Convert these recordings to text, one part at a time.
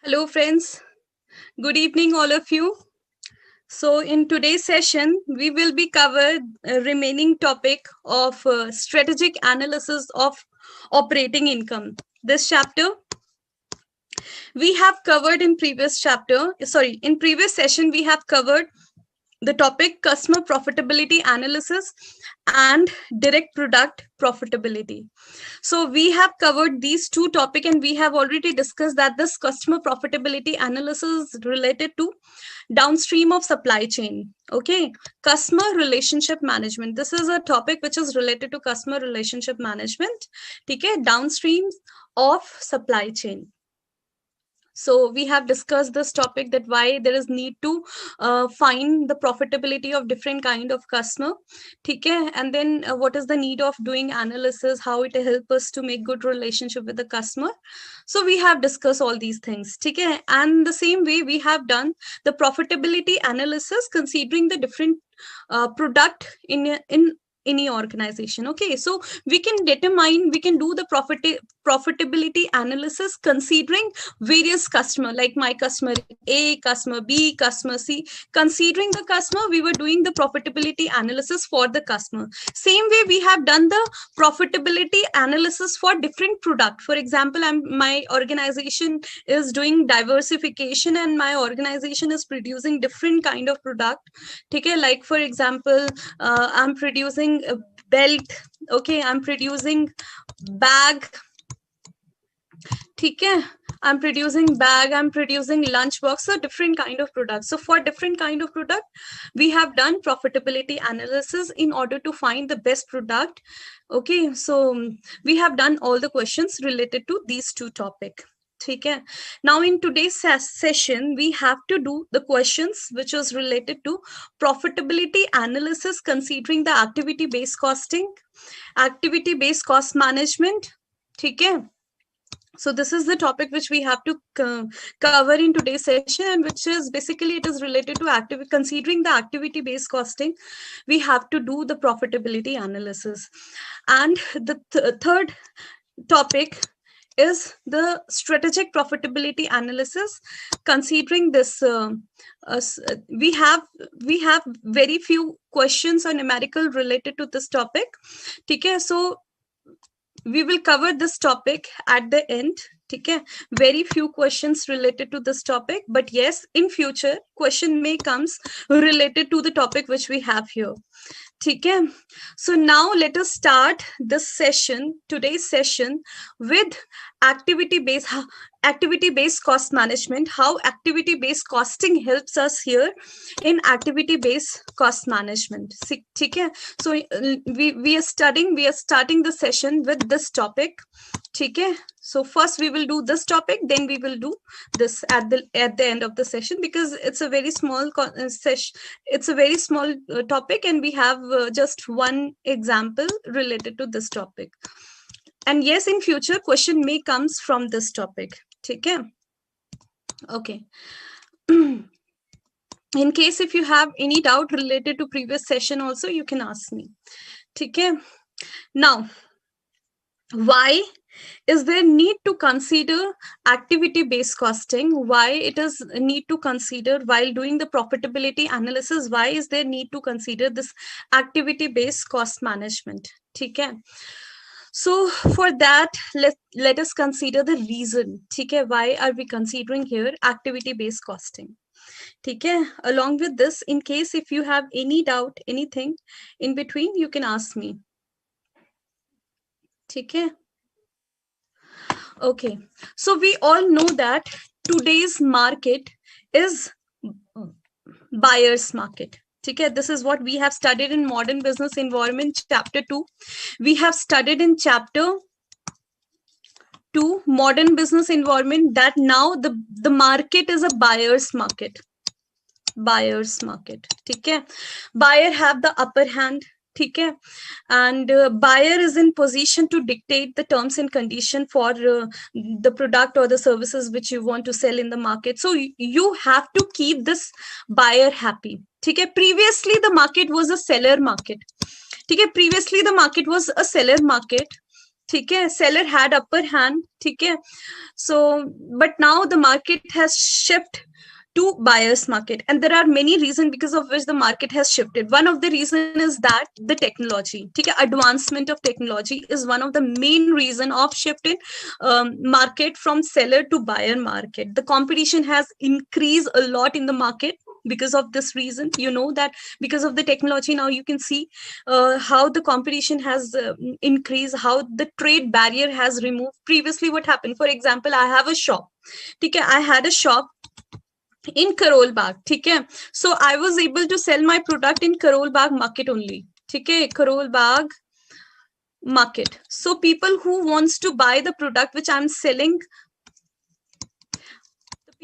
Hello, friends. Good evening, all of you. So, in today's session, we will be covered remaining topic of strategic analysis of operating income. This chapter we have covered in previous chapter. Sorry, in previous session we have covered the topic customer profitability analysis and direct product profitability. So we have covered these two topics and we have already discussed that this customer profitability analysis is related to downstream of supply chain. Okay, customer relationship management, this is a topic which is related to customer relationship management. Okay, downstream of supply chain. So we have discussed this topic, that why there is need to find the profitability of different kind of customer. Okay, and then what is the need of doing analysis, how it helps us to make good relationship with the customer. So we have discussed all these things. Okay, and the same way we have done the profitability analysis considering the different product in any organization. Okay, so we can do the profitability analysis considering various customer, like my customer A, customer B, customer C. Considering the customer, we were doing the profitability analysis for the customer. Same way we have done the profitability analysis for different product. For example, my organization is doing diversification and my organization is producing different kind of product. Okay, like for example, I'm producing a belt. Okay, I'm producing bag. Okay, I'm producing bag, I'm producing lunchbox, so different kind of products. So for different kind of product, we have done profitability analysis in order to find the best product. Okay, so we have done all the questions related to these two topics. Okay, now in today's session, we have to do the questions which is related to profitability analysis considering the activity-based costing, activity-based cost management. Okay, so this is the topic which we have to cover in today's session, and which is basically it is related to activity. Considering the activity based costing, we have to do the profitability analysis. And the third topic is the strategic profitability analysis. Considering this, we have very few questions or numerical related to this topic. Okay, so we will cover this topic at the end. Okay, very few questions related to this topic, but yes, in future question may comes related to the topic which we have here. Okay, so now let us start this session, today's session, with activity based cost management. How activity based costing helps us here in activity based cost management. Okay, so we are starting the session with this topic. Okay, so first we will do this topic, then we will do this at the end of the session, because it's a very small session. It's a very small topic, and we have just one example related to this topic. And yes, in future question may comes from this topic. Okay. In case if you have any doubt related to previous session also, you can ask me. Okay. Now, why is there need to consider activity based costing? Why it is need to consider while doing the profitability analysis? Why is there need to consider this activity based cost management? Okay, so for that, let us consider the reason. Okay, why are we considering here activity based costing? Okay, along with this, in case if you have any doubt, anything in between, you can ask me. Okay. Okay, so we all know that today's market is buyer's market. Okay, this is what we have studied in modern business environment chapter 2. We have studied in chapter 2 modern business environment that now the market is a buyer's market. Buyer's market. Okay, buyer have the upper hand. Okay, and buyer is in position to dictate the terms and condition for the product or the services which you want to sell in the market. So you have to keep this buyer happy. Okay, previously the market was a seller market. Okay, previously the market was a seller market. ठीक है, seller had upper hand, ठीक है. So but now the market has shifted to buyer's market, and there are many reasons because of which the market has shifted. One of the reason is that the technology, ठीक है, advancement of technology is one of the main reason of shift in market from seller to buyer market. The competition has increased a lot in the market because of this reason. You know that because of the technology now you can see how the competition has increased, how the trade barrier has removed. Previously what happened, for example, I have a shop, okay, I had a shop in Karol Bagh, okay, so I was able to sell my product in Karol Bagh market only, okay, Karol Bagh market. So people who wants to buy the product which I'm selling,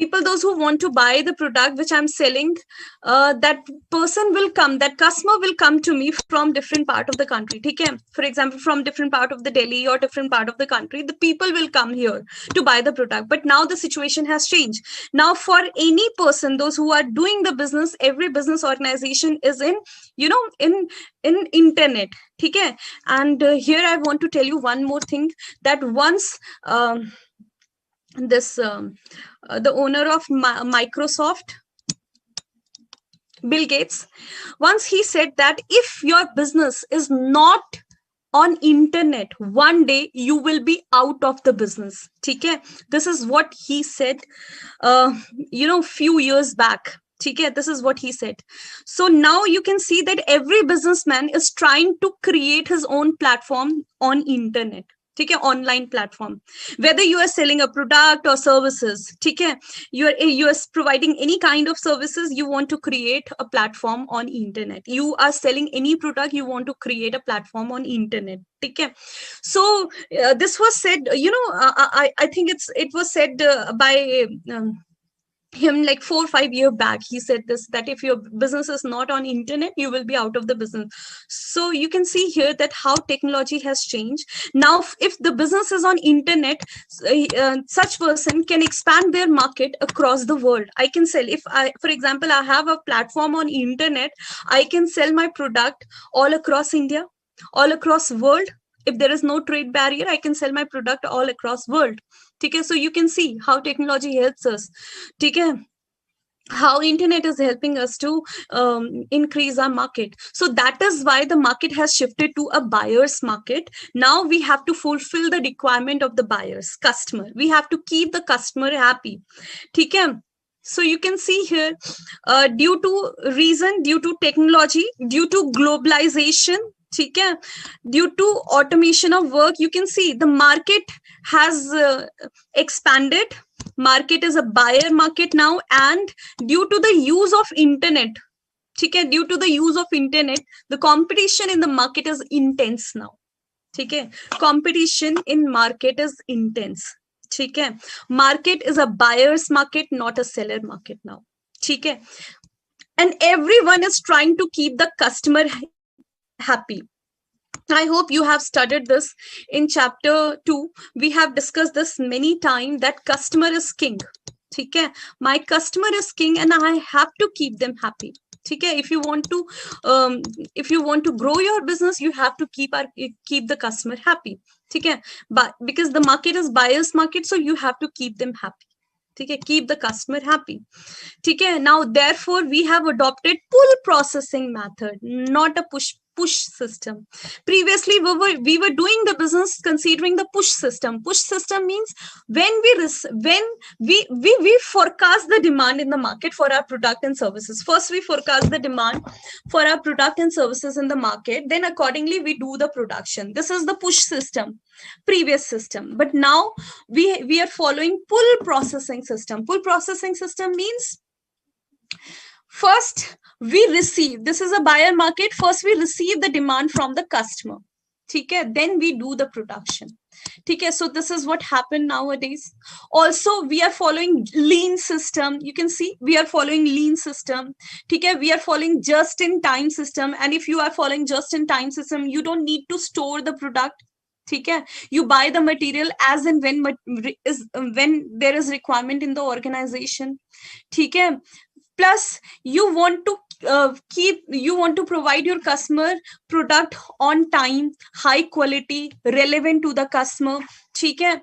people those who want to buy the product which I'm selling, that person will come, that customer will come to me from different part of the country, okay, for example from different part of the Delhi or different part of the country, the people will come here to buy the product. But now the situation has changed. Now for any person, those who are doing the business, every business organization is in, you know, in internet, okay. And here I want to tell you one more thing, that once this the owner of Microsoft, Bill Gates, once he said that if your business is not on internet, one day you will be out of the business, okay. This is what he said you know, few years back, okay. This is what he said. So now you can see that every businessman is trying to create his own platform on internet, ठीक है, online platform. Whether you are selling a product or services, ठीक है, you are providing any kind of services, you want to create a platform on internet. You are selling any product, you want to create a platform on internet, ठीक है. So this was said, you know, I think it was said by him like 4 or 5 years back. He said this, that if your business is not on internet, you will be out of the business. So you can see here that how technology has changed. Now if the business is on internet, such person can expand their market across the world. I can sell, if I, for example, I have a platform on internet, I can sell my product all across India, all across world. If there is no trade barrier, I can sell my product all across world, okay. So you can see how technology helps us, okay, how internet is helping us to increase our market. So that is why the market has shifted to a buyer's market. Now we have to fulfill the requirement of the buyers, customer. We have to keep the customer happy, okay. So you can see here, due to technology, due to globalization, ठीक है, due to automation of work, you can see the market has expanded. Market is a buyer market now, and due to the use of internet, ठीक है, due to the use of internet, the competition in the market is intense now, ठीक है. Competition in market is intense, ठीक है. Market is a buyer's market, not a seller market now, ठीक है. And everyone is trying to keep the customer happy. I hope you have studied this in chapter 2. We have discussed this many times, that customer is king. Okay? My customer is king and I have to keep them happy. Okay? If you want to grow your business, you have to keep the customer happy. Okay? But because the market is buyer's market, so you have to keep them happy. Okay? Keep the customer happy. Okay? Now, therefore, we have adopted pull processing method, not a push system. Previously we were doing the business considering the push system. Push system means when we forecast the demand in the market for our product and services. First we forecast the demand for our product and services in the market, then accordingly we do the production. This is the push system, previous system. But now we are following pull processing system. Pull processing system means first we receive, this is a buyer market, first we receive the demand from the customer, okay, then we do the production, okay. So this is what happened nowadays. Also we are following lean system. You can see we are following lean system, okay. We are following just in time system, and if you are following just in time system, you don't need to store the product, okay. You buy the material as and when there is requirement in the organization, okay. Plus you want to you want to provide your customer product on time, high quality, relevant to the customer. ठीक है,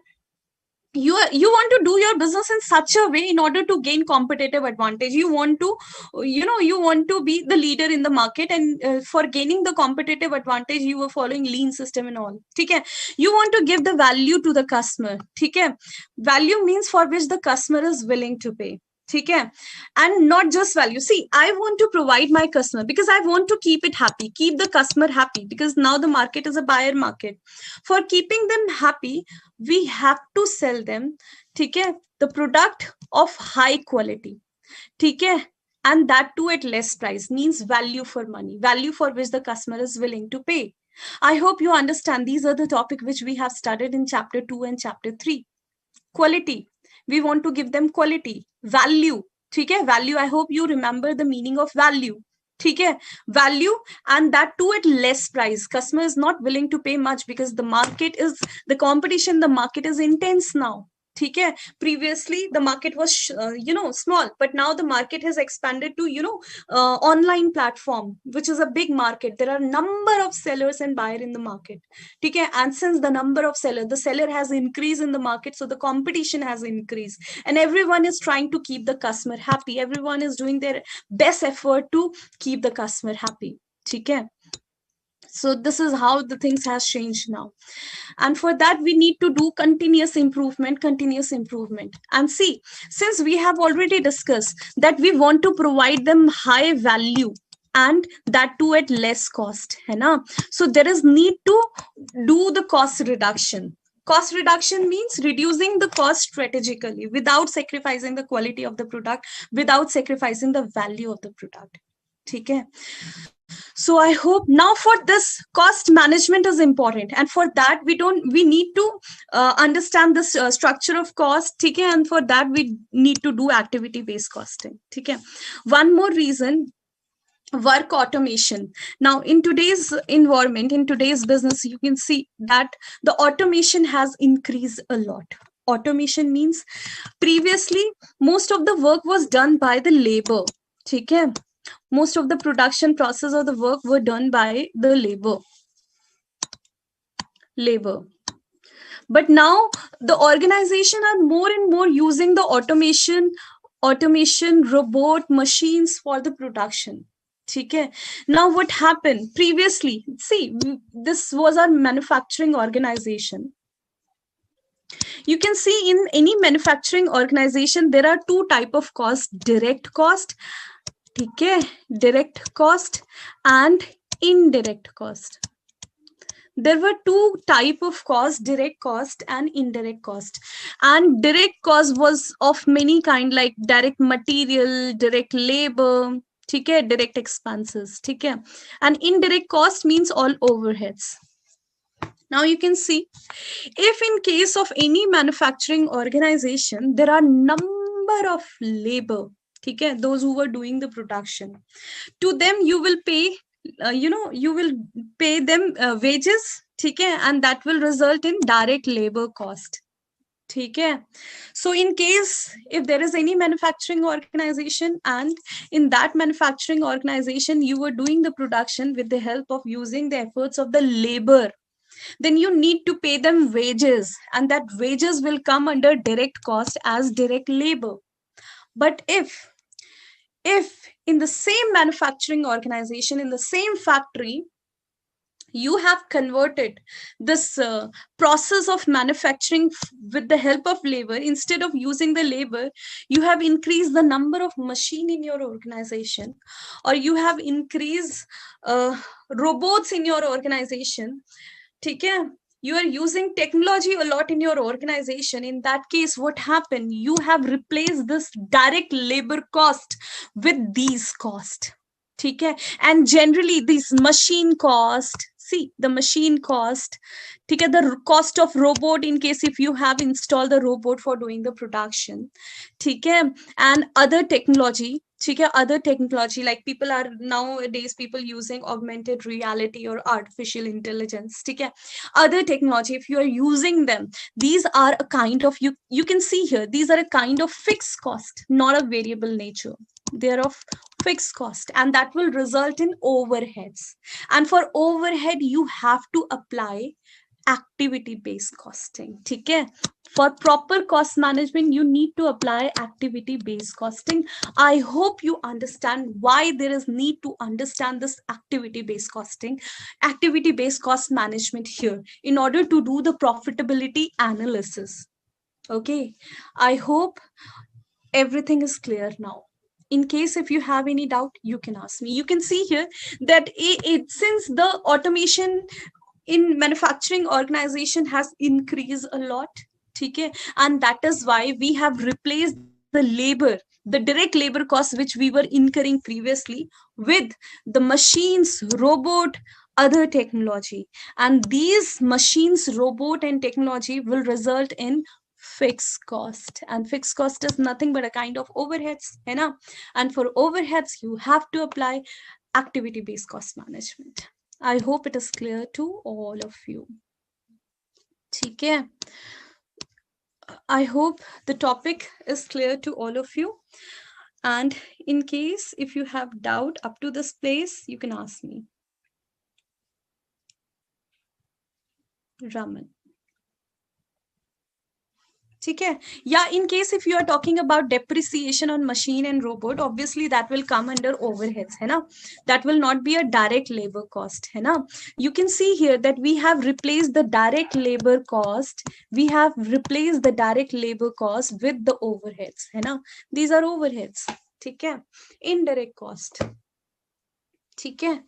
you want to do your business in such a way in order to gain competitive advantage. You want to, you want to be the leader in the market, and for gaining the competitive advantage you were following lean system and all. ठीक है, you want to give the value to the customer. ठीक है, value means for which the customer is willing to pay. ठीक है, and not just value. See, I want to provide my customer because I want to keep it happy, keep the customer happy, because now the market is a buyer market. For keeping them happy, we have to sell them, ठीक है, the product of high quality. ठीक है, and that too at less price, means value for money, value for which the customer is willing to pay. I hope you understand. These are the topic which we have studied in chapter 2 and chapter 3. Quality, we want to give them quality. Value, ठीक है, value, I hope you remember the meaning of value. ठीक है, value, and that too at less price. Customer is not willing to pay much because the competition, the market is intense now. ठीक है, previously the market was small, but now the market has expanded to online platform, which is a big market. There are number of sellers and buyer in the market. ठीक है, and since the number of the seller has increased in the market, so the competition has increased, and everyone is trying to keep the customer happy. Everyone is doing their best effort to keep the customer happy. ठीक है, so this is how the things has changed now, and for that we need to do continuous improvement. And see, since we have already discussed that we want to provide them high value and that too at less cost, है ना? So there is need to do the cost reduction. Cost reduction means reducing the cost strategically without sacrificing the quality of the product, without sacrificing the value of the product. ठीक है, so I hope now for this cost management is important, and for that we need to understand this structure of cost. ठीक है, and for that we need to do activity based costing. ठीक है, one more reason, work automation. Now in today's environment, in today's business, you can see that the automation has increased a lot. Automation means previously most of the work was done by the labor. ठीक है, most of the production process of the work were done by the labor. But now the organization are more and more using the automation, robot, machines for the production. ठीक है, now what happened previously, see, this was our manufacturing organization. You can see in any manufacturing organization there are two type of cost: direct cost, ठीक है, direct cost and indirect cost. There were two type of cost: direct cost and indirect cost. And direct cost was of many kind, like direct material, direct labor, ठीक है, direct expenses. ठीक है, and indirect cost means all overheads. Now you can see, if in case of any manufacturing organization there are number of labor, ठीक है, those who were doing the production, to them you will pay you will pay them wages. ठीक है, and that will result in direct labor cost. ठीक है, so in case if there is any manufacturing organization and in that manufacturing organization you were doing the production with the help of using the efforts of the labor, then you need to pay them wages, and that wages will come under direct cost as direct labor. But if in the same manufacturing organization, in the same factory, you have converted this process of manufacturing with the help of labor, instead of using the labor, you have increased the number of machine in your organization, or you have increased robots in your organization. ठीक है, you are using technology a lot in your organization. In that case, what happened? You have replaced this direct labor cost with these cost. ठीक है, and generally these machine cost, see the machine cost, ठीक है, the cost of robot in case if you have installed the robot for doing the production, ठीक है, and other technology, ठीक है, other technology, like people are nowadays people using augmented reality or artificial intelligence, ठीक है, other technology, if you are using them, these are a kind of, you can see here, these are a kind of fixed cost, not a variable nature. They are of fixed cost, and that will result in overheads. And for overhead, you have to apply activity based costing. Okay, for proper cost management, you need to apply activity based costing. I hope you understand why there is need to understand this activity based costing, activity based cost management here in order to do the profitability analysis. Okay, I hope everything is clear now. In case if you have any doubt, you can ask me. You can see here that since the automation in manufacturing organization has increased a lot, okay, and that is why we have replaced the labor, the direct labor cost which we were incurring previously, with the machines, robot, other technology. And these machines, robot and technology will result in fixed cost, and fixed cost is nothing but a kind of overheads, है ना? And for overheads you have to apply activity based cost management. I hope it is clear to all of you. ठीक है? I hope the topic is clear to all of you. And in case if you have doubt up to this place, you can ask me. Raman. ठीक है? Yeah, in case if you are talking about depreciation on machine and robot, obviously that will come under overheads, है ना? That will not be a direct labor cost, है ना? You can see here that we have replaced the direct labor cost. We have replaced the direct labor cost with the overheads, है ना? These are overheads, ठीक है? Indirect cost. ठीक है?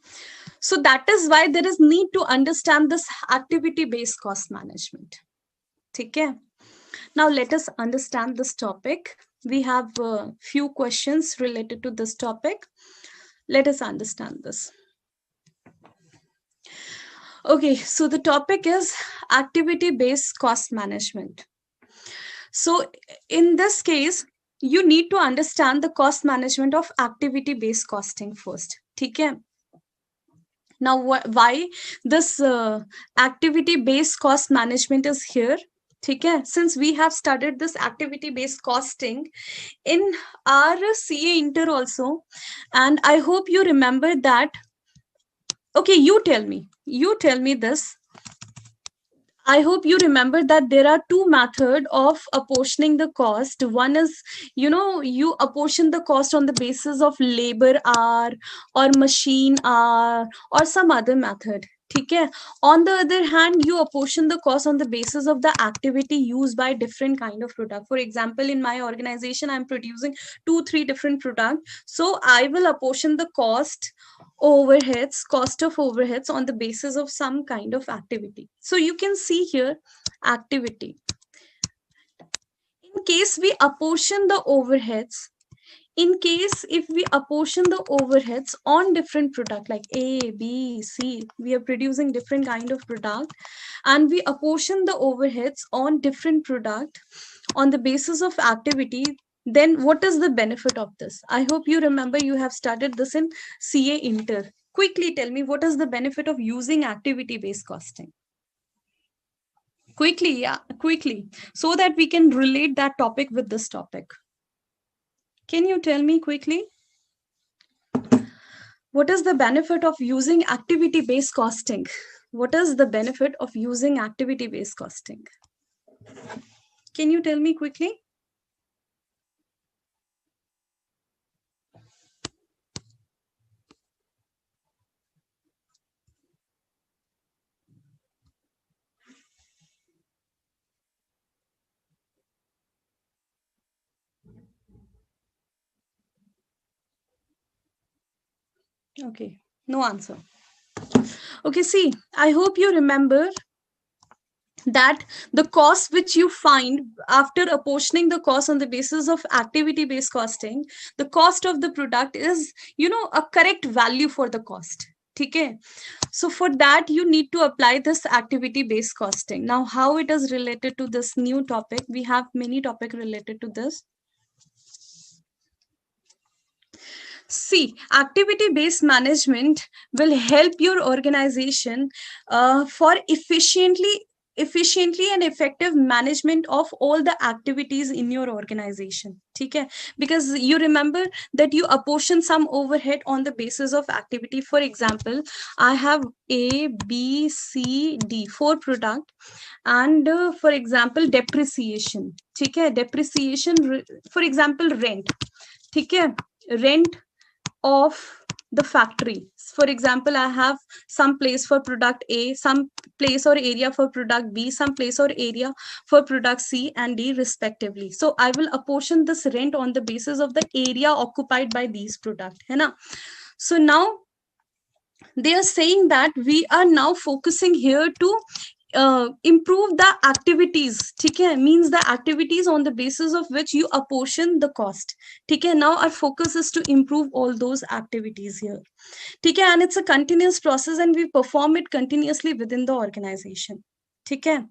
So that is why there is need to understand this activity based cost management. ठीक है? Now let us understand this topic. We have a few questions related to this topic. Let us understand this. Okay, so the topic is activity-based cost management. So in this case, you need to understand the cost management of activity-based costing first. Okay? Now, why this activity-based cost management is here? Okay, since we have studied this activity based costing in our CA Inter also, and I hope you remember that. Okay, you tell me this. I hope you remember that there are two methods of apportioning the cost. One is, you apportion the cost on the basis of labor hour or machine hour or some other method. Okay. On the other hand, you apportion the cost on the basis of the activity used by different kind of product. For example, in my organization, I'm producing 2-3 different products. So I will apportion the cost of overheads on the basis of some kind of activity. So you can see here activity. In case we apportion the overheads, if we apportion the overheads on different product like A, B, C, we are producing different kind of product, and we apportion the overheads on different product on the basis of activity, then what is the benefit of this? I hope you remember you have studied this in CA Inter. Quickly tell me, what is the benefit of using activity based costing? Quickly, so that we can relate that topic with this topic. Can you tell me quickly? What is the benefit of using activity based costing? What is the benefit of using activity based costing? Can you tell me quickly? Okay, no answer. Okay, see, I hope you remember that the cost which you find after apportioning the cost on the basis of activity based costing, the cost of the product is, a correct value for the cost. Okay, so for that you need to apply this activity based costing. Now, how it is related to this new topic? We have many topics related to this. See, activity-based management will help your organization for efficiently efficiently and effective management of all the activities in your organization. Okay, because you remember that you apportion some overhead on the basis of activity. For example, I have A, B, C, D, 4 product, and for example depreciation. Okay, depreciation, for example rent. Okay, rent of the factory. For example, I have some place for product A, some place or area for product B, some place or area for product C and D respectively. So I will apportion this rent on the basis of the area occupied by these products, है ना? So now they are saying that we are now focusing here to improve the activities. Okay, means the activities on the basis of which you apportion the cost. Okay, now our focus is to improve all those activities here. Okay, and it's a continuous process and we perform it continuously within the organization. Okay.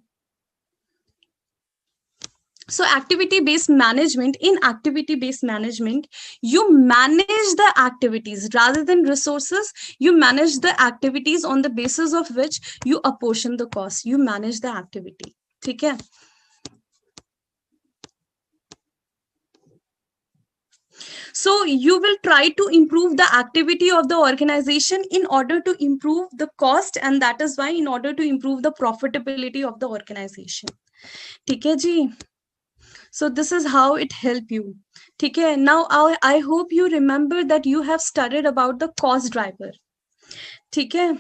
So activity based management, in activity based management, you manage the activities rather than resources. You manage the activities on the basis of which you apportion the cost. You manage the activity. Okay. So you will try to improve the activity of the organization in order to improve the cost, and that is why in order to improve the profitability of the organization. Okay, ji. So this is how it help you. Okay, now I hope you remember that you have studied about the cost driver. Okay.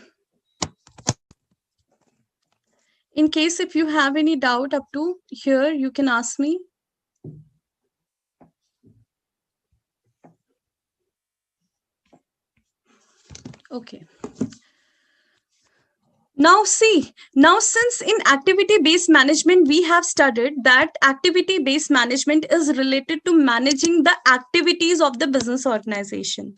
In case if you have any doubt up to here, you can ask me. Okay. Now see, now since in activity-based management, we have studied that activity-based management is related to managing the activities of the business organization.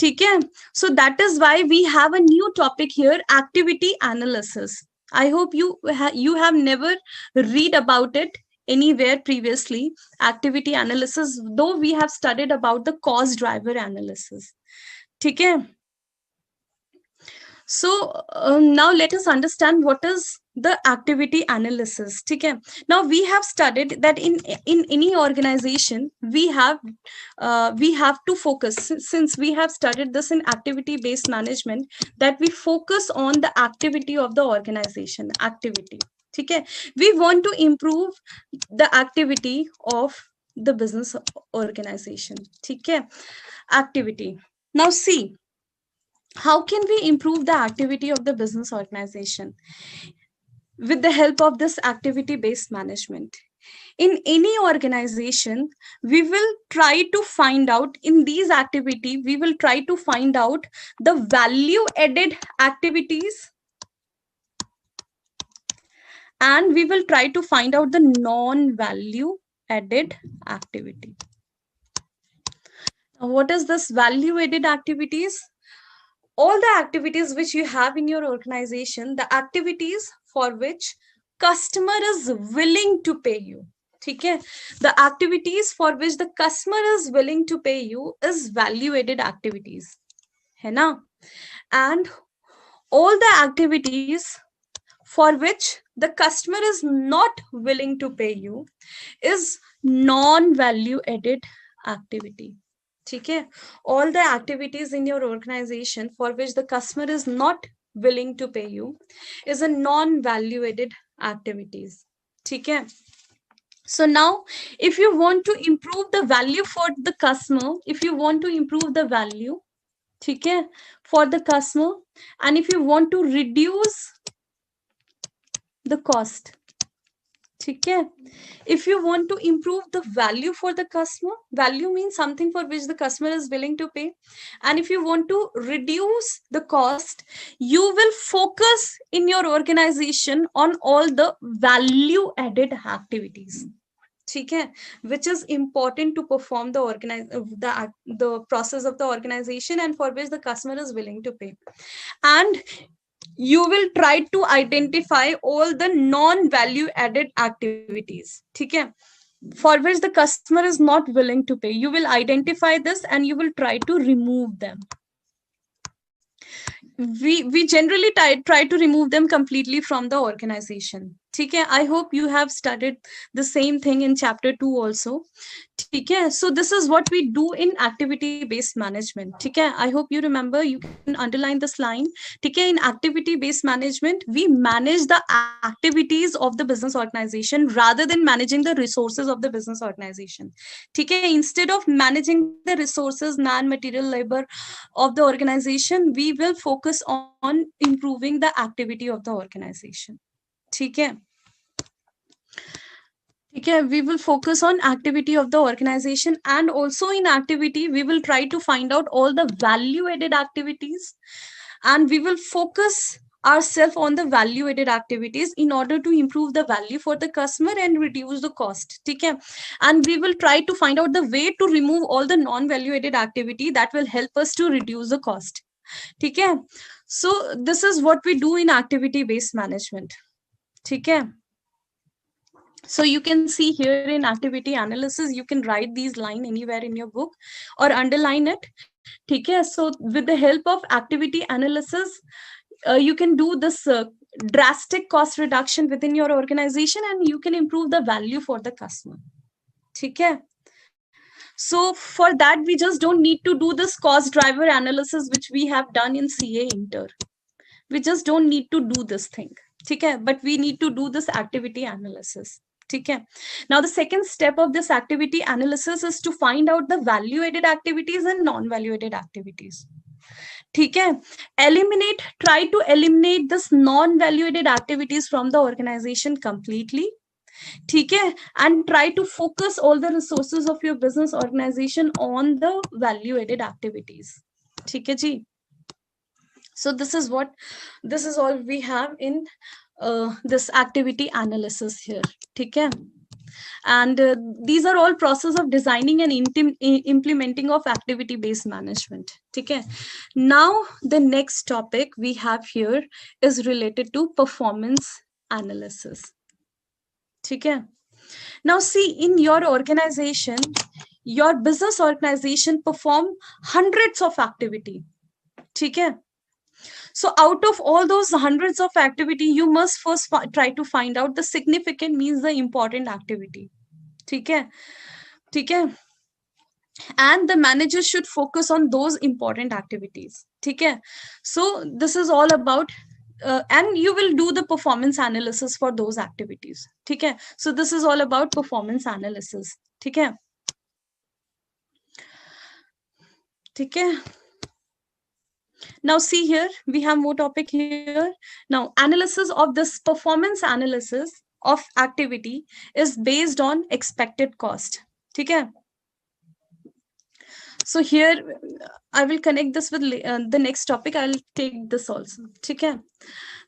Okay? So that is why we have a new topic here, activity analysis. I hope you have never read about it anywhere previously, activity analysis, though we have studied about the cost driver analysis. Okay? So now let us understand what is the activity analysis. Okay. Now we have studied that in any organization we have to focus, since we have studied this in activity based management, that we focus on the activity of the organization. Activity. Okay. We want to improve the activity of the business organization. Okay. Activity. Now see, how can we improve the activity of the business organization? With the help of this activity based management. In any organization, we will try to find out, in these activity, we will try to find out the value added activities, and we will try to find out the non value added activity. Now, what is this value added activities? All the activities which you have in your organization, the activities for which customer is willing to pay you. Okay? The activities for which the customer is willing to pay you is value added activities. Hai na? And all the activities for which the customer is not willing to pay you is non value added activity. Okay? All the activities in your organization for which the customer is not willing to pay you is a non-value added activities. Okay? So now, if you want to improve the value for the customer, if you want to improve the value, okay, for the customer, and if you want to reduce the cost, okay, if you want to improve the value for the customer, value means something for which the customer is willing to pay, and if you want to reduce the cost, you will focus in your organization on all the value added activities, okay, which is important to perform the process of the organization and for which the customer is willing to pay. And you will try to identify all the non-value added activities, okay, for which the customer is not willing to pay. You will identify this and you will try to remove them. We generally try to remove them completely from the organization. ठीक है, I hope you have studied the same thing in chapter 2 also. ठीक है, so this is what we do in activity based management. ठीक है, I hope you remember, you can underline this line. ठीक है, in activity based management we manage the activities of the business organization rather than managing the resources of the business organization. ठीक है, instead of managing the resources, man, material, labor of the organization, we will focus on improving the activity of the organization. ठीक है, ठीक है, we will focus on activity of the organization, and also in activity we will try to find out all the value added activities, and we will focus ourselves on the value added activities in order to improve the value for the customer and reduce the cost. ठीक है, and we will try to find out the way to remove all the non value added activity that will help us to reduce the cost. ठीक है, so this is what we do in activity based management. ठीक है, so you can see here in activity analysis, you can write these line anywhere in your book or underline it. ठीक है, so with the help of activity analysis, you can do this drastic cost reduction within your organization, and you can improve the value for the customer. ठीक है, so for that we just don't need to do this cost driver analysis which we have done in CA Inter. We just don't need to do this thing. ठीक है, but we need to do this activity analysis. ठीक है, now the second step of this activity analysis is to find out the value added activities and non value added activities. ठीक है, try to eliminate this non value added activities from the organization completely. ठीक है, and try to focus all the resources of your business organization on the value added activities. ठीक है जी, so this is all we have in this activity analysis here. ठीक है, and these are all process of designing and implementing of activity based management. ठीक है, now the next topic we have here is related to performance analysis. ठीक है, now see, in your organization, your business organization perform hundreds of activity. ठीक है, so out of all those hundreds of activity, you must first try to find out the significant, means the important activity. ठीक है, ठीक है, and the manager should focus on those important activities. ठीक है, so this is all about and you will do the performance analysis for those activities. ठीक है, so this is all about performance analysis. ठीक है, ठीक है, now see here, we have more topic here. Now analysis of this performance analysis of activity is based on expected cost. ठीक है, so here I will connect this with the next topic. I'll take this also. ठीक है,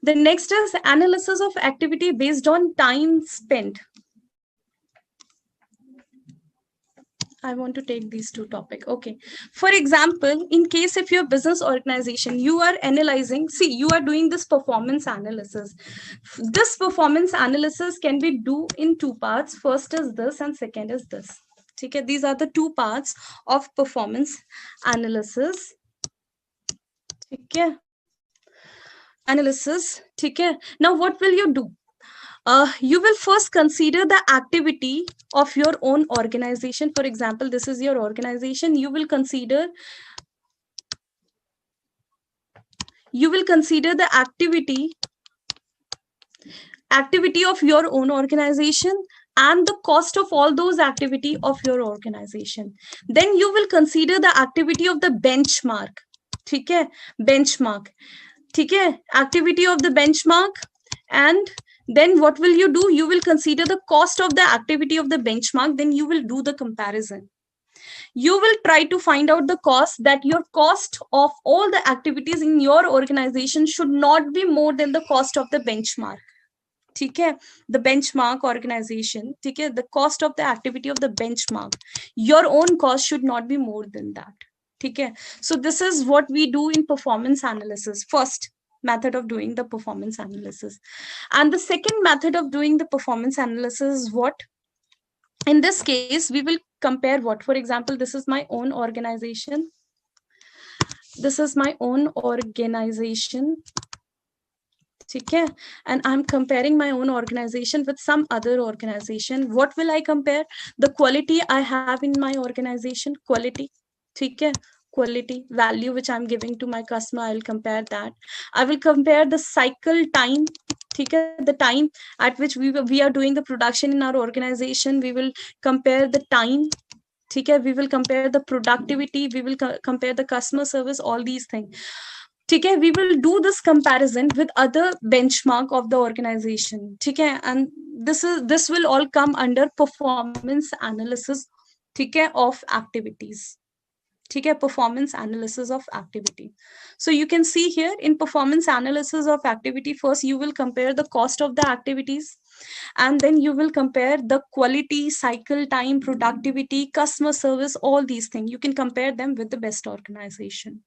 the next is analysis of activity based on time spent. I want to take these two topics. Okay. For example, in case if your business organization, you are analyzing, see, you are doing this performance analysis. This performance analysis can be do in two parts. First is this and second is this. Okay. These are the two parts of performance analysis. Okay. Analysis. Okay. Now what will you do? You will first consider the activity of your own organization. For example, this is your organization. You will consider the activity of your own organization and the cost of all those activity of your organization. Then you will consider the activity of the benchmark. ठीक है, benchmark. ठीक है, activity of the benchmark, and then what will you do? You will consider the cost of the activity of the benchmark. Then you will do the comparison. You will try to find out the cost, that your cost of all the activities in your organization should not be more than the cost of the benchmark. ठीक है, the benchmark organization, ठीक है, the cost of the activity of the benchmark, your own cost should not be more than that. ठीक है, so this is what we do in performance analysis. First method of doing the performance analysis. And the second method of doing the performance analysis is what? In this case, we will compare what? For example, this is my own organization. This is my own organization. ठीक है, and I'm comparing my own organization with some other organization. What will I compare? The quality I have in my organization, quality. ठीक है, quality value which I'm giving to my customer, I'll compare that. I will compare the cycle time. ठीक है, the time at which we are doing the production in our organization. We will compare the time. ठीक है, we will compare the productivity, we will compare the customer service, all these things. ठीक है, we will do this comparison with other benchmark of the organization. ठीक है, and this will all come under performance analysis. ठीक है, of activities. ठीक है, performance analysis of activity. So you can see here in performance analysis of activity, first you will compare the cost of the activities, and then you will compare the quality, cycle time, productivity, customer service, all these things. You can compare them with the best organization.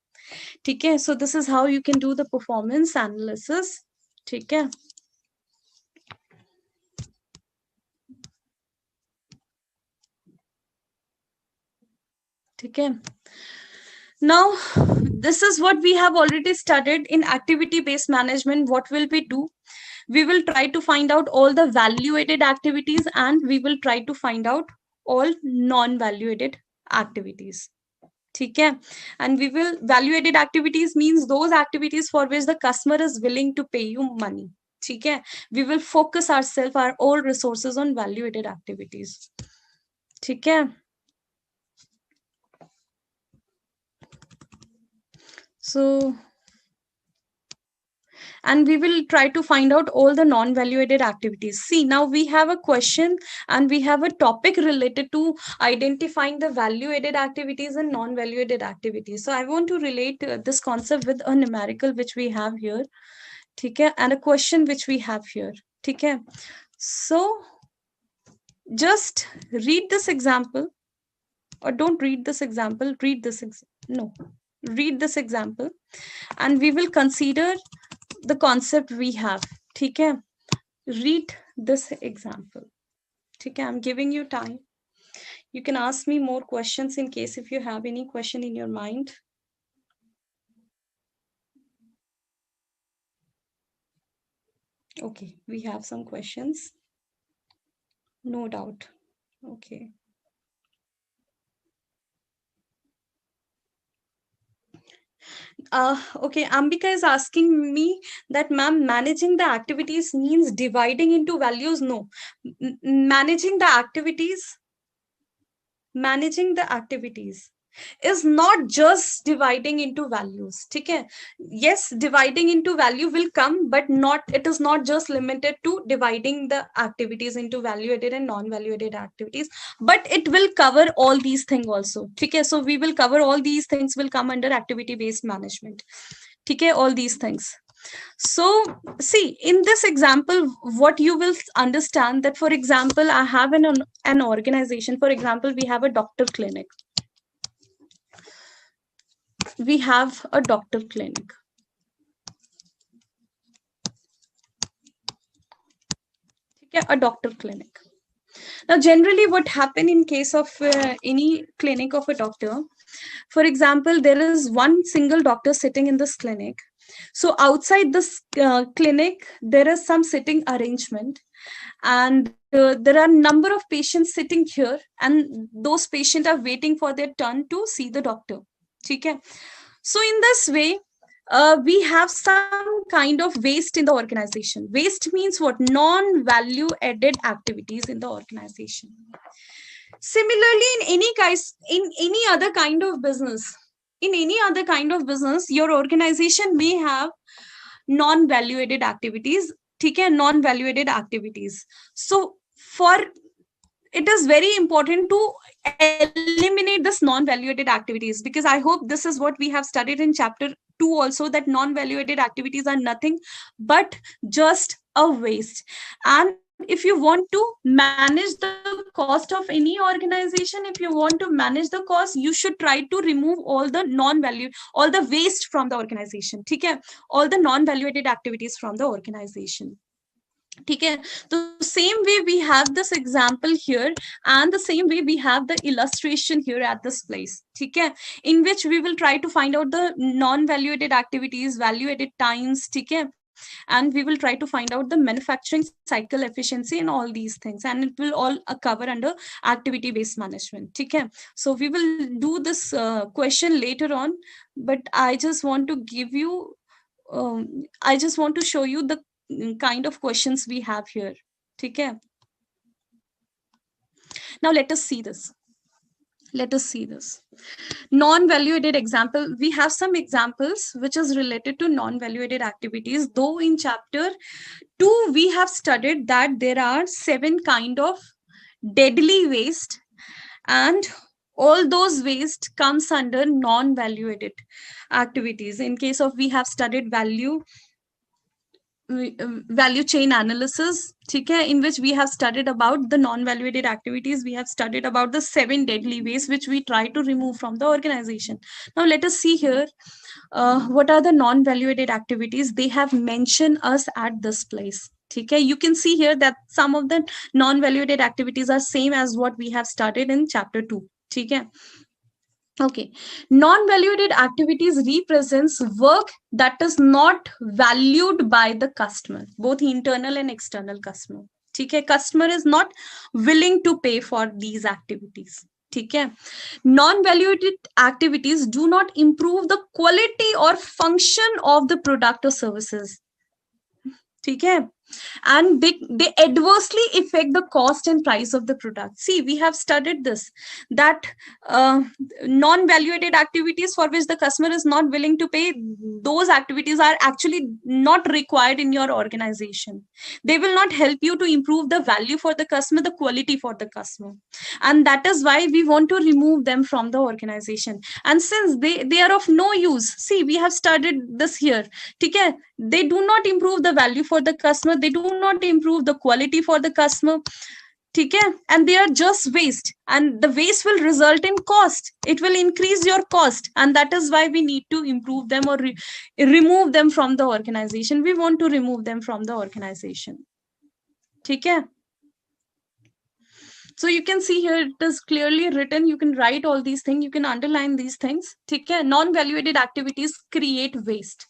ठीक है, so this is how you can do the performance analysis. ठीक है, ठीक है. Now, this is what we have already studied in activity-based management. What will we do? We will try to find out all the value-added activities, and we will try to find out all non-value-added activities. ठीक है, and we will value-added activities means those activities for which the customer is willing to pay you money. ठीक है, we will focus ourselves, our all resources on value-added activities. ठीक है. So, and we will try to find out all the non-value-added activities. See, now we have a question and we have a topic related to identifying the value-added activities and non-value-added activities. So I want to relate this concept with a numerical which we have here, ठीक है, and a question which we have here. ठीक है, so just read this example, or don't read this example, read this read this example, and we will consider the concept we have. ठीक है, read this example. ठीक है, I'm giving you time. You can ask me more questions in case if you have any question in your mind. Okay, we have some questions. No doubt. Okay. Okay, Ambika is asking me that, ma'am, managing the activities means dividing into values. No, managing the activities is not just dividing into values. ठीक है, yes, dividing into value will come, but it is not just limited to dividing the activities into value-added and non-value-added activities, but it will cover all these things also. ठीक है, so we will cover all these things, will come under activity-based management. ठीक है, all these things. So see, in this example, what you will understand that, for example, I have an organization. For example, we have a doctor clinic. We have a doctor clinic. Okay, a doctor clinic. Now, generally, what happen in case of any clinic of a doctor, for example, there is one single doctor sitting in this clinic. So outside this clinic, there is some sitting arrangement, and there are a number of patients sitting here, and those patients are waiting for their turn to see the doctor. Okay? So in this way, we have some kind of waste in the organization. Waste means what? Non-value added activities in the organization. Similarly, in any other kind of business, your organization may have non-value added activities. ठीक है, non-value added activities. So it is very important to eliminate this non-value-added activities, because I hope this is what we have studied in chapter 2 also, that non-value-added activities are nothing but just a waste. And if you want to manage the cost of any organization, if you want to manage the cost, you should try to remove all the non-value, all the waste from the organization. ठीक है, all the non-value-added activities from the organization. ठीक है, the same way we have this example here, and the same way we have the illustration here at this place. ठीक है, in which we will try to find out the non-value-added activities, value-added times. ठीक है, And we will try to find out the manufacturing cycle efficiency and all these things, and it will all cover under activity based management. Okay, so we will do this question later on, but I just want to give you I just want to show you the kind of questions we have here. Okay, now let us see this. Let us see this non-value added example. We have some examples which is related to non-value added activities, though in chapter 2 we have studied that there are 7 kind of deadly waste, and all those waste comes under non-value added activities. In case of, we have studied value chain analysis, okay, in which we have studied about the non-valuated activities. We have studied about the 7 deadly waste which we try to remove from the organization. Now let us see here what are the non-valuated activities they have mentioned us at this place. Okay, you can see here that some of the non-valuated activities are same as what we have studied in chapter 2. Okay. Okay, non-valuated activities represents work that is not valued by the customer, both internal and external customer. Okay, customer is not willing to pay for these activities. Okay, non-valuated activities do not improve the quality or function of the product or services. Okay, and they adversely affect the cost and price of the product. See, we have studied this, that non-valuated activities for which the customer is not willing to pay, those activities are actually not required in your organization. They will not help you to improve the value for the customer, the quality for the customer, and that is why we want to remove them from the organization. And since they are of no use, see, we have studied this here. Okay, they do not improve the value for the customer, they do not improve the quality for the customer. Okay, and they are just waste, and the waste will result in cost. It will increase your cost, and that is why we need to improve them or remove them from the organization. We want to remove them from the organization. Okay, so you can see here it is clearly written. You can write all these things, you can underline these things. Okay, non-valuated activities create waste.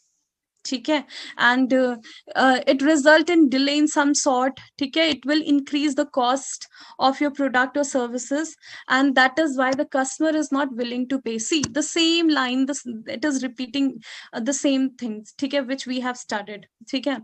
Okay, and it result in delay in some sort. Okay, it will increase the cost of your product or services, and that is why the customer is not willing to pay. See, the same line, this, it is repeating the same things. Okay, which we have studied. Okay,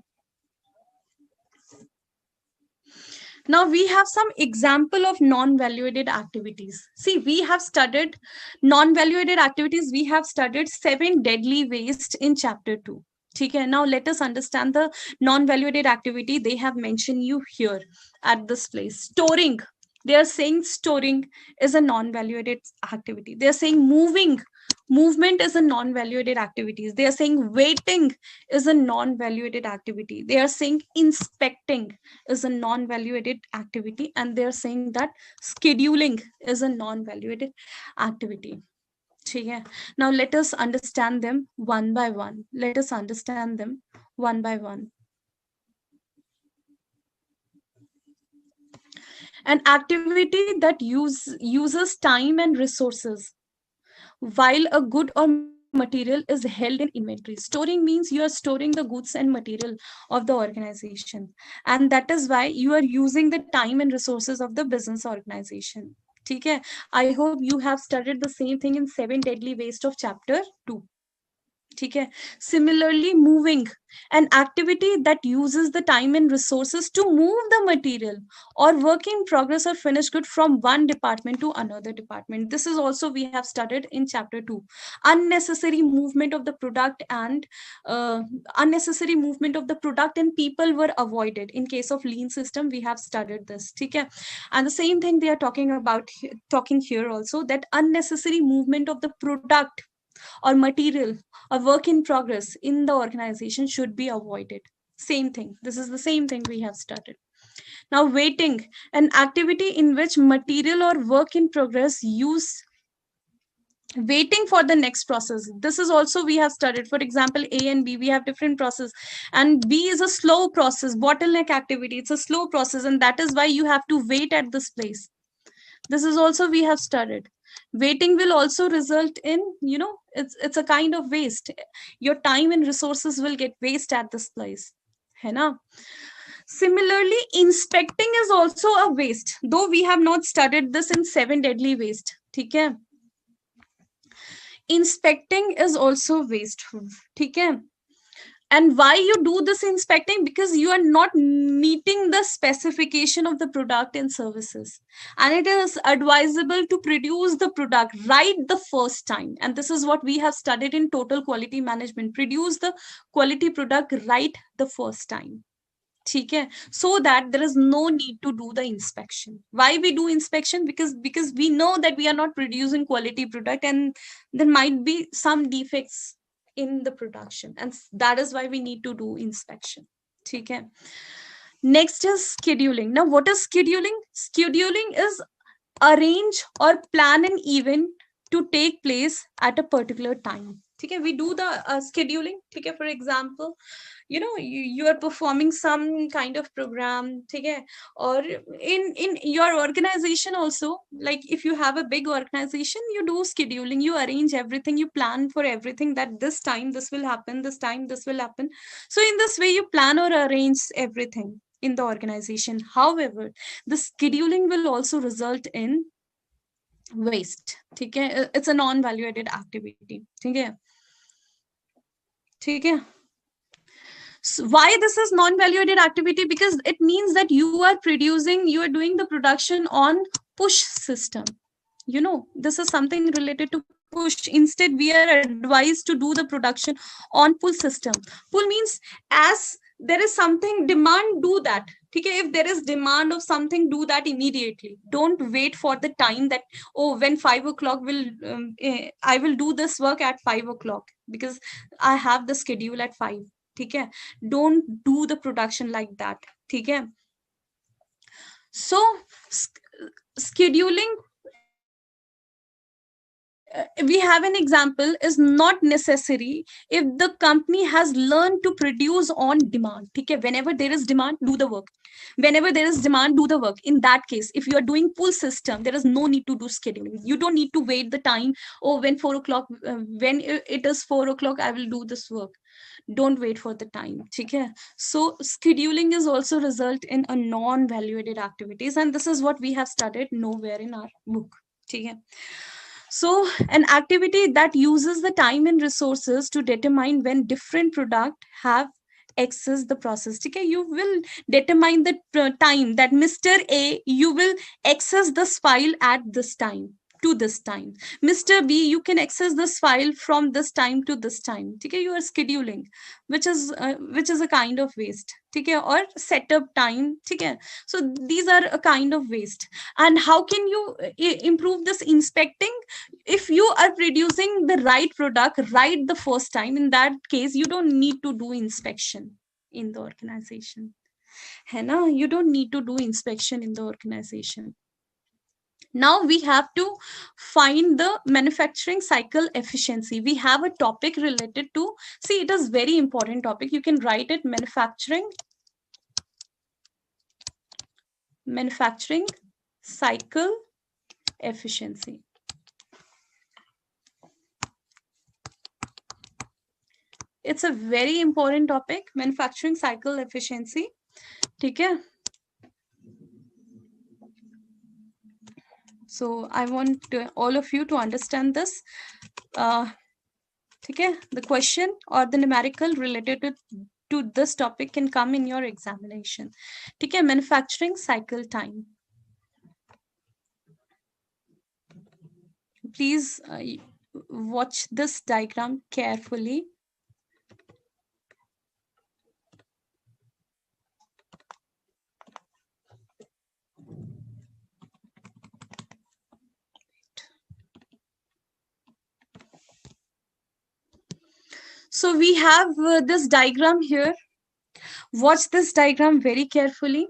now we have some example of non-valuated activities. See, we have studied non-valuated activities. We have studied 7 deadly waste in chapter 2. Okay, now let us understand the non-valuated activity they have mentioned you here at this place. Storing. They are saying storing is a non-valuated activity. They are saying movement is a non-valuated activity. They are saying waiting is a non-valuated activity. They are saying inspecting is a non-valuated activity, and they are saying that scheduling is a non-valuated activity. Okay. Now let us understand them one by one. Let us understand them one by one. An activity that uses time and resources, while a good or material is held in inventory. Storing means you are storing the goods and material of the organization, and that is why you are using the time and resources of the business organization. Okay, I hope you have studied the same thing in 7 deadly waste of chapter 2. Okay. Similarly, moving, an activity that uses the time and resources to move the material or work in progress or finished good from one department to another department. This is also we have studied in chapter 2. Unnecessary movement of the product and people were avoided. In case of lean system, we have studied this. Okay. And the same thing they are talking here also, that unnecessary movement of the product or material or work in progress in the organization should be avoided. Same thing. This is the same thing we have started. Now, waiting, an activity in which material or work in progress use waiting for the next process. This is also we have studied. For example, A and B, we have different process, and B is a slow process, bottleneck activity. It's a slow process, and that is why you have to wait at this place. This is also we have studied. Waiting will also result in, it's a kind of waste. Your time and resources will get waste at this place, है ना? Similarly, inspecting is also a waste, though we have not studied this in 7 deadly waste. ठीक है? Inspecting is also waste. ठीक है? And why you do this inspecting? Because you are not meeting the specification of the product and services, and it is advisable to produce the product right the first time. And this is what we have studied in total quality management: produce the quality product right the first time. Okay, so that there is no need to do the inspection. Why we do inspection? Because we know that we are not producing quality product, and there might be some defects in the production, and that is why we need to do inspection. Okay. Next is scheduling. Now, what is scheduling? Scheduling is arrange or plan an event to take place at a particular time. Okay, we do the scheduling. Okay, for example, you are performing some kind of program, okay, or in your organization also. Like if you have a big organization, you do scheduling, you arrange everything, you plan for everything, that this time this will happen, this time this will happen. So in this way you plan or arrange everything in the organization. However, the scheduling will also result in waste. Okay, it's a non value added activity. Okay. Okay. So why this is non-value-added activity? Because it means that you are doing the production on push system. This is something related to push. Instead, we are advised to do the production on pull system. Pull means as there is something demand, do that. Okay, if there is demand of something, do that immediately. Don't wait for the time that, oh, when 5 o'clock will, I will do this work at 5 o'clock because I have the schedule at 5. Okay, don't do the production like that. Okay, so scheduling, we have an example, is not necessary if the company has learned to produce on demand. Okay, whenever there is demand, do the work. Whenever there is demand, do the work. In that case, if you are doing pull system, there is no need to do scheduling. You don't need to wait the time, oh, when 4 o'clock, when it is 4 o'clock, I will do this work. Don't wait for the time. Okay, so scheduling is also result in a non-value added activities, and this is what we have studied nowhere in our book. Okay. So an activity that uses the time and resources to determine when different product have access the process. Okay, you will determine the time that Mr. A, you will access this file at this time to this time. Mr. B, you can access this file from this time to this time. Okay, you are scheduling, which is a kind of waste. Okay, or setup time. Okay, so these are a kind of waste. And how can you improve this inspecting? If you are producing the right product right the first time, in that case you don't need to do inspection in the organization. है ना? You don't need to do inspection in the organization. Now we have to find the manufacturing cycle efficiency. We have a topic related to, see, it is very important topic. You can write it: manufacturing cycle efficiency. It's a very important topic, manufacturing cycle efficiency. Okay. So I want all of you to understand this. Okay. The question or the numerical related to this topic can come in your examination. Okay. Manufacturing cycle time. Please watch this diagram carefully. So we have this diagram here. Watch this diagram very carefully.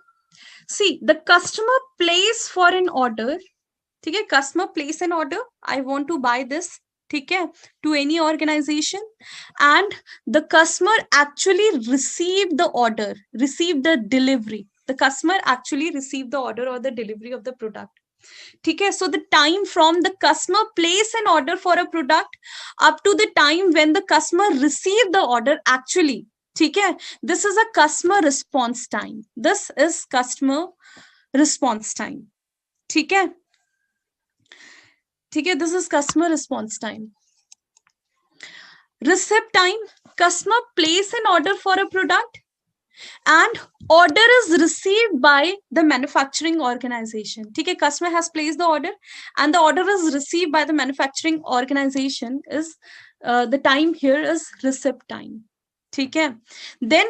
See, the customer plays for an order. Okay, customer place an order. I want to buy this. Okay, to any organization, and the customer actually received the order, received the delivery. The customer actually received the order or the delivery of the product. ठीक है. So the time from the customer place an order for a product up to the time when the customer receive the order actually, ठीक है, this is a customer response time. This is customer response time. ठीक है, ठीक है, this is customer response time. Receipt time, customer place an order for a product and order is received by the manufacturing organization. ठीक है, customer has placed the order and the order is received by the manufacturing organization is the time here is receipt time. ठीक है, then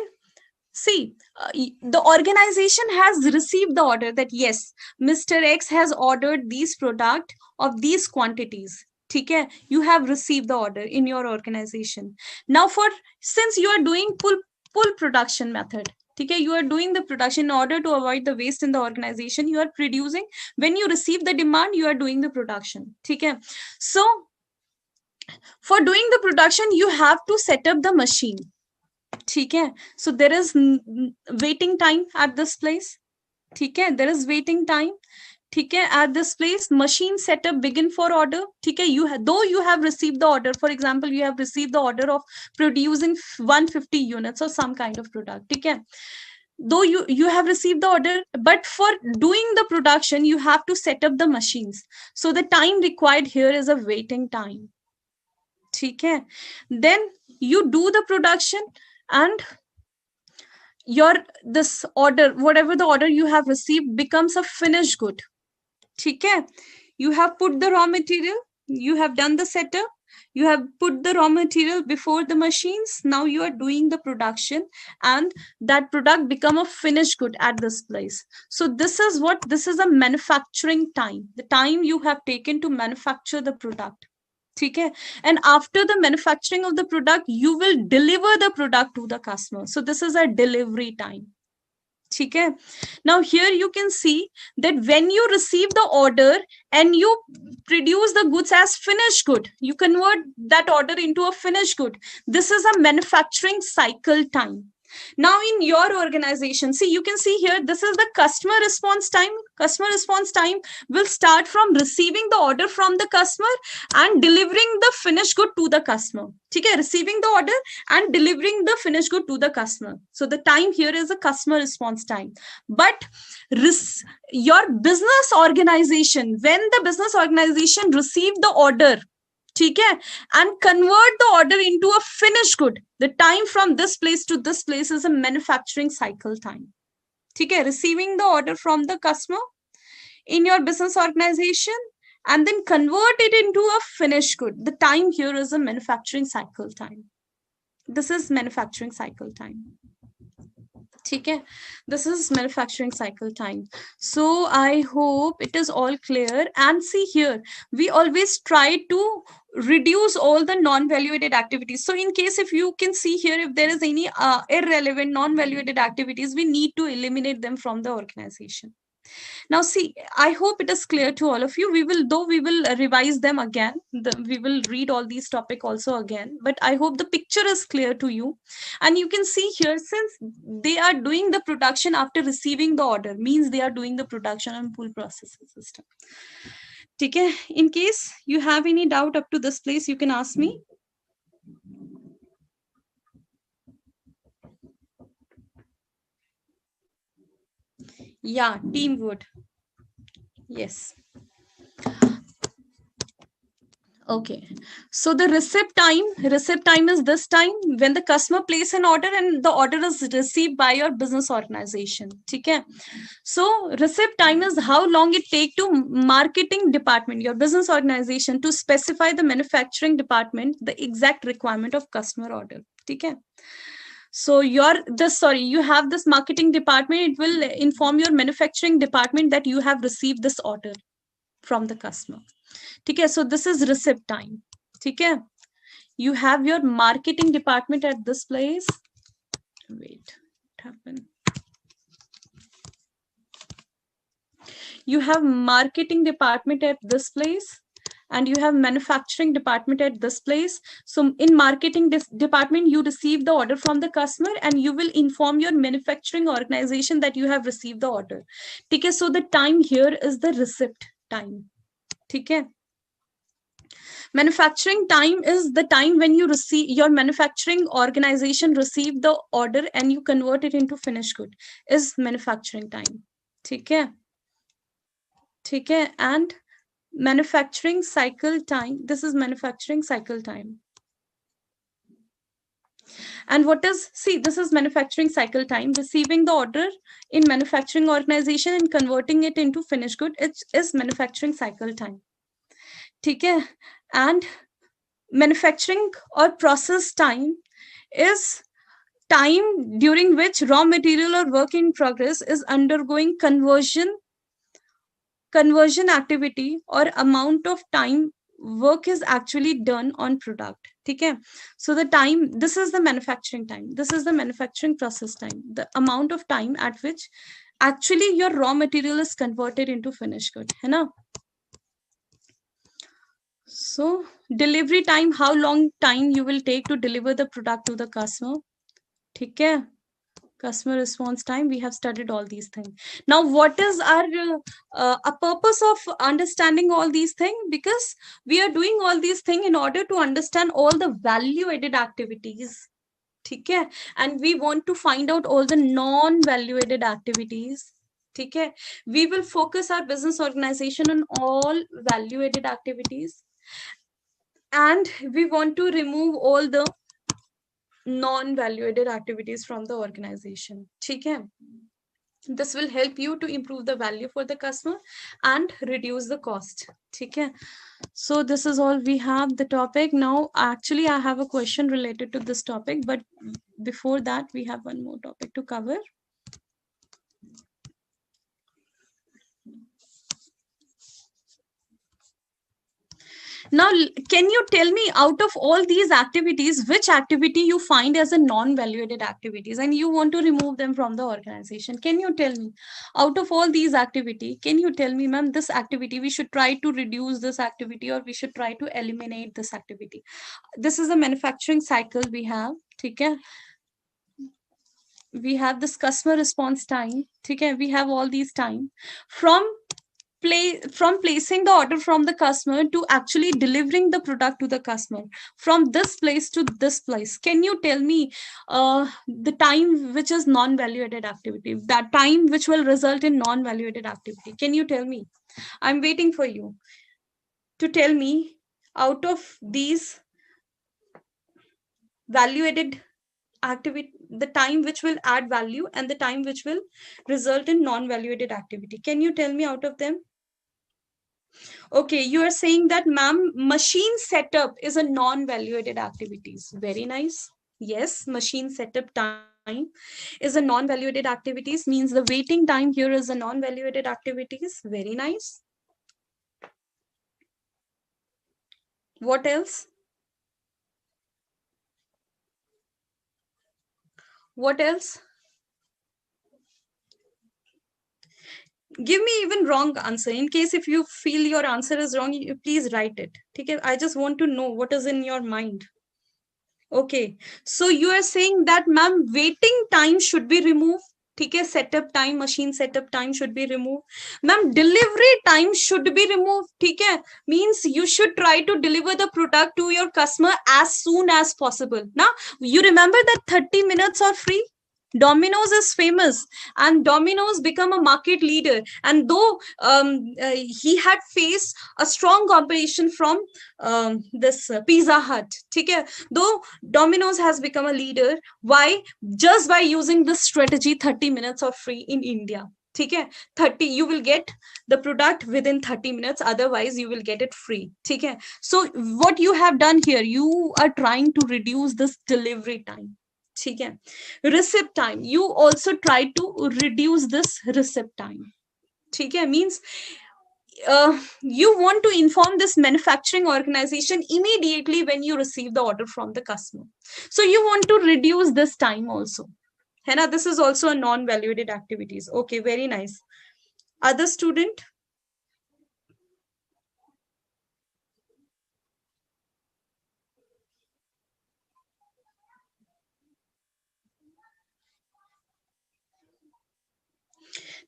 see, the organization has received the order that yes, Mr. X has ordered these product of these quantities. ठीक है, you have received the order in your organization. Now since you are doing pull production method, ठीक है, you are doing the production in order to avoid the waste in the organization. You are producing, when you receive the demand, you are doing the production. ठीक है, so for doing the production, you have to set up the machine. ठीक है, so there is waiting time at this place. ठीक है, there is waiting time. ठीक है, at this place, machine setup begin for order. ठीक है, though you have received the order, for example, you have received the order of producing 150 units or some kind of product. ठीक है, though you have received the order, but for doing the production, you have to set up the machines. So the time required here is a waiting time. ठीक है, then you do the production and this order, whatever the order you have received, becomes a finished good. ठीक है, you have put the raw material, you have done the setup, you have put the raw material before the machines. Now you are doing the production and that product become a finished good at this place. So this is a manufacturing time, the time you have taken to manufacture the product. ठीक है, and after the manufacturing of the product, you will deliver the product to the customer. So this is a delivery time. ठीक है, now here you can see that when you receive the order and you produce the goods as finished good, you convert that order into a finished good. This is a manufacturing cycle time. Now in your organization, see, you can see here, this is the customer response time. Customer response time will start from receiving the order from the customer and delivering the finished good to the customer. ठीक है, receiving the order and delivering the finished good to the customer. So the time here is a customer response time. But your business organization, when the business organization receive the order, ठीक है, and convert the order into a finished good, the time from this place to this place is a manufacturing cycle time. ठीक है, receiving the order from the customer in your business organization and then convert it into a finished good, the time here is a manufacturing cycle time. This is manufacturing cycle time. ठीक है, this is manufacturing cycle time. So I hope it is all clear. And see here, we always try to reduce all the non-value-added activities. So in case, if you can see here, if there is any irrelevant non-value-added activities, we need to eliminate them from the organization. Now see, I hope it is clear to all of you. We will revise them again. We will read all these topics also again, but I hope the picture is clear to you. And you can see here, since they are doing the production after receiving the order, means they are doing the production and pull processing system. Okay, in case you have any doubt up to this place, you can ask me. Yeah, team would. Yes. Okay, so the receipt time is this time when the customer place an order and the order is received by your business organization. Okay, so receipt time is how long it take to marketing department, your business organization, to specify the manufacturing department the exact requirement of customer order. Okay, so you have this marketing department, it will inform your manufacturing department that you have received this order from the customer. Okay, so this is receipt time. Okay, you have your marketing department at this place. Wait, what happened? You have marketing department at this place and you have manufacturing department at this place. So in marketing department, you receive the order from the customer and you will inform your manufacturing organization that you have received the order. Okay, so the time here is the receipt. time. ठीक है. Manufacturing time is the time when you receive, your manufacturing organization receive the order and you convert it into finished good is manufacturing time. ठीक है. ठीक है. And manufacturing cycle time, this is manufacturing cycle time. And what is, see, this is manufacturing cycle time, receiving the order in manufacturing organization and converting it into finished good. It is manufacturing cycle time. ठीक है. And manufacturing or process time is time during which raw material or work in progress is undergoing conversion activity or amount of time work is actually done on product. ठीक है. So the time, this is the manufacturing time, this is the manufacturing process time, the amount of time at which actually your raw material is converted into finished good, है ना. So delivery time, how long time you will take to deliver the product to the customer. ठीक है. Customer response time, we have studied all these things. Now what is our a purpose of understanding all these things? Because we are doing all these things in order to understand all the value added activities. ठीक है. And we want to find out all the non value added activities. ठीक है. We will focus our business organization on all value added activities, and we want to remove all the non-value added activities from the organization. ठीक है. This will help you to improve the value for the customer and reduce the cost. ठीक है. So this is all we have the topic. Now actually I have a question related to this topic, but before that we have one more topic to cover. Now, can you tell me, out of all these activities, which activity you find as a non-valuated activities and you want to remove them from the organization? Can you tell me, out of all these activity, can you tell me, ma'am, this activity, we should try to reduce this activity or we should try to eliminate this activity? This is a manufacturing cycle we have. ठीक है. We have this customer response time. ठीक है. We have all these time from placing the order from the customer to actually delivering the product to the customer, from this place to this place. Can you tell me the time which is non-value added activity, that time which will result in non-value added activity? Can you tell me? I'm waiting for you to tell me, out of these value added activity, the time which will add value and the time which will result in non-value added activity. Can you tell me out of them? Okay, you are saying that, ma'am, machine setup is a non-valuated activities. Very nice. Yes, machine setup time is a non-valuated activities, means the waiting time here is a non-valuated activities. Very nice. What else? What else? Give me even wrong answer. In case if you feel your answer is wrong, you please write it. Okay, I just want to know what is in your mind. Okay, so you are saying that, ma'am, waiting time should be removed. ठीक है. Setup time, machine setup time should be removed. Ma'am, delivery time should be removed. ठीक है. Means you should try to deliver the product to your customer as soon as possible. Now, you remember that 30 minutes are free? Domino's is famous, and Domino's become a market leader. And though he had faced a strong competition from this Pizza Hut, okay? Though Domino's has become a leader, why? Just by using this strategy, 30 minutes of free in India. Okay, 30, you will get the product within 30 minutes, otherwise you will get it free. Okay, so what you have done here, you are trying to reduce this delivery time. ठीक है. Receipt time, you also try to reduce this receipt time. ठीक है. Means you want to inform this manufacturing organization immediately when you receive the order from the customer. So you want to reduce this time also. है ना? This is also a non-valuated activities. Okay, very nice. Other student?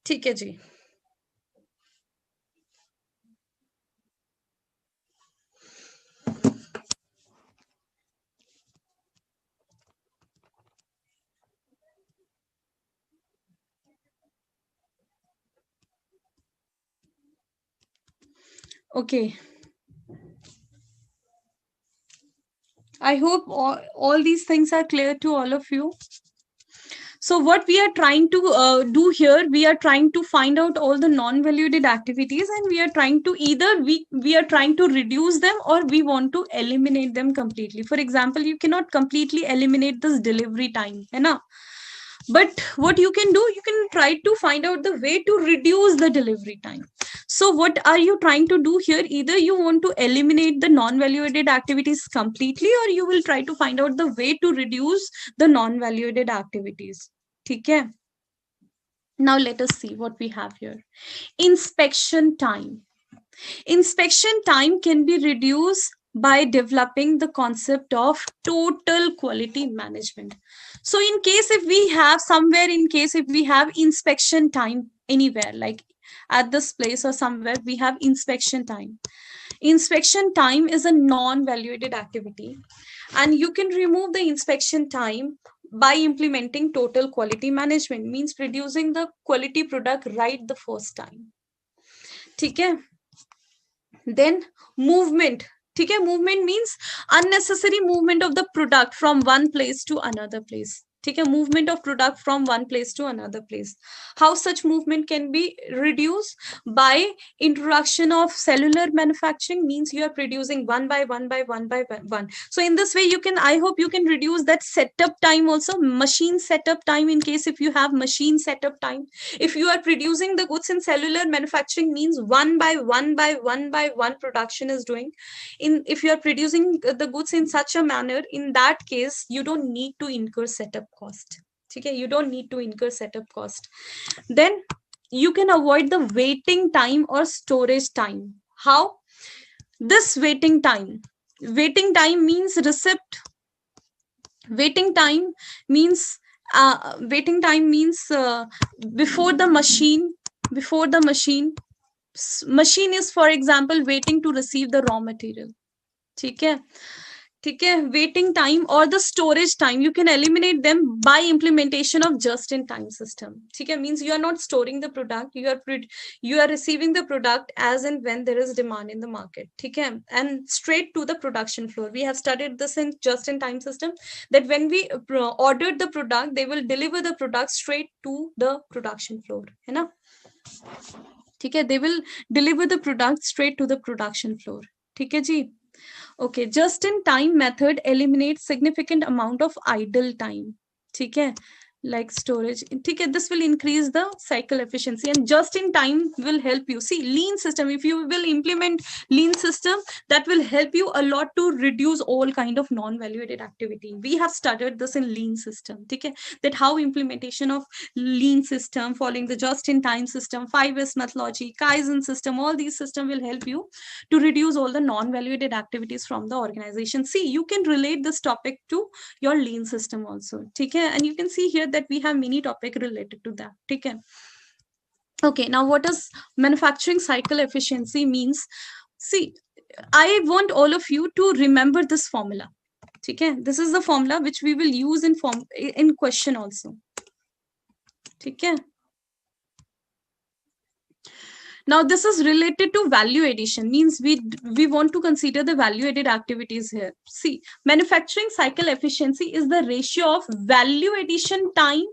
ठीक है जी. Okay. I hope all these things are clear to all of you. So what we are trying to do here, we are trying to find out all the non-valued activities, and we are trying to either we are trying to reduce them, or we want to eliminate them completely. For example, you cannot completely eliminate this delivery time, है ना? But what you can do, you can try to find out the way to reduce the delivery time. So what are you trying to do here? Either you want to eliminate the non-value-added activities completely, or you will try to find out the way to reduce the non-value-added activities. Okay. Now let us see what we have here. Inspection time. Inspection time can be reduced by developing the concept of total quality management. So in case if we have somewhere, in case if we have inspection time anywhere, like at this place or somewhere, we have inspection time. Inspection time is a non-valuated activity, and you can remove the inspection time by implementing total quality management, means producing the quality product right the first time. Okay. Then movement. Okay, movement means unnecessary movement of the product from one place to another place. Okay, movement of product from one place to another place. How such movement can be reduced? By introduction of cellular manufacturing, means you are producing one by one by one by one. So in this way, you can, I hope you can reduce that setup time also, machine setup time, in case if you have machine setup time. If you are producing the goods in cellular manufacturing, means one by one by one by one production is doing. If you are producing the goods in such a manner, in that case you don't need to incur setup cost. Okay, you don't need to incur setup cost. Then you can avoid the waiting time or storage time. How? This waiting time means receipt. Waiting time means before the machine, machine is, for example, waiting to receive the raw material. Okay. Waiting time or the storage time, you can eliminate them by implementation of just-in-time system. Means you are not storing the product, you are receiving the product as and when there is demand in the market. And straight to the production floor. We have studied this in just-in-time system, that when we ordered the product, they will deliver the product straight to the production floor. है ना? They will deliver the product straight to the production floor. ठीक है जी? Okay, just in time method eliminates significant amount of idle time. Okay, like storage. Okay, this will increase the cycle efficiency, and just in time will help you. See, lean system, if you will implement lean system, that will help you a lot to reduce all kind of non-value-added activity. We have studied this in lean system. Okay, that how implementation of lean system, following the just in time system, 5S methodology, Kaizen system, all these system will help you to reduce all the non-valuated activities from the organization. See, you can relate this topic to your lean system also. Okay, and you can see here that we have many topic related to that. Okay. Okay, now what does manufacturing cycle efficiency means? See, I want all of you to remember this formula. Okay, this is the formula which we will use in question also. Okay. Now this is related to value addition, means we want to consider the value added activities here. See, manufacturing cycle efficiency is the ratio of value addition time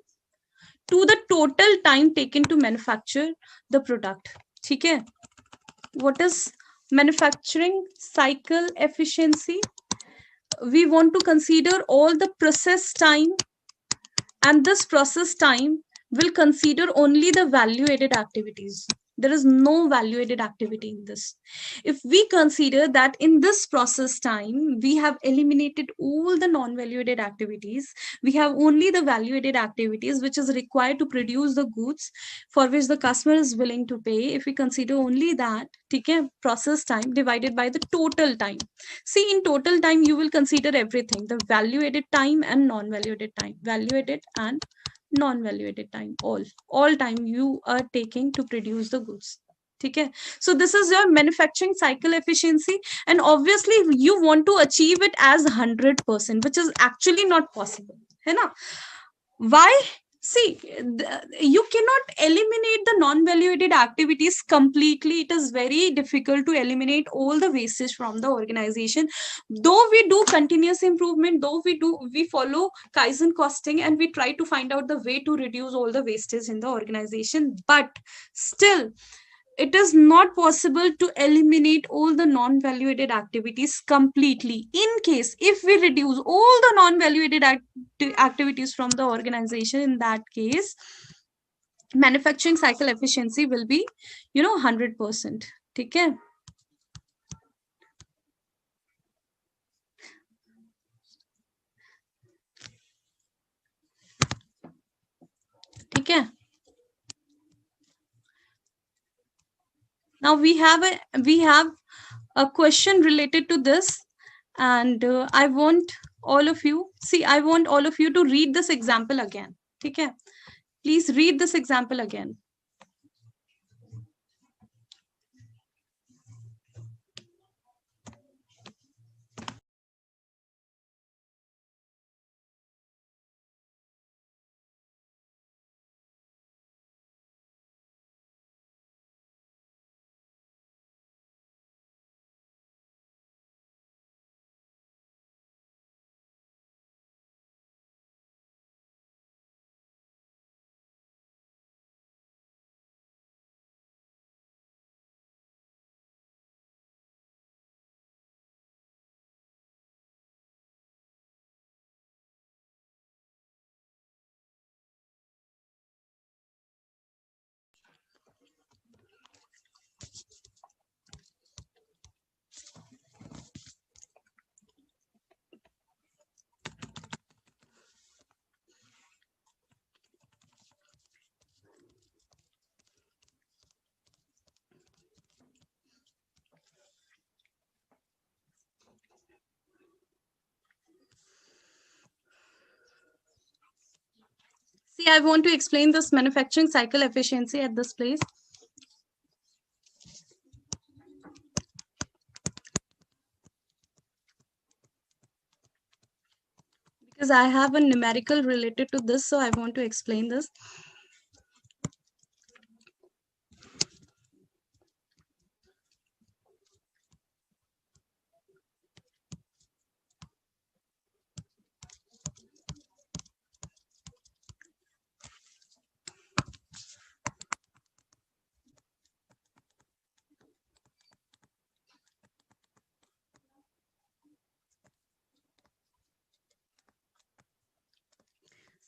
to the total time taken to manufacture the product. Okay. What is manufacturing cycle efficiency? We want to consider all the process time, and this process time will consider only the value added activities. There is no value added activity in this. If we consider that in this process time, we have eliminated all the non-value added activities, we have only the value added activities which is required to produce the goods for which the customer is willing to pay. If we consider only that, process time divided by the total time. See, in total time, you will consider everything, the value added time and non-value added time, value added and non-value added time, all time you are taking to produce the goods. Okay, so this is your manufacturing cycle efficiency, and obviously you want to achieve it as 100%, which is actually not possible. है ना? Why? See, you cannot eliminate the non-value-added activities completely. It is very difficult to eliminate all the wastage from the organization. Though we do continuous improvement, though we follow Kaizen costing, and we try to find out the way to reduce all the wastage in the organization, but still, it is not possible to eliminate all the non-value-added activities completely. In case if we reduce all the non-value-added activities from the organization, in that case manufacturing cycle efficiency will be 100%. ठीक है? ठीक है? Now we have a question related to this, and I want all of you to read this example again. ठीक है? Please read this example again. See, I want to explain this manufacturing cycle efficiency at this place. Because I have a numerical related to this, so I want to explain this.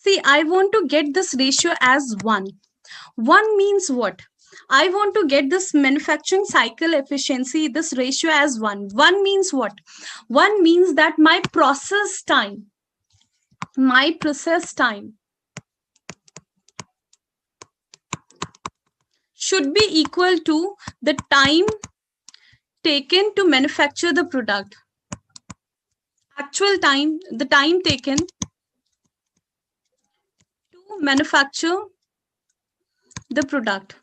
See, I want to get this ratio as 1. 1 means what? I want to get this manufacturing cycle efficiency, this ratio as 1. 1 means what? 1 means that my process time should be equal to the time taken to manufacture the product. Actual time, the time taken to manufacture the product.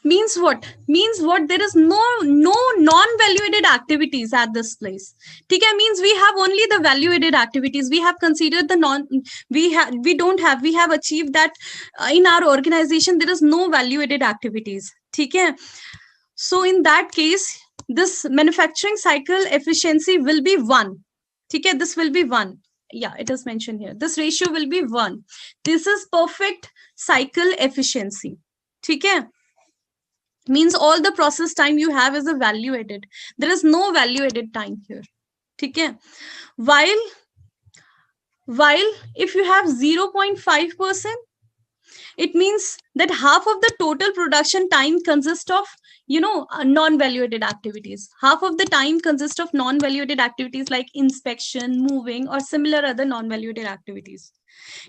Means what? Means what? There is no non-value-added activities at this place. Okay, means we have only the value-added activities. We have considered the we have achieved that in our organization there is no value-added activities. Okay, so in that case, this manufacturing cycle efficiency will be 1. Okay, this will be 1. Yeah, it is mentioned here. This ratio will be 1. This is perfect cycle efficiency. Okay, means all the process time you have is a value added. There is no value added time here. Okay, while if you have 0.5%, it means that half of the total production time consists of non-value added activities. Half of the time consists of non-value added activities like inspection, moving, or similar other non-value added activities.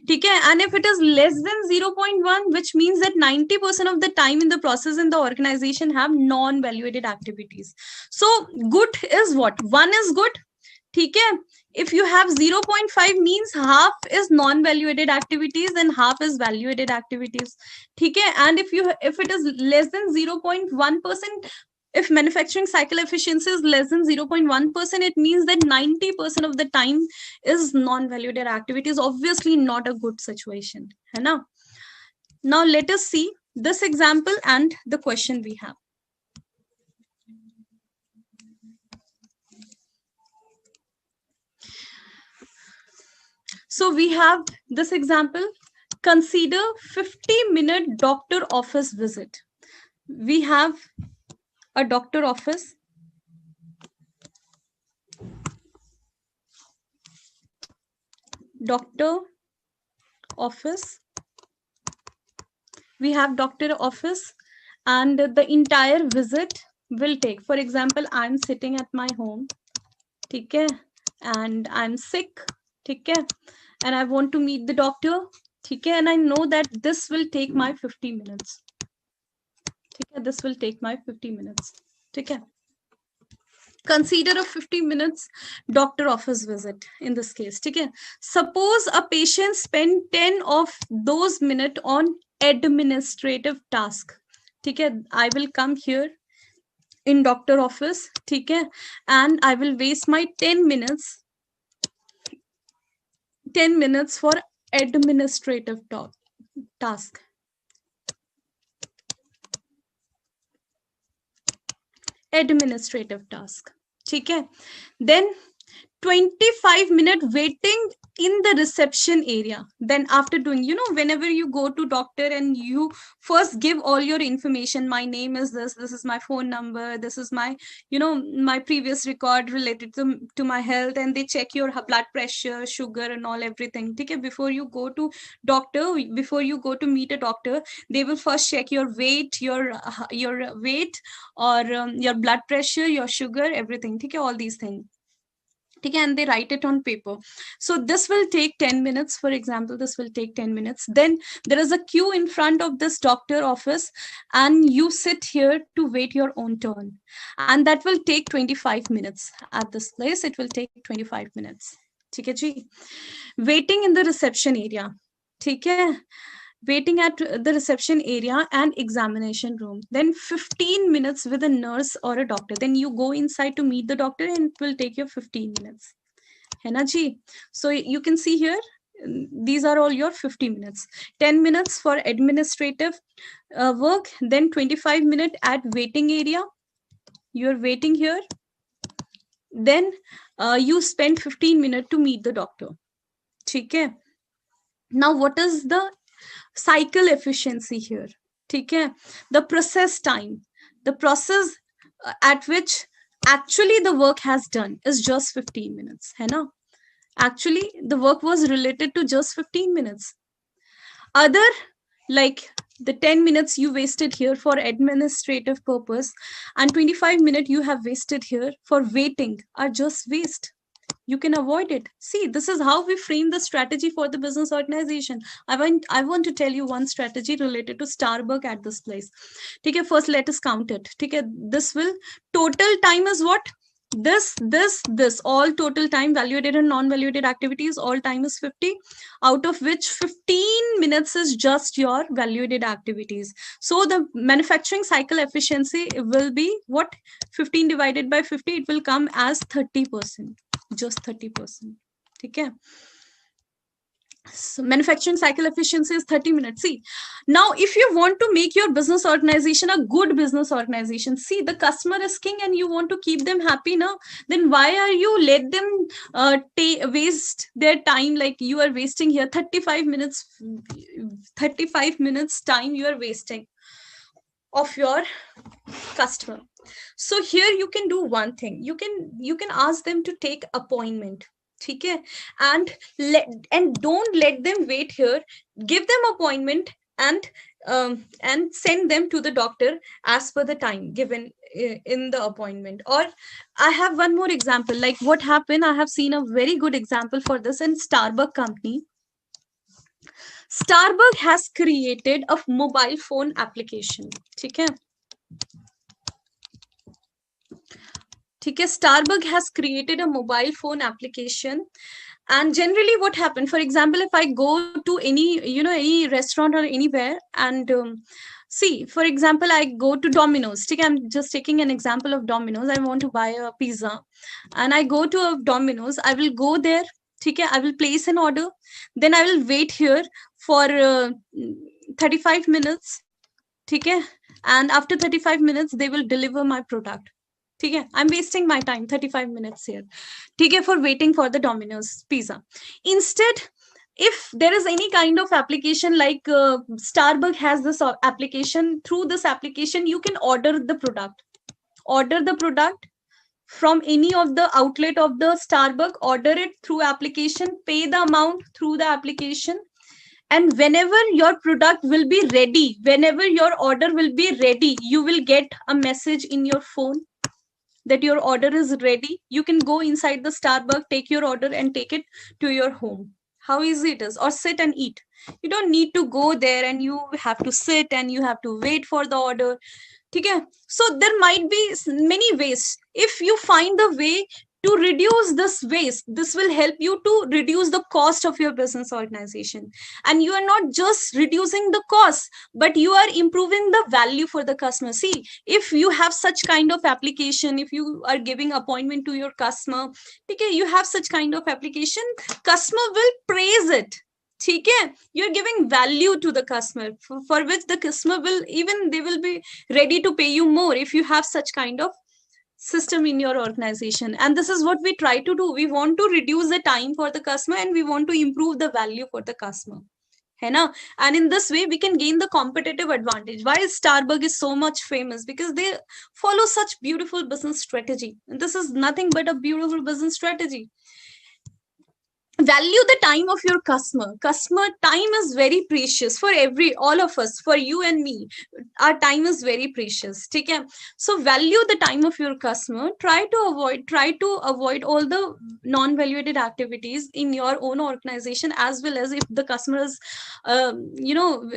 Okay, and if it is less than 0.1, which means that 90% of the time in the process in the organization have non-value-added activities. So good is what? 1 is good. Okay, if you have 0.5 means half is non-value-added activities and half is value-added activities. Okay, and if it is less than 0.1%, If manufacturing cycle efficiency is less than 0.1%, it means that 90% of the time is non-value added activity. Is obviously not a good situation. है ना? Now let us see this example and the question we have. So we have this example. Consider 50-minute doctor office visit. We have a doctor office. Doctor office. We have doctor office, and the entire visit will take, for example, I'm sitting at my home, okay, and I'm sick, okay, and I want to meet the doctor, okay, and I know that this will take my 50 minutes. Okay, this will take my 50 minutes. Okay. Consider a 50 minutes doctor office visit in this case. Okay. Suppose a patient spend 10 of those minutes on administrative task. Okay. I will come here in doctor office. Okay. And I will waste my 10 minutes for administrative task. Administrative task. Okay. Then 25-minute waiting in the reception area. Then after doing, whenever you go to doctor and you first give all your information, my name is this is my phone number, this is my, my previous record related to my health, and they check your blood pressure, sugar and all, everything. Okay, before you go to doctor, before you go to meet a doctor, they will first check your weight, your weight, or your blood pressure, your sugar, everything. Okay, all these things. Okay, and they write it on paper. So this will take 10 minutes, for example. This will take 10 minutes. Then there is a queue in front of this doctor office, and you sit here to wait your own turn, and that will take 25 minutes. At this place it will take 25 minutes. Okay ji. Waiting in the reception area. Okay, waiting at the reception area and examination room. Then 15 minutes with a nurse or a doctor. Then you go inside to meet the doctor, and it will take you 15 minutes. Hai na ji? So you can see here, these are all your 50 minutes. 10 minutes for administrative work, then 25 minutes at waiting area. You're waiting here. Then you spend 15 minutes to meet the doctor. Okay. Now, what is the cycle efficiency here? Okay, the process time, the process at which actually the work has done is just 15 minutes. Hai na? Actually, the work was related to just 15 minutes. Other, like the 10 minutes you wasted here for administrative purpose, and 25 minutes you have wasted here for waiting, are just waste. You can avoid it. See, this is how we frame the strategy for the business organization. I want to tell you one strategy related to Starbucks at this place. Okay, first let us count it. Okay, this will, total time is what? This, all total time, value-added and non-value-added activities, all time is 50, out of which 15 minutes is just your value-added activities. So the manufacturing cycle efficiency will be what? 15 divided by 50, it will come as 30%. Just 30%. Okay. So manufacturing cycle efficiency is 30 minutes. See, now if you want to make your business organization a good business organization, see, the customer is king and you want to keep them happy now, then why are you let them waste their time? Like you are wasting here 35 minutes time you are wasting of your customer. So here you can do one thing. You can ask them to take appointment. Okay, and don't let them wait here. Give them appointment and send them to the doctor as per the time given in the appointment. Or I have one more example. Like what happened, I have seen a very good example for this in Starbucks company. Starbucks has created a mobile phone application. Okay. Starbucks has created a mobile phone application, and generally what happened, for example, if I go to any any restaurant or anywhere, and See, for example, I go to Domino's. I'm just taking an example of Domino's. I want to buy a pizza and I go to a Domino's. I will go there. I will place an order. Then I will wait here for 35 minutes. And after 35 minutes, they will deliver my product. I'm wasting my time, 35 minutes here. For waiting for the Domino's pizza. Instead, if there is any kind of application like Starbucks has this application, through this application you can order the product from any of the outlet of the Starbucks, order it through application, pay the amount through the application, and whenever your product will be ready, whenever your order will be ready, you will get a message in your phone that your order is ready. You can go inside the Starbucks, take your order and take it to your home. How easy it is. Or sit and eat. You don't need to go there and you have to sit and you have to wait for the order. Okay, so there might be many ways. If you find the way to reduce this waste, this will help you to reduce the cost of your business organization. And you are not just reducing the cost, but you are improving the value for the customer. See, if you have such kind of application, if you are giving appointment to your customer, okay, you have such kind of application, customer will praise it. You're giving value to the customer, for which the customer will, even they will be ready to pay you more if you have such kind of system in your organization. And this is what we try to do. We want to reduce the time for the customer and we want to improve the value for the customer. है ना? And in this way we can gain the competitive advantage. Why is Starbucks is so much famous? Because they follow such beautiful business strategy, and this is nothing but a beautiful business strategy. Value the time of your customer time is very precious for all of us, for you and me. Our time is very precious. So value the time of your customer. Try to avoid all the non-valuated activities in your own organization, as well as if the customer is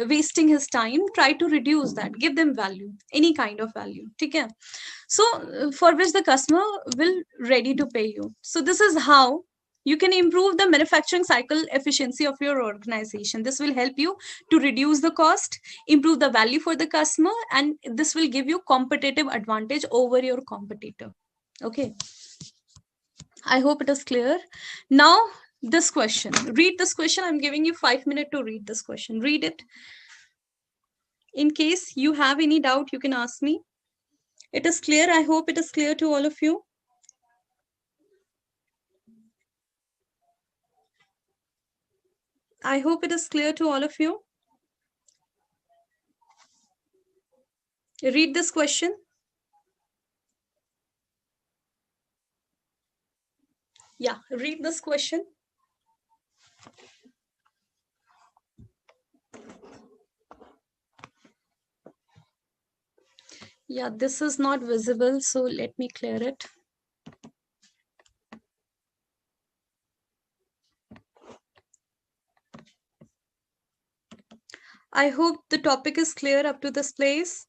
wasting his time, try to reduce that. Give them value, any kind of value. So for which the customer will ready to pay you. So this is how you can improve the manufacturing cycle efficiency of your organization. This will help you to reduce the cost, improve the value for the customer, and this will give you competitive advantage over your competitor. Okay, I hope it is clear. Now this question, read this question. I'm giving you 5 minutes to read this question. Read it. In case you have any doubt, you can ask me. It is clear. I hope it is clear to all of you. I hope it is clear to all of you. Read this question. Yeah, read this question. Yeah, this is not visible, so let me clear it. I hope the topic is clear up to this place.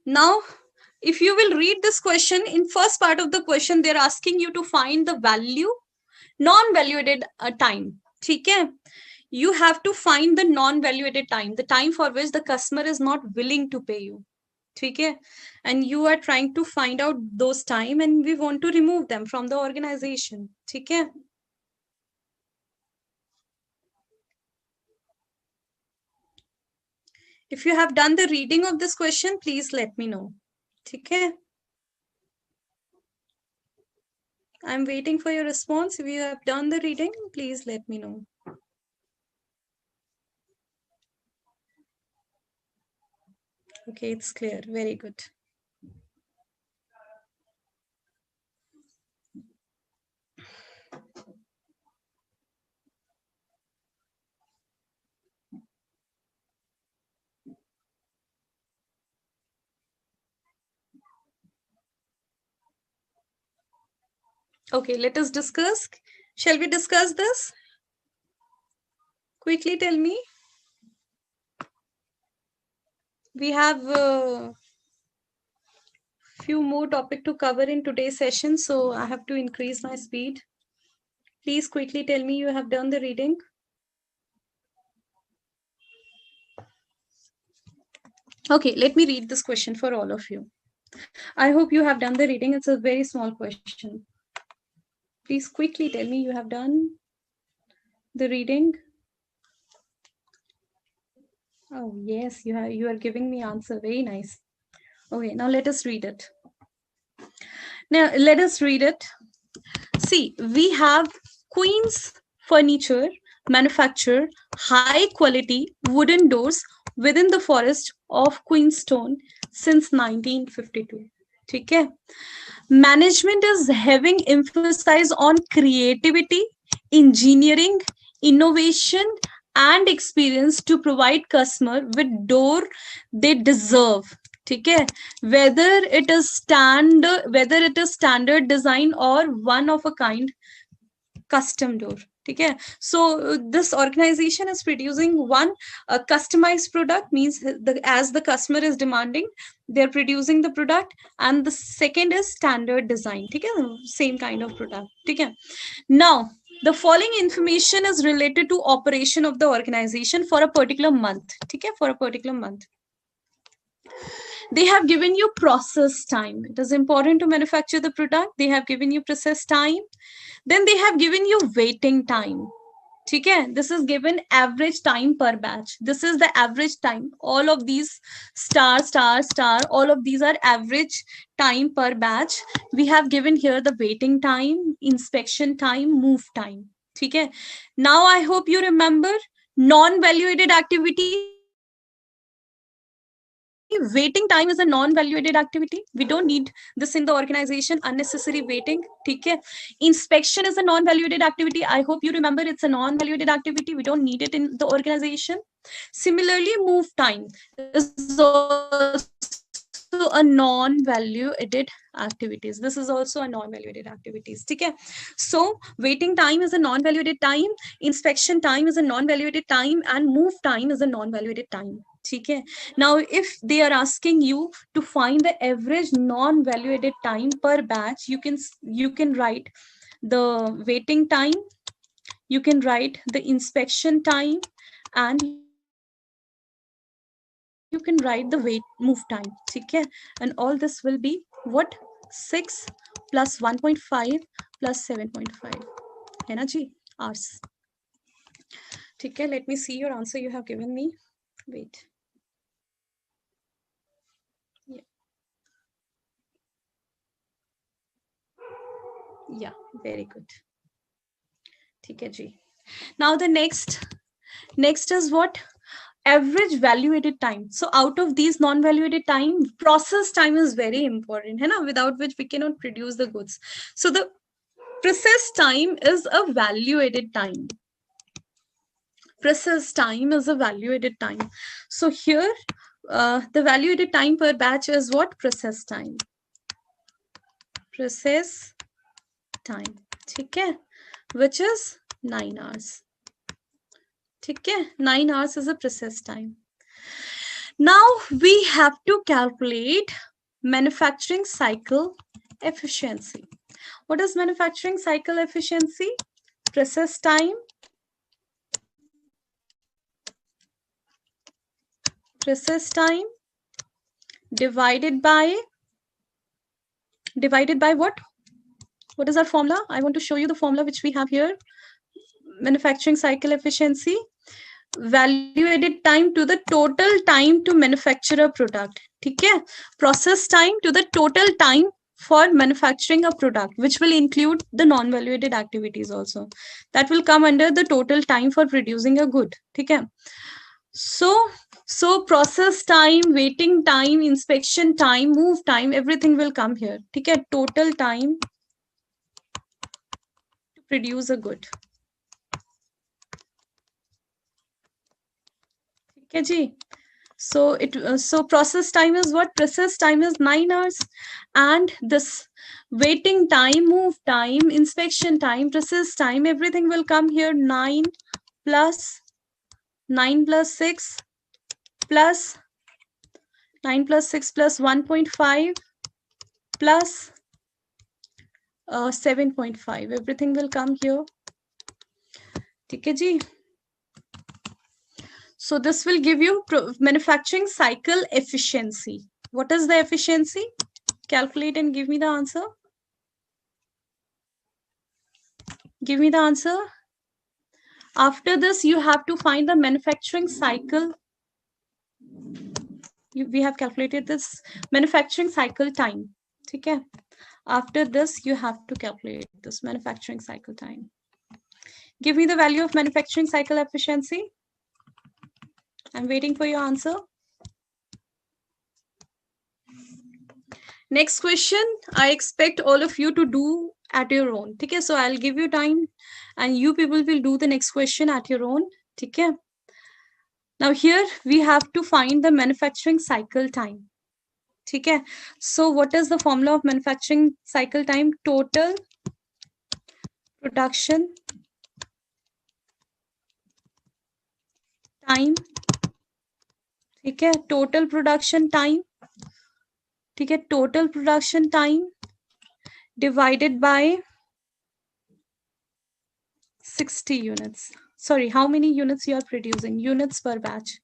Now, if you will read this question, in first part of the question, they're asking you to find the value, non-valuated time. Okay? You have to find the non-valuated time, the time for which the customer is not willing to pay you. Okay? And you are trying to find out those time, and we want to remove them from the organization. Okay? If you have done the reading of this question, please let me know. Okay? I'm waiting for your response. If you have done the reading, please let me know. Okay, it's clear. Very good. Okay, let us discuss. Shall we discuss this? Quickly tell me. We have few more topic to cover in today's session, so I have to increase my speed. Please quickly tell me you have done the reading. Okay, let me read this question for all of you. I hope you have done the reading. It's a very small question. Please quickly tell me you have done the reading. Oh, yes, you are giving me answer. Very nice. Okay, now let us read it. Now, let us read it. See, we have Queen's Furniture manufacture high quality wooden doors within the forest of Queenstone since 1952. Okay. Management is having emphasis on creativity, engineering, innovation, and experience to provide customer with door they deserve. Okay, whether it is standard design or one of a kind custom door. Okay, so this organization is producing one customized product, means as the customer is demanding, they're producing the product, and the second is standard design. Okay, same kind of product. Okay, now the following information is related to operation of the organization for a particular month. Okay, for a particular month. They have given you process time. It is important to manufacture the product. They have given you process time. Then they have given you waiting time. Okay, this is given average time per batch. This is the average time. All of these star, all of these are average time per batch. We have given here the waiting time, inspection time, move time. Okay, now I hope you remember non-value-added activity. Waiting time is a non-value-added activity. We don't need this in the organization, unnecessary waiting. Okay. Inspection is a non-value-added activity. I hope you remember it's a non-value-added activity. We don't need it in the organization. Similarly, move time is also a non-value-added activities. This is also a non-value-added activities. Okay. So waiting time is a non-value-added time, inspection time is a non-value-added time, and move time is a non-value-added time. Okay. Now, if they are asking you to find the average non-value-added time per batch, you can write the waiting time, you can write the inspection time, and you can write the move time. Okay, and all this will be what? 6 plus 1.5 plus 7.5 है ना जी, hours. ठीक है, let me see your answer you have given me. Wait. Yeah, very good. ठीक है जी. Now the next is what? Average value-added time. So out of these non-value-added time, process time is very important, है ना? Without which we cannot produce the goods. So the process time is a value-added time. Process time is a value-added time. So here, the value-added time per batch is what? Process time. Process time. ठीक है? Which is 9 hours. ठीक है? 9 hours is a process time. Now we have to calculate manufacturing cycle efficiency. What is manufacturing cycle efficiency? Process time divided by what? What is our formula? I want to show you the formula which we have here. Manufacturing cycle efficiency, value-added time to the total time to manufacture a product. Okay? Process time to the total time for manufacturing a product, which will include the non-value-added activities also. That will come under the total time for producing a good. Okay? So process time, waiting time, inspection time, move time, everything will come here. Okay? Total time to produce a good. Okay, ji. So process time is what? Process time is 9 hours, and this waiting time, move time, inspection time, process time, everything will come here. 9 plus 6 plus 9 plus 6 plus 1.5 plus 7.5. Everything will come here. ठीक है जी. So this will give you manufacturing cycle efficiency. What is the efficiency? Calculate and give me the answer. Give me the answer. After this, you have to find the manufacturing cycle. We have calculated this manufacturing cycle time. Okay. After this, you have to calculate this manufacturing cycle time. Give me the value of manufacturing cycle efficiency. I'm waiting for your answer. Next question, I expect all of you to do at your own. Okay, so I'll give you time and you people will do the next question at your own. Okay. Now here we have to find the manufacturing cycle time. Okay. So what is the formula of manufacturing cycle time? Total production time. Okay. Total production time. Okay. Total production time divided by 60 units. Sorry, how many units you are producing? Units per batch.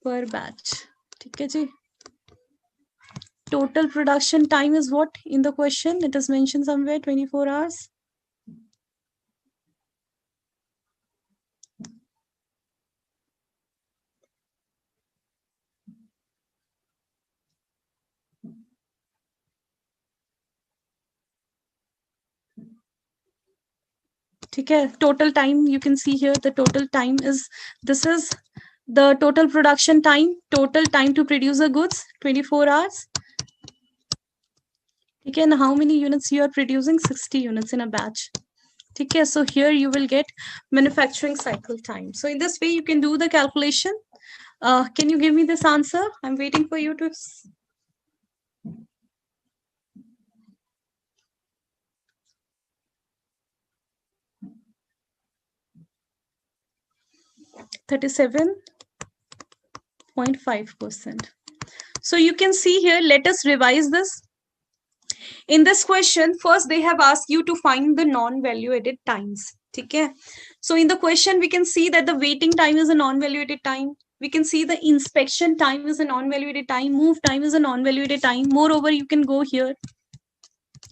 Per batch. Okay, ji. Total production time is what in the question? It is mentioned somewhere 24 hours. Okay, total time you can see here. The total time is, this is the total production time, total time to produce the goods, 24 hours. Okay, and how many units you are producing? 60 units in a batch. Okay, so here you will get manufacturing cycle time. So in this way you can do the calculation. Can you give me this answer? I'm waiting for you to. 37.5%. So you can see here, let us revise this. In this question, first they have asked you to find the non-value-added times. Okay. So in the question, we can see that the waiting time is a non-value-added time. We can see the inspection time is a non-value-added time. Move time is a non-value-added time. Moreover, you can go here.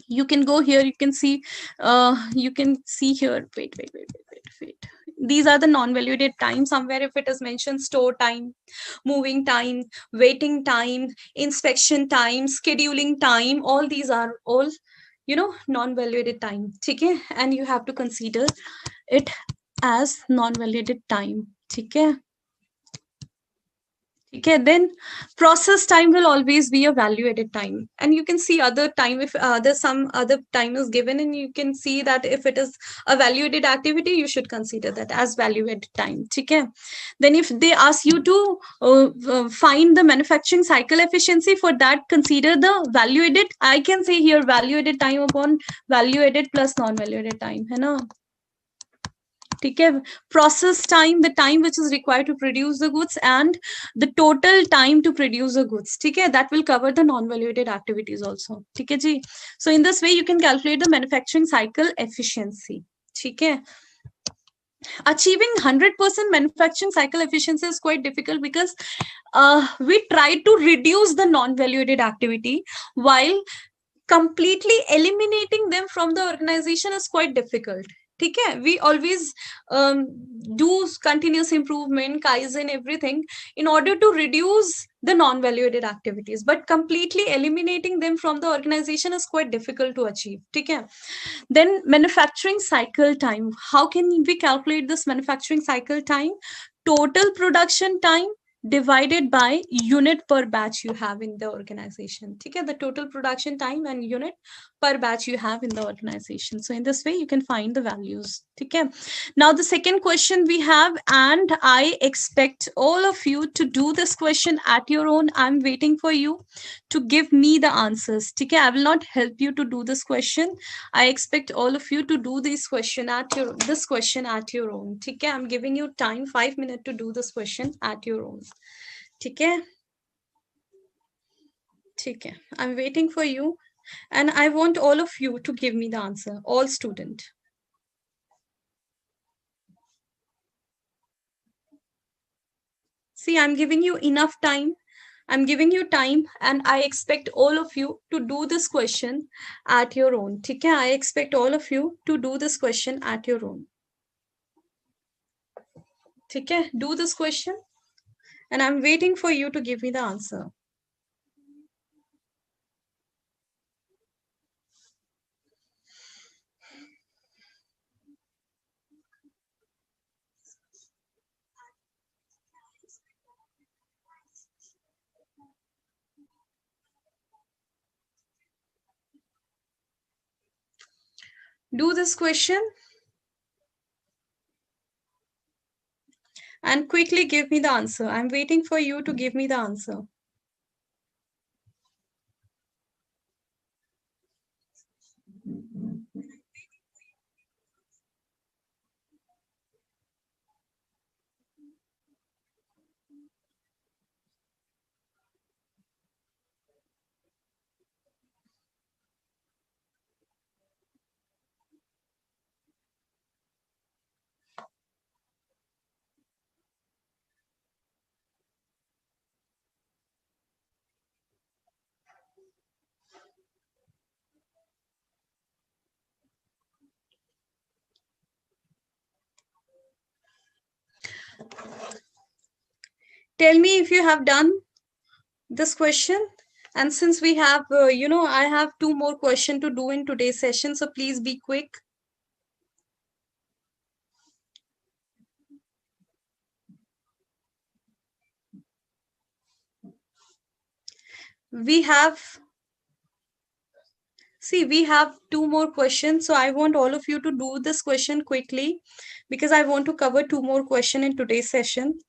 You can go here. You can see here. Wait. These are the non-valued time. Somewhere if it is mentioned store time, moving time, waiting time, inspection time, scheduling time, all these are all, non-valued time. Okay? And you have to consider it as non-valued time. Okay? Okay, then process time will always be a value-added time, and you can see other time if there's some other time is given, and you can see that if it is a value-added activity, you should consider that as value-added time. Okay, then if they ask you to find the manufacturing cycle efficiency, for that consider the value-added. I can say here value-added time upon value-added plus non-value-added time. है ना? Okay, process time, the time which is required to produce the goods, and the total time to produce the goods. Okay, that will cover the non-valuated activities also. Okay, ji. So in this way, you can calculate the manufacturing cycle efficiency. Okay. Achieving 100% manufacturing cycle efficiency is quite difficult because we try to reduce the non-valuated activity while completely eliminating them from the organization is quite difficult. Okay, we always do continuous improvement, Kaizen, everything in order to reduce the non-valuated activities, but completely eliminating them from the organization is quite difficult to achieve. Okay, then manufacturing cycle time. How can we calculate this manufacturing cycle time? Total production time divided by unit per batch you have in the organization. Okay, the total production time and unit per batch you have in the organization. So in this way, you can find the values. Okay. Now the second question we have, and I expect all of you to do this question at your own. I'm waiting for you to give me the answers. Okay, I will not help you to do this question. I expect all of you to do this question at your own. Okay, I'm giving you time, 5 minutes to do this question at your own. Okay. ठीक है, I'm waiting for you, and I want all of you to give me the answer, all student. See, I'm giving you enough time. I'm giving you time, and I expect all of you to do this question at your own. ठीक है, I expect all of you to do this question at your own. ठीक है, do this question, and I'm waiting for you to give me the answer. Do this question and quickly give me the answer. I'm waiting for you to give me the answer. Tell me if you have done this question. And since we have, I have 2 more questions to do in today's session, so please be quick. We have 2 more questions, so I want all of you to do this question quickly because I want to cover 2 more questions in today's session.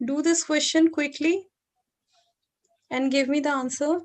Do this question quickly and give me the answer.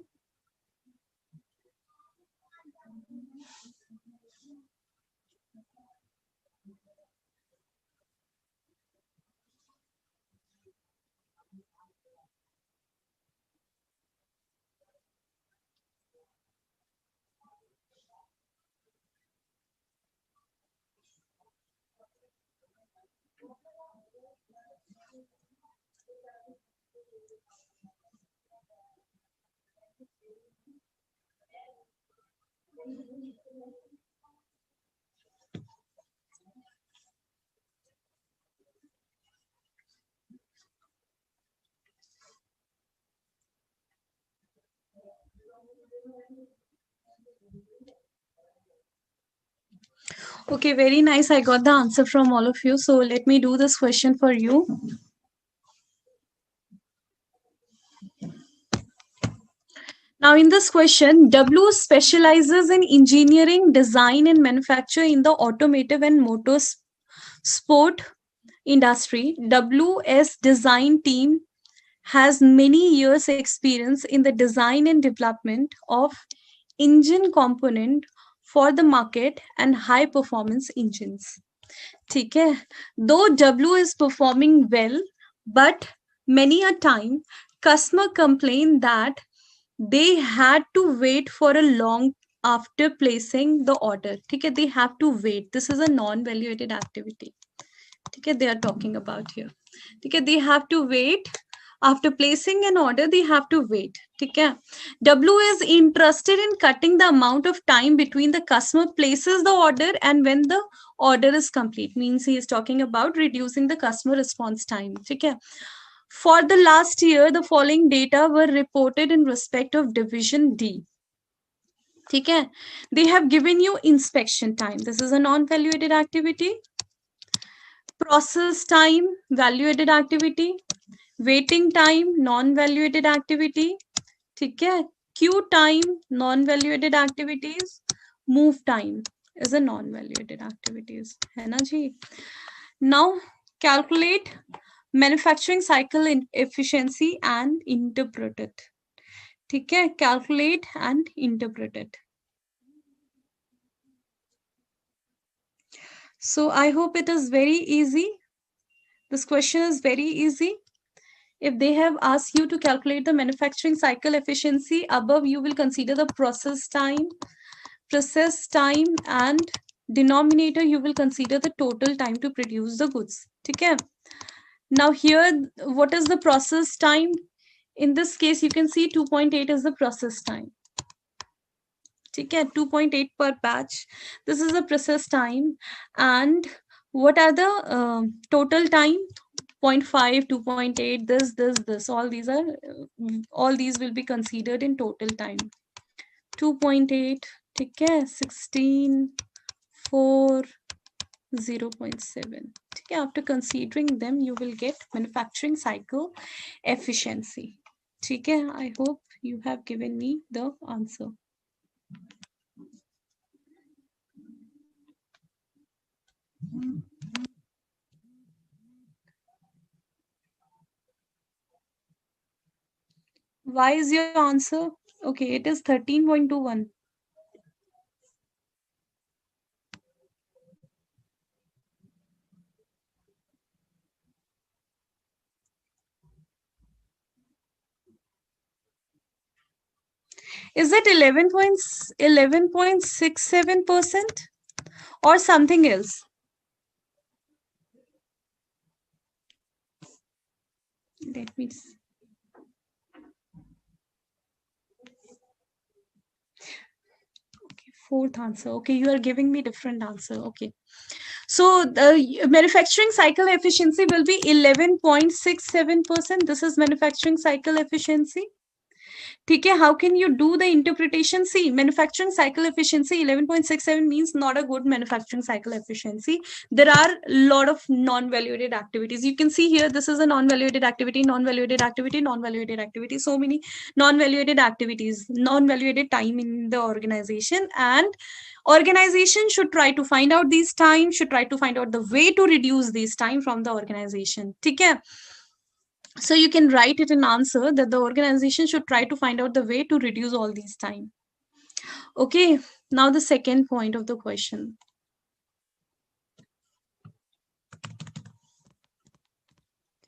Okay, very nice. I got the answer from all of you. So let me do this question for you. Now, in this question, W specializes in engineering, design, and manufacture in the automotive and motorsport industry. WS design team has many years experience in the design and development of engine component for the market and high performance engines. ठीक है, though W is performing well, but many a time customer complain that they had to wait for a long after placing the order. ठीक है, they have to wait. This is a non-valuated activity. ठीक है, they are talking about here. ठीक है, they have to wait. After placing an order, they have to wait. ठीक है, W is interested in cutting the amount of time between the customer places the order and when the order is complete. Means he is talking about reducing the customer response time. ठीक है, for the last year, the following data were reported in respect of division D. ठीक है, they have given you inspection time. This is a non-valuated activity. Process time, valuated activity. Waiting time, non-valuated activity. ठीक है, queue time, non-valuated activities. Move time is a non-valuated activities. है ना जी? Now calculate manufacturing cycle efficiency and interpret it. ठीक है, calculate and interpret it. So I hope it is very easy. This question is very easy. If they have asked you to calculate the manufacturing cycle efficiency, above you will consider the process time, and denominator you will consider the total time to produce the goods. Okay. Now here, what is the process time? In this case, you can see 2.8 is the process time. Okay, 2.8 per batch. This is the process time. And what are the total time? 0.5, 2.8, this. All these will be considered in total time. 2.8, okay, 16, 4, 0.7. Okay, after considering them, you will get manufacturing cycle efficiency. Okay, I hope you have given me the answer. Why is your answer? Okay, it is 13.21. Is it 11.67% or something else? Let me see. Okay, fourth answer. Okay, you are giving me different answer. Okay. So the manufacturing cycle efficiency will be 11.67%. This is manufacturing cycle efficiency. Okay, how can you do the interpretation? See, manufacturing cycle efficiency 11.67 means not a good manufacturing cycle efficiency. There are a lot of non-valuated activities. You can see here, this is a non-valuated activity, non-valuated activity, non-valuated activity. So many non-valuated activities, non-valuated time in the organization, and organization should try to find out these time, should try to find out the way to reduce these time from the organization. Okay. So you can write it in answer that the organization should try to find out the way to reduce all these time. Okay, now the second point of the question.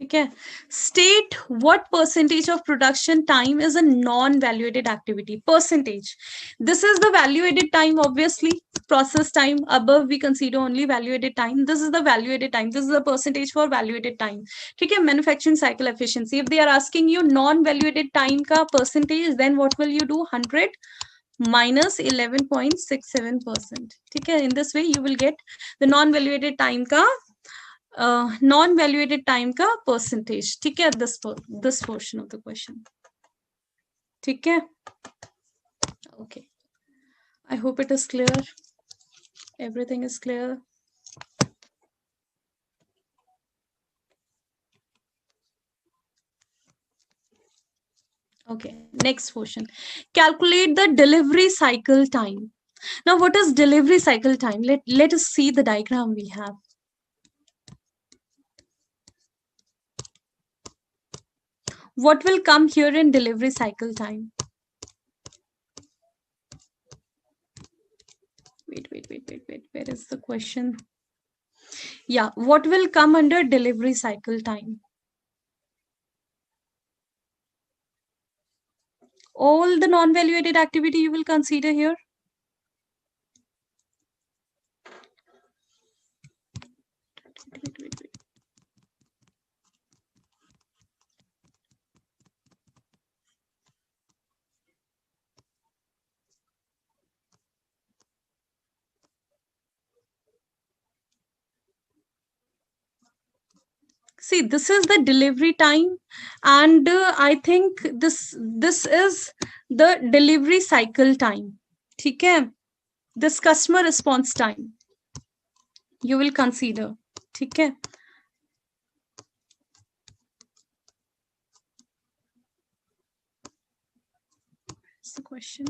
Okay, state what percentage of production time is a non-valuated activity. Percentage. This is the valuated time, obviously. Process time. Above we consider only valuated time. This is the valuated time. This is the percentage for valuated time. Okay, manufacturing cycle efficiency. If they are asking you non-valuated time ka percentage, then what will you do? 100 minus 11.67%. Okay, in this way you will get the non-valuated time ka non-valuated time का percentage. ठीक है, this portion of the question. ठीक है, okay. I hope it is clear. Everything is clear. Okay, next portion. Calculate the delivery cycle time. Now, what is delivery cycle time? Let us see the diagram we have. What will come here in delivery cycle time? Wait. Where is the question? Yeah, what will come under delivery cycle time? All the non-valuated activity you will consider here. Wait. See, this is the delivery time, and I think this is the delivery cycle time. Okay, this customer response time you will consider. Okay. What's the question?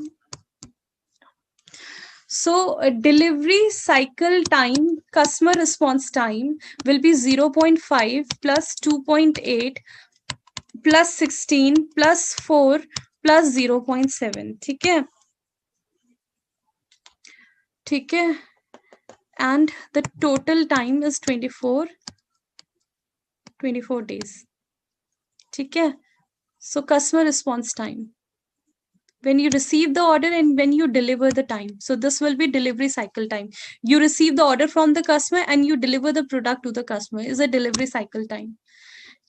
So delivery cycle time, customer response time will be 0.5 plus 2.8 plus 16 plus 4 plus 0.7, ठीक है, ठीक है, and the total time is 24 days, ठीक है. So customer response time, when you receive the order and when you deliver the time. So this will be delivery cycle time. You receive the order from the customer and you deliver the product to the customer is a delivery cycle time.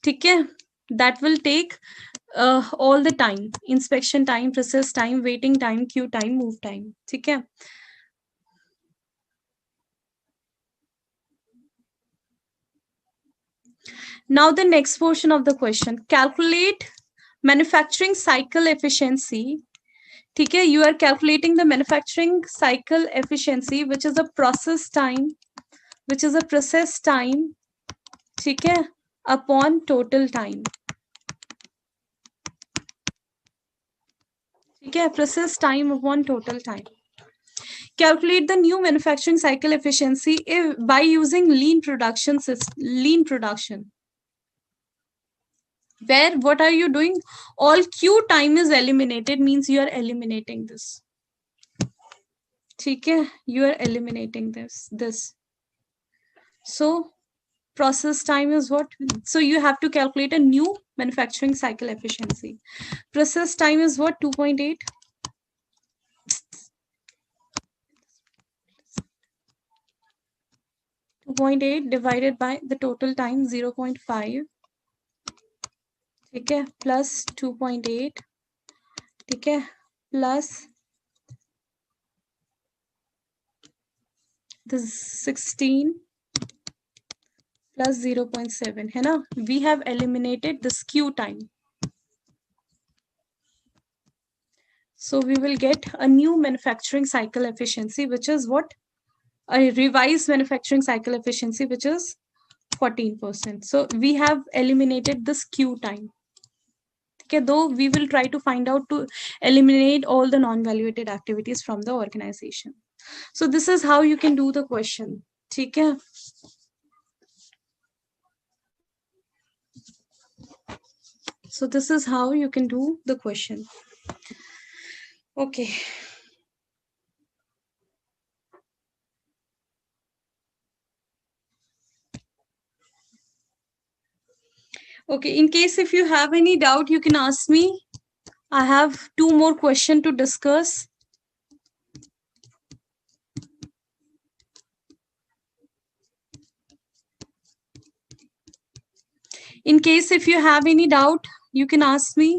Okay, that will take all the time: inspection time, process time, waiting time, queue time, move time. Okay. Now the next portion of the question: calculate manufacturing cycle efficiency. Okay, you are calculating the manufacturing cycle efficiency, which is a process time, ठीक है, upon total time, ठीक है, process time upon total time. Calculate the new manufacturing cycle efficiency by using lean production where what are you doing? All queue time is eliminated, means you are eliminating this, ठीक है, you are eliminating this. So process time is what? So you have to calculate a new manufacturing cycle efficiency. Process time is what? 2.8. 2.8 divided by the total time 0.5, ठीक है, plus 2.8, ठीक है, plus the 16 plus 0.7, है ना. We have eliminated the skew time. So we will get a new manufacturing cycle efficiency, which is what? A revised manufacturing cycle efficiency, which is 14%. So we have eliminated the skew time. Okay, though we will try to find out to eliminate all the non-valuated activities from the organization. So this is how you can do the question. Okay. So this is how you can do the question. Okay. Okay, in case if you have any doubt, you can ask me. I have 2 more questions to discuss. In case if you have any doubt, you can ask me.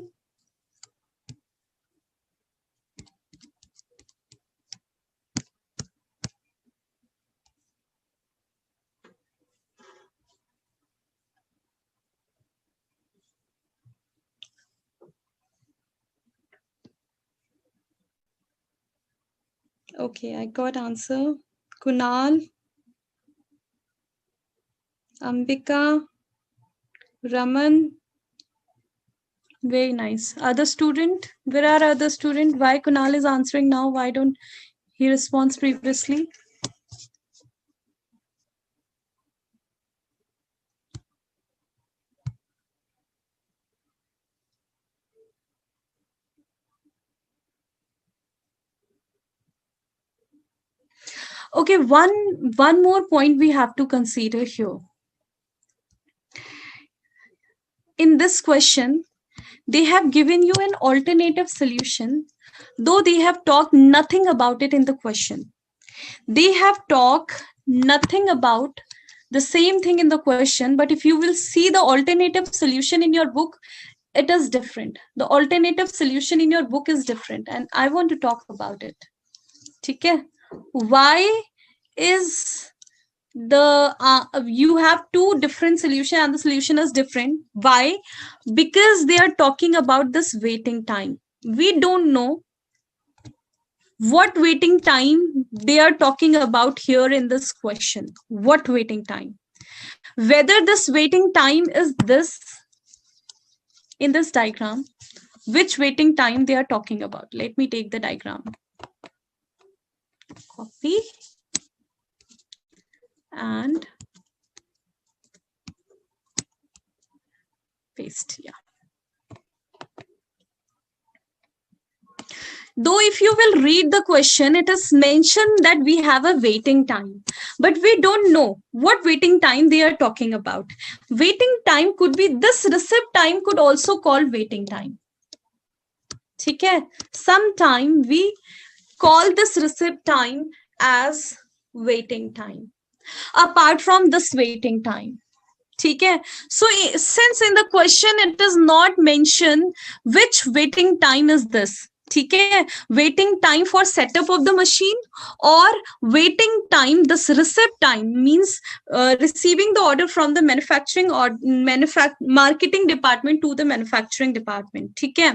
Okay, I got answer. Kunal, Ambika, Raman. Very nice. Other student? Where are other student? Why Kunal is answering now? Why don't he respond previously? Okay, one more point we have to consider here. In this question, they have given you an alternative solution, though they have talked nothing about it in the question. They have talked nothing about the same thing in the question, but if you will see the alternative solution in your book, it is different. The alternative solution in your book is different, and I want to talk about it. Okay? Why is you have 2 different solution and the solution is different? Why? Because they are talking about this waiting time. We don't know what waiting time they are talking about here in this question. What waiting time? Whether this waiting time is this in this diagram, which waiting time they are talking about. Let me take the diagram. Copy and paste. Yeah. Though if you will read the question, it is mentioned that we have a waiting time, but we don't know what waiting time they are talking about. Waiting time could be this receipt time, could also call waiting time. Okay, sometime we call this receipt time as waiting time apart from this waiting time. Okay, so since in the question it is not mentioned which waiting time is this, okay, waiting time for setup of the machine or waiting time, this receipt time means receiving the order from the manufacturing or marketing department to the manufacturing department. Okay,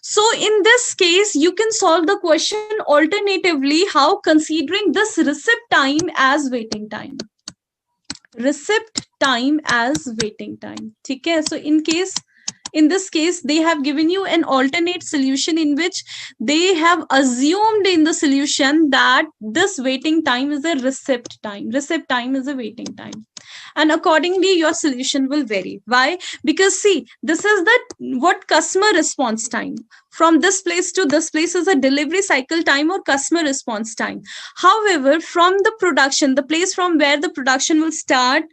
so in this case, you can solve the question alternatively, how considering this receipt time as waiting time. Receipt time as waiting time. Okay, so in this case, they have given you an alternate solution in which they have assumed in the solution that this waiting time is a receipt time. Receipt time is a waiting time. And accordingly, your solution will vary. Why? Because see, this is the what customer response time. From this place to this place is a delivery cycle time or customer response time. However, from the production, the place from where the production will start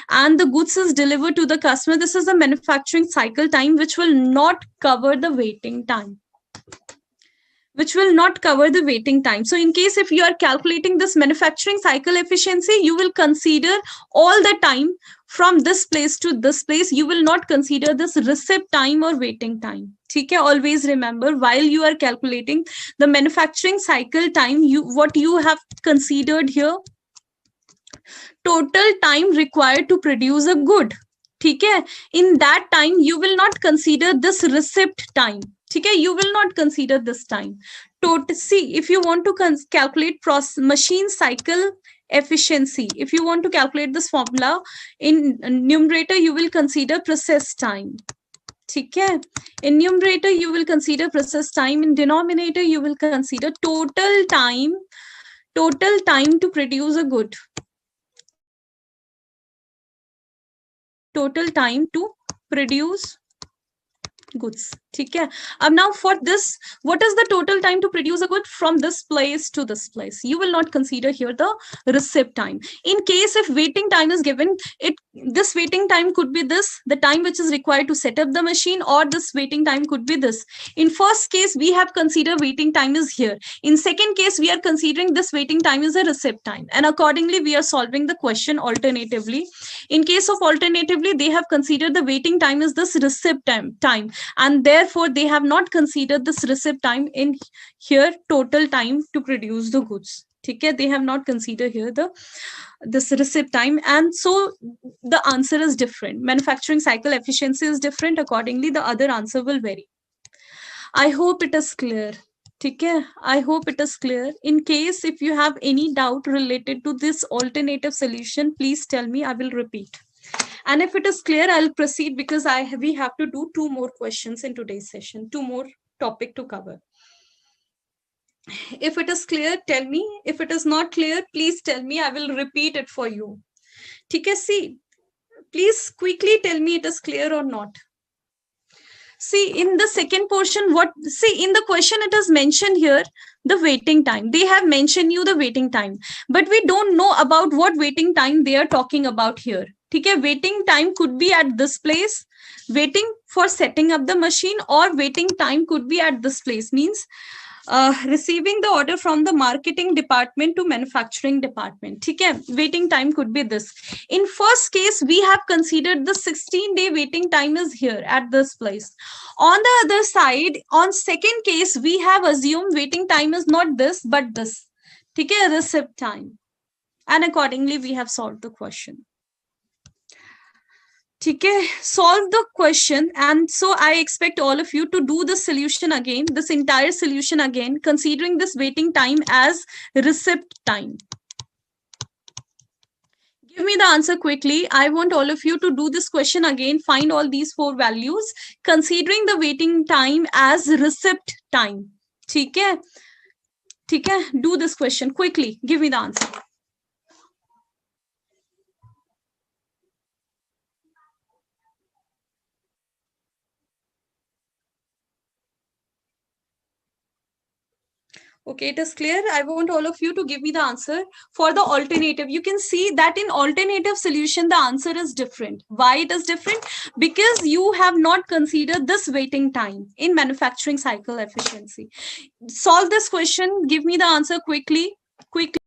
and the goods is delivered to the customer, this is the manufacturing cycle time, which will not cover the waiting time. Which will not cover the waiting time. So in case if you are calculating this manufacturing cycle efficiency, you will consider all the time from this place to this place. You will not consider this receipt time or waiting time. Okay, always remember while you are calculating the manufacturing cycle time, what you have considered here, total time required to produce a good. Okay, in that time you will not consider this receipt time. Okay, you will not consider this time. See, if you want to calculate machine cycle efficiency, if you want to calculate this formula, in numerator you will consider process time. Okay, in numerator you will consider process time, in denominator you will consider total time to produce a good. Total time to produce goods. Okay, now for this, what is the total time to produce a good from this place to this place? You will not consider here the receipt time. In case if waiting time is given, this waiting time could be this, the time which is required to set up the machine, or this waiting time could be this. In first case, we have considered waiting time is here. In second case, we are considering this waiting time is a receipt time, and accordingly we are solving the question alternatively. In case of alternatively, they have considered the waiting time is this receipt time, and therefore they have not considered this receipt time in here, total time to produce the goods. Okay, they have not considered here this receipt time, and so the answer is different. Manufacturing cycle efficiency is different, accordingly the other answer will vary. I hope it is clear. Okay, I hope it is clear. In case if you have any doubt related to this alternative solution, please tell me, I will repeat. And if it is clear, I'll proceed, because we have to do 2 more questions in today's session, 2 more topic to cover. If it is clear, tell me. If it is not clear, please tell me. I will repeat it for you. Okay, see, please quickly tell me it is clear or not. See, in the second portion, in the question it is mentioned here, the waiting time. They have mentioned you the waiting time, but we don't know about what waiting time they are talking about here. Okay, waiting time could be at this place, waiting for setting up the machine, or waiting time could be at this place, means receiving the order from the marketing department to manufacturing department. Okay, waiting time could be this. In first case, we have considered the 16-day waiting time is here at this place. On the other side, on second case, we have assumed waiting time is not this but this. Okay, receipt time, and accordingly we have solved the question. Okay, solve the question, and so I expect all of you to do the solution again, this entire solution again, considering this waiting time as receipt time. Give me the answer quickly. I want all of you to do this question again, find all these 4 values, considering the waiting time as receipt time. Okay, do this question quickly. Give me the answer. Okay, it is clear. I want all of you to give me the answer for the alternative. You can see that in alternative solution, the answer is different. Why it is different? Because you have not considered this waiting time in manufacturing cycle efficiency. Solve this question. Give me the answer quickly. Quickly.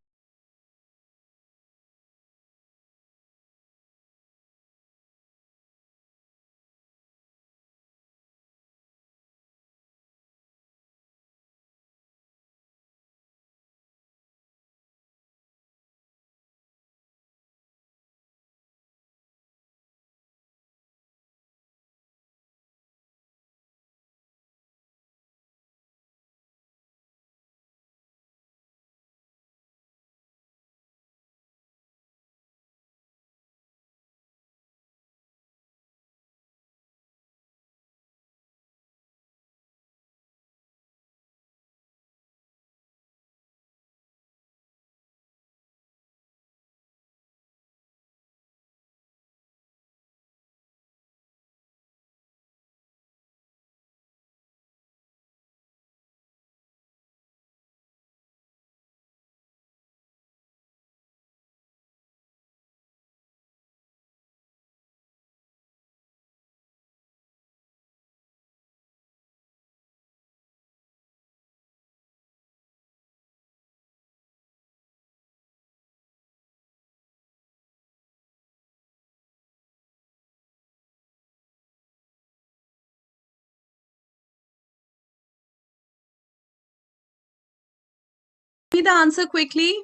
Give me the answer quickly.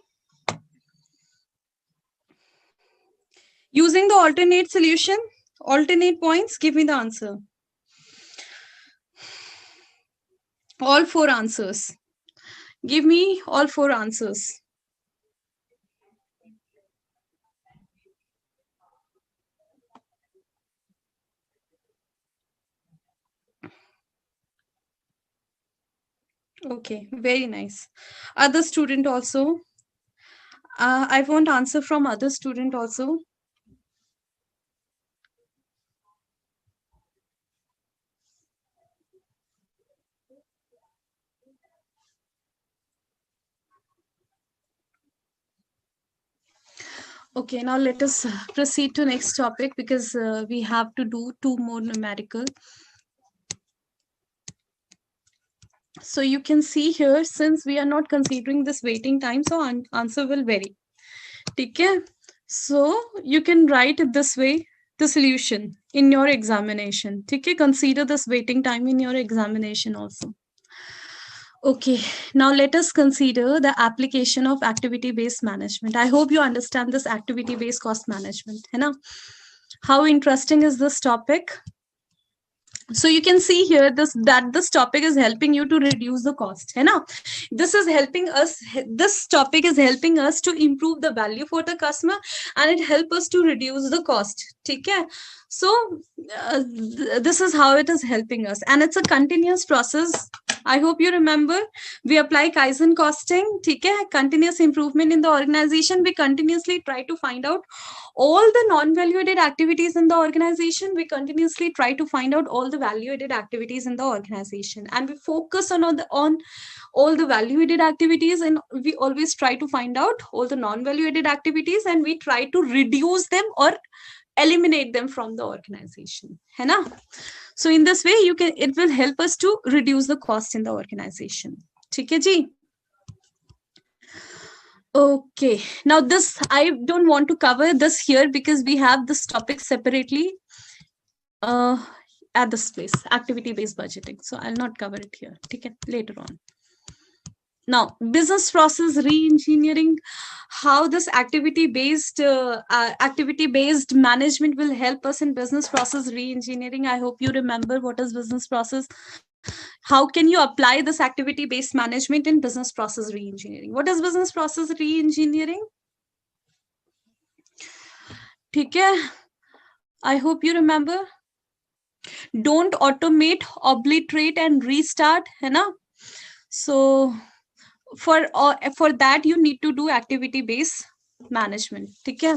Using the alternate solution, alternate points, give me the answer. All four answers. Give me all four answers. Okay, very nice. Other student also. I want answer from other student also. Okay, now let us proceed to next topic because we have to do two more numerical. So you can see here, since we are not considering this waiting time, so answer will vary. Okay, so you can write it this way, the solution in your examination. Okay, consider this waiting time in your examination also. Okay, now let us consider the application of activity-based management. I hope you understand this activity-based cost management. है ना? How interesting is this topic? So you can see here this topic is helping you to reduce the cost. है ना? This is helping us. This topic is helping us to improve the value for the customer, and it helps us to reduce the cost. ठीक है? So this is how it is helping us, and it's a continuous process. I hope you remember we apply Kaizen costing. ठीक है? Continuous improvement in the organization. We continuously try to find out all the non-value-added activities in the organization. We continuously try to find out all the value-added activities in the organization, and we focus on all the value-added activities, and we always try to find out all the non-value-added activities, and we try to reduce them or eliminate them from the organization. है ना? So in this way, it will help us to reduce the cost in the organization. ठीक है जी? Okay, now this I don't want to cover this here because we have this topic separately at this place, activity-based budgeting. So I'll not cover it here. Okay, later on. Now, business process re-engineering, how this activity-based management will help us in business process re-engineering. I hope you remember what is business process. How can you apply this activity-based management in business process re-engineering? What is business process re-engineering? Okay, I hope you remember. Don't automate, obliterate, and restart. है ना? So for that you need to do activity-based management. Okay.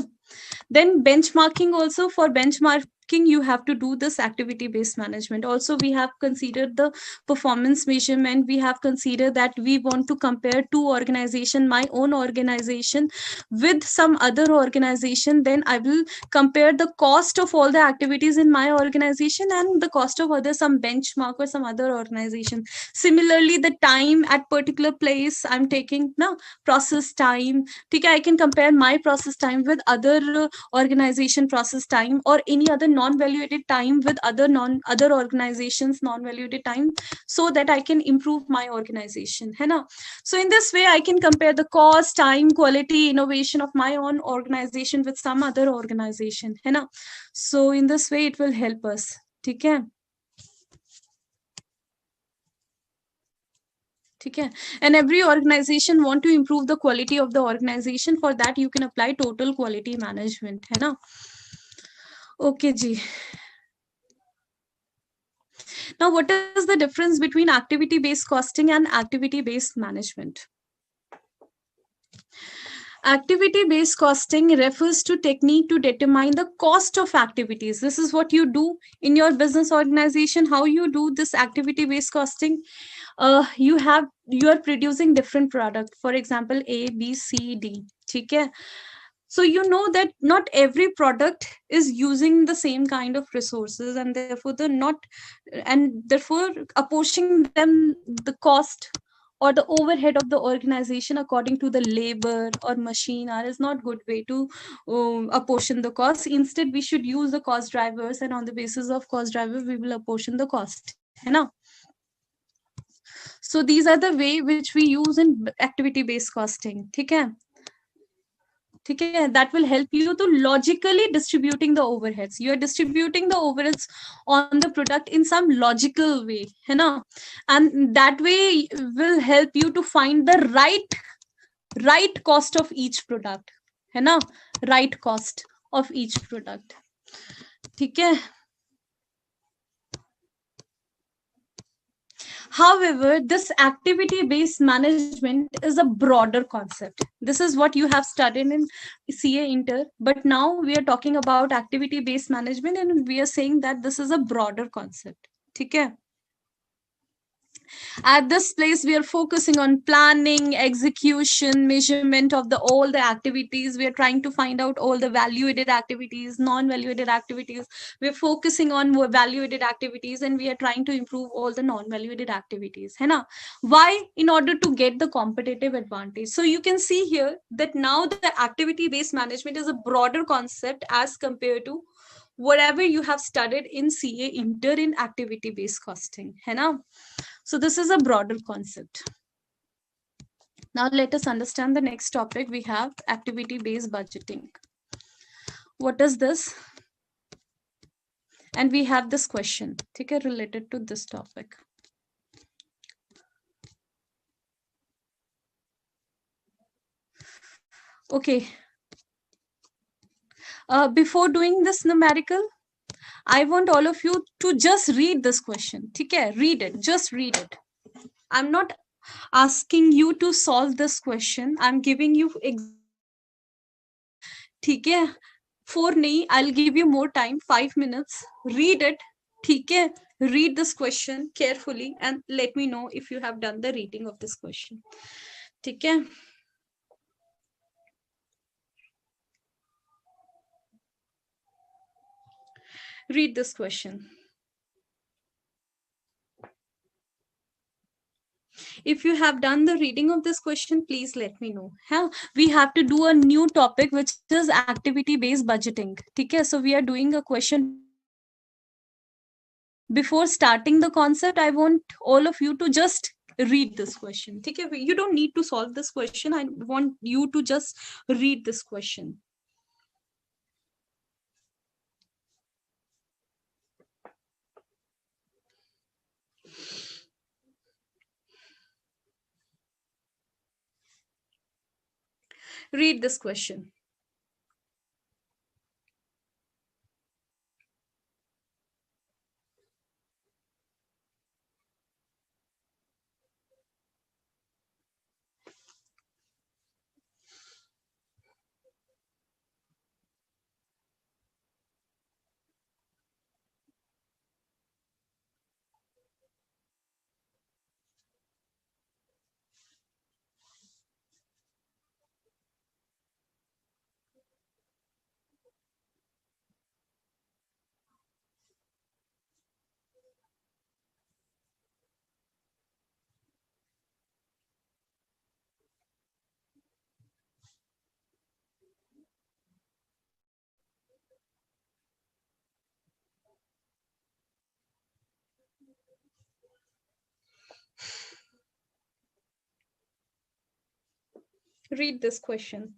Then benchmarking also. For benchmark, you have to do this activity based management. Also, we have considered the performance measurement. We have considered that we want to compare two organization, my own organization with some other organization. Then I will compare the cost of all the activities in my organization and the cost of other, some benchmark or some other organization. Similarly, the time at particular place I'm taking now, process time. Okay, I can compare my process time with other organization process time, or any other non-valuated time with other organizations non-valuated time, so that I can improve my organization, है ना? So in this way I can compare the cost, time, quality, innovation of my own organization with some other organization, है ना? So in this way it will help us. ठीक है? ठीक है? And every organization want to improve the quality of the organization. For that you can apply total quality management, है ना? Okay ji. Now, what is the difference between activity based costing and activity based management? Activity based costing refers to technique to determine the cost of activities. This is what you do in your business organization. How you do this activity based costing? You are producing different product, for example A, B, C, D. ठीक है? So you know that not every product is using the same kind of resources, and therefore apportioning them the cost or the overhead of the organization according to the labor or machine hour is not good way to apportion the cost. Instead, we should use the cost drivers, and on the basis of cost driver we will apportion the cost, है ना? So these are the way which we use in activity based costing. ठीक है? That will help you to logically distributing the overheads. You are distributing the overheads on the product in some logical way, है ना? And that way will help you to find the right cost of each product, है ना? Right cost of each product. ठीक है? However, this activity-based management is a broader concept. This is what you have studied in CA Inter, but now we are talking about activity-based management, and we are saying that this is a broader concept. Okay? At this place, we are focusing on planning, execution, measurement of all the activities. We are trying to find out all the value-added activities, non-value-added activities. We're focusing on more value-added activities, and we are trying to improve all the non-value-added activities. है ना? Why? In order to get the competitive advantage. So you can see here that now the activity-based management is a broader concept as compared to whatever you have studied in CA Inter in activity-based costing. है ना? So this is a broader concept. Now let us understand the next topic. We have activity-based budgeting. What is this? And we have this question, okay, related to this topic. Okay. Before doing this numerical, I want all of you to just read this question. Okay, read it. Just read it. I'm not asking you to solve this question. I'm giving you ठीक है 4 nahi, I'll give you more time, 5 minutes. Read it. ठीक है? Read this question carefully and let me know if you have done the reading of this question. ठीक है? Read this question. If you have done the reading of this question, please let me know. Huh? We have to do a new topic, which is activity-based budgeting. Okay? So we are doing a question. Before starting the concept, I want all of you to just read this question. Okay? You don't need to solve this question. I want you to just read this question. Read this question. Read this question.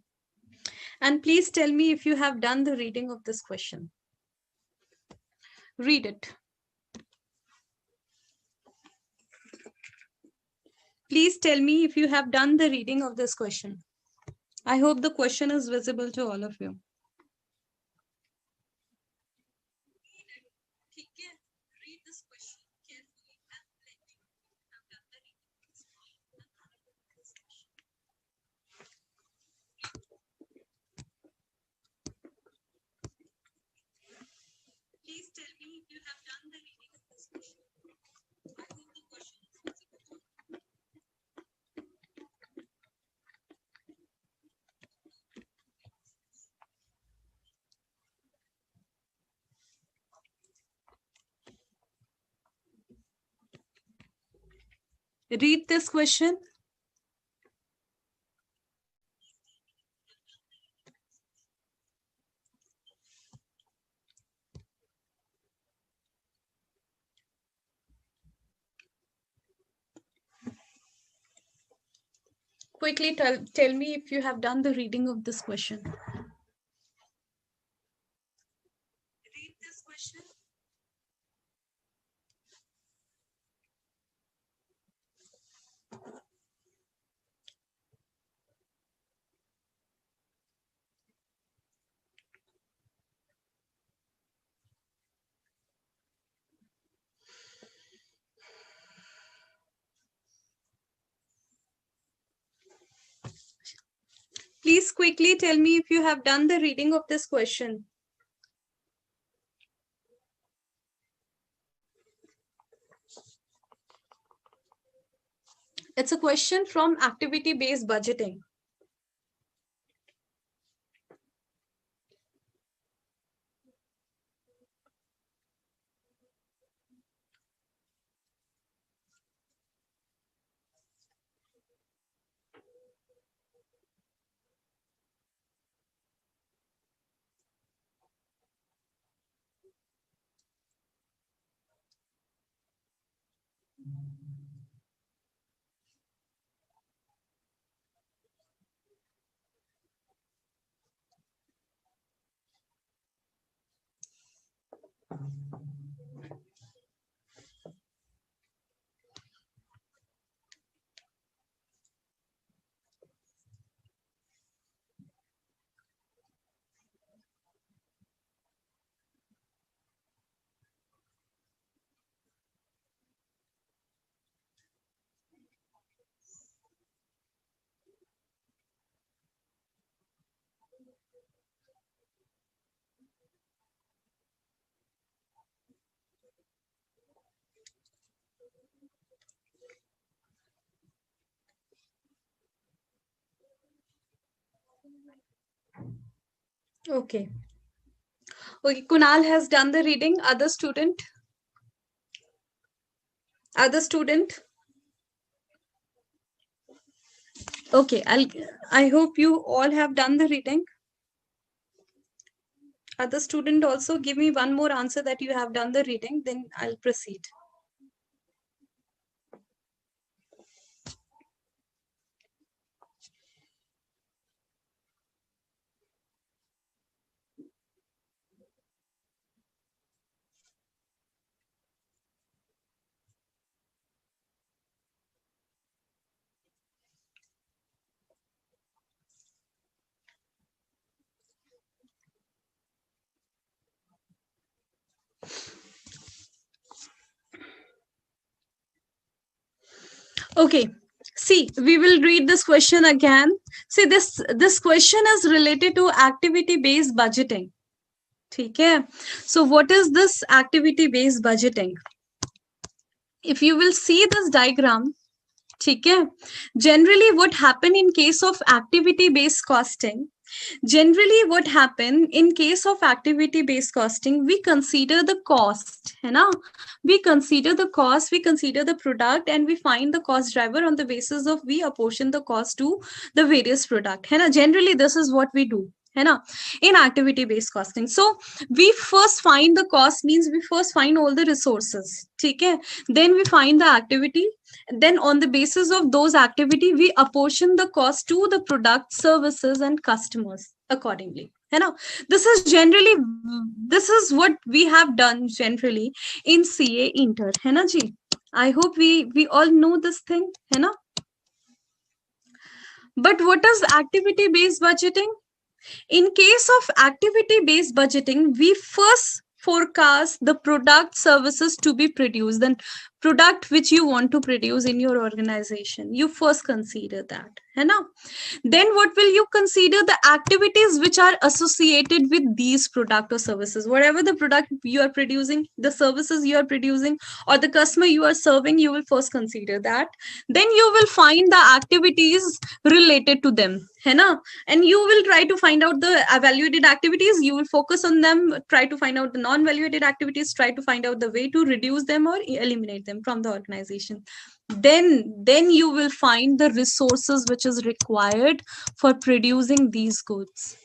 And please tell me if you have done the reading of this question. Read it. Please tell me if you have done the reading of this question. I hope the question is visible to all of you. Read this question carefully and let me know if you have done the reading of this question. Please tell me if you have done the reading of this question. I hope the question is visible to you. Read this question. Quickly tell me if you have done the reading of this question. Read this question. Please quickly tell me if you have done the reading of this question. It's a question from activity-based budgeting. Okay. Okay, Kunal has done the reading. Other student? Other student? Okay, I hope you all have done the reading. Other student also give me one more answer that you have done the reading, then I'll proceed. Okay, see, we will read this question again. See, this question is related to activity-based budgeting. Okay, so what is this activity-based budgeting? If you will see this diagram, okay, generally what happen in case of activity-based costing, generally what happen in case of activity based costing, we consider the cost, है ना? We consider the cost, we consider the product, and we find the cost driver on the basis of we apportion the cost to the various product, है ना? Generally this is what we do, है ना, in activity based costing. So we first find the cost, means we first find all the resources, ठीक है, then we find the activity, then on the basis of those activity we apportion the cost to the product, services and customers accordingly, है ना. This is generally, this is what we have done generally in CA Inter, है ना जी. I hope we all know this thing, है ना. But what is activity based budgeting? In case of activity-based budgeting, we first forecast the product, services to be produced, then product which you want to produce in your organization. You first consider that, है ना? Then what will you consider? The activities which are associated with these product or services. Whatever the product you are producing, the services you are producing, or the customer you are serving, you will first consider that. Then you will find the activities related to them, है ना? And you will try to find out the evaluated activities. You will focus on them, try to find out the non-evaluated activities, try to find out the way to reduce them or eliminate them from the organization. Then you will find the resources which is required for producing these goods.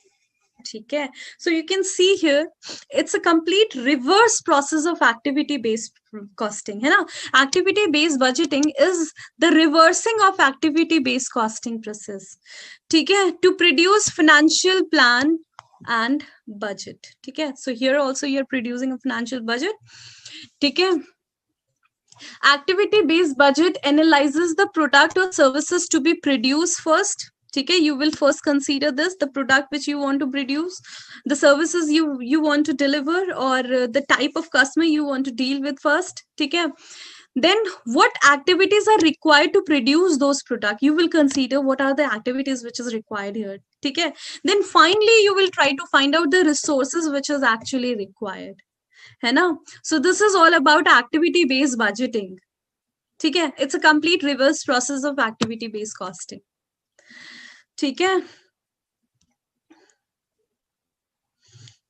Okay, so you can see here it's a complete reverse process of activity based costing, है ना. Activity based budgeting is the reversing of activity based costing process, ठीक है, to produce financial plan and budget, ठीक है. So here also you're producing a financial budget, ठीक है. Activity based budget analyzes the product or services to be produced first, okay. You will first consider this, the product which you want to produce, the services you want to deliver, or the type of customer you want to deal with first, okay. Then what activities are required to produce those products, you will consider what are the activities which is required here, okay. Then finally you will try to find out the resources which is actually required, है ना. So this is all about activity based budgeting, ठीक है. It's a complete reverse process of activity based costing, ठीक है,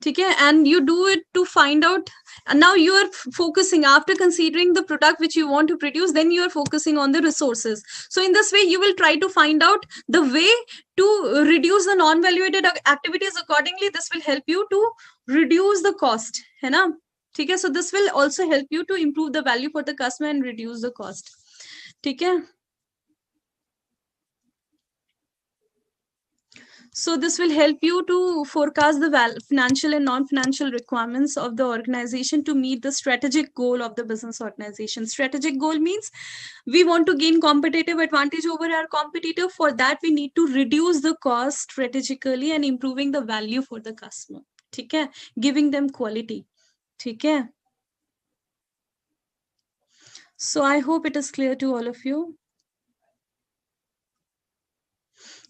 ठीक है. And you do it to find out, and now you are focusing, after considering the product which you want to produce, then you are focusing on the resources. So in this way you will try to find out the way to reduce the non-valuated activities accordingly. This will help you to reduce the cost, है ना, ठीक है. So this will also help you to improve the value for the customer and reduce the cost, ठीक है. So this will help you to forecast the financial and non-financial requirements of the organization to meet the strategic goal of the business organization. Strategic goal means we want to gain competitive advantage over our competitor. For that, we need to reduce the cost strategically and improving the value for the customer, ठीक है, giving them quality, ठीक है. So I hope it is clear to all of you.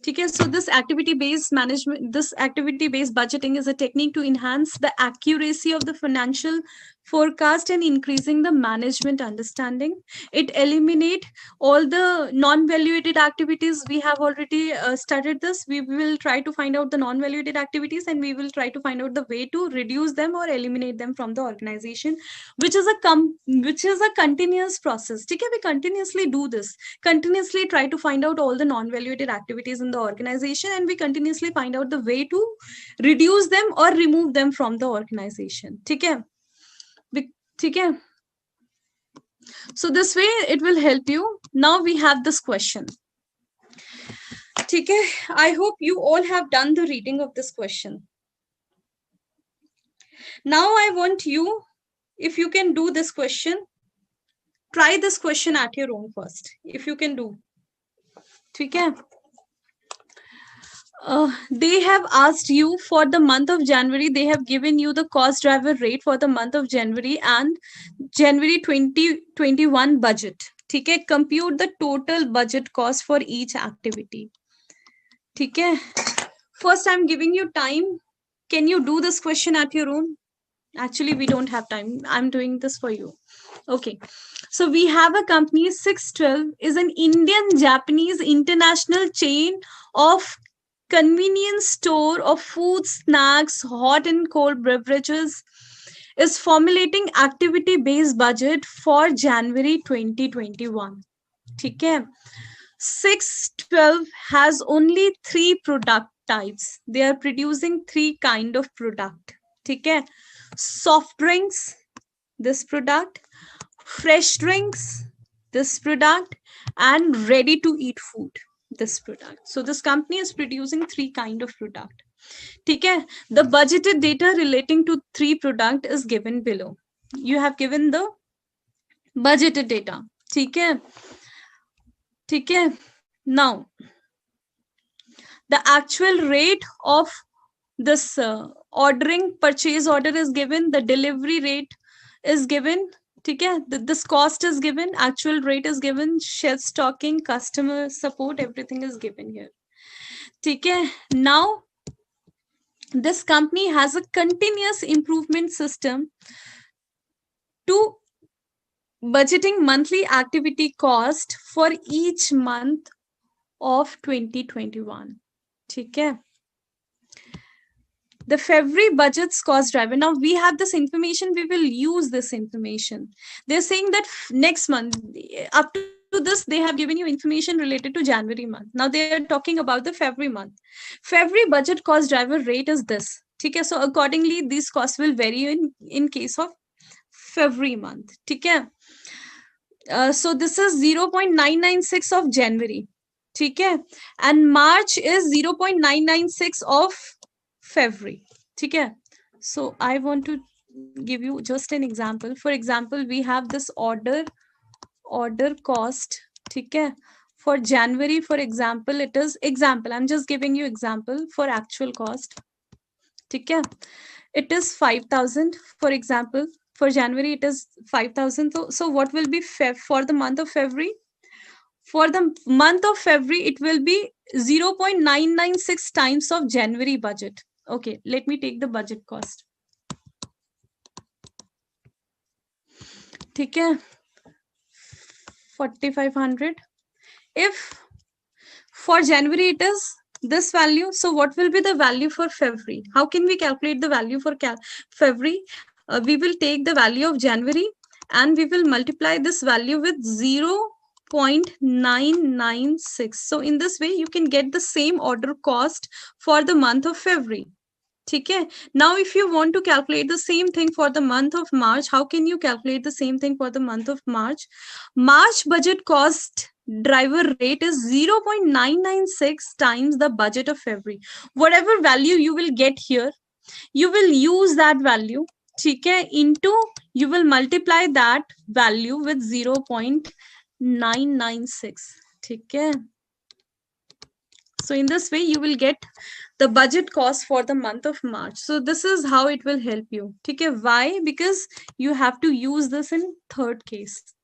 Okay, so this activity-based management, this activity-based budgeting is a technique to enhance the accuracy of the financial forecast and increasing the management understanding. It eliminate all the non-valuated activities. We have already studied this. We will try to find out the non-valuated activities and we will try to find out the way to reduce them or eliminate them from the organization, which is a continuous process. Okay, we continuously do this, continuously try to find out all the non-valuated activities in the organization, and we continuously find out the way to reduce them or remove them from the organization, ठीक है, ठीक है. So this way it will help you. Now we have this question, ठीक है. I hope you all have done the reading of this question. Now I want you, if you can do this question, try this question at your own first, if you can do, ठीक है. They have asked you for the month of January, they have given you the cost driver rate for the month of January and January 2021 budget, ठीक है. Compute the total budget cost for each activity, ठीक है. First I'm giving you time. Can you do this question at your own? Actually we don't have time, I'm doing this for you. Okay, so we have a company, 612 is an Indian Japanese international chain of convenience store of food, snacks, hot and cold beverages, is formulating activity based budget for January 2021, ठीक है. 612 has only 3 product types. They are producing 3 kind of product. Okay? Soft drinks, this product, fresh drinks, this product, and ready to eat food, this product. So this company is producing 3 kind of product. Okay? The budgeted data relating to 3 product is given below. You have given the budgeted data. Okay? Okay? Now, the actual rate of this ordering, purchase order is given, the delivery rate is given. Okay? This cost is given, actual rate is given, shelf stocking, customer support, everything is given here. Okay? Now, this company has a continuous improvement system to budgeting monthly activity cost for each month of 2021. Okay? The February budgets cost driver. Now we have this information, we will use this information. They're saying that next month, up to this, they have given you information related to January month. Now they are talking about the February month. February budget cost driver rate is this. Okay, so accordingly, these costs will vary in case of February month. Okay. So this is 0.996 of January. Okay. And March is 0.996 of February. Okay. So I want to give you just an example. For example, we have this order cost. Okay. For January, for example, it is example. I'm just giving you example for actual cost. Okay. It is 5,000, for example. For January, it is 5,000. So what will be for the month of February? For the month of February, it will be 0.996 times of January budget. Okay, let me take the budget cost. Okay, 4,500. If for January it is this value, so what will be the value for February? How can we calculate the value for February? We will take the value of January and we will multiply this value with 0.996. So in this way, you can get the same order cost for the month of February. Okay. Now, if you want to calculate the same thing for the month of March, how can you calculate the same thing for the month of March? March budget cost driver rate is 0.996 times the budget of February. Whatever value you will get here, you will use that value, okay, into, you will multiply that value with 0.996. Okay. So in this way, you will get the budget cost for the month of March. So this is how it will help you. Okay. Why? Because you have to use this in third case.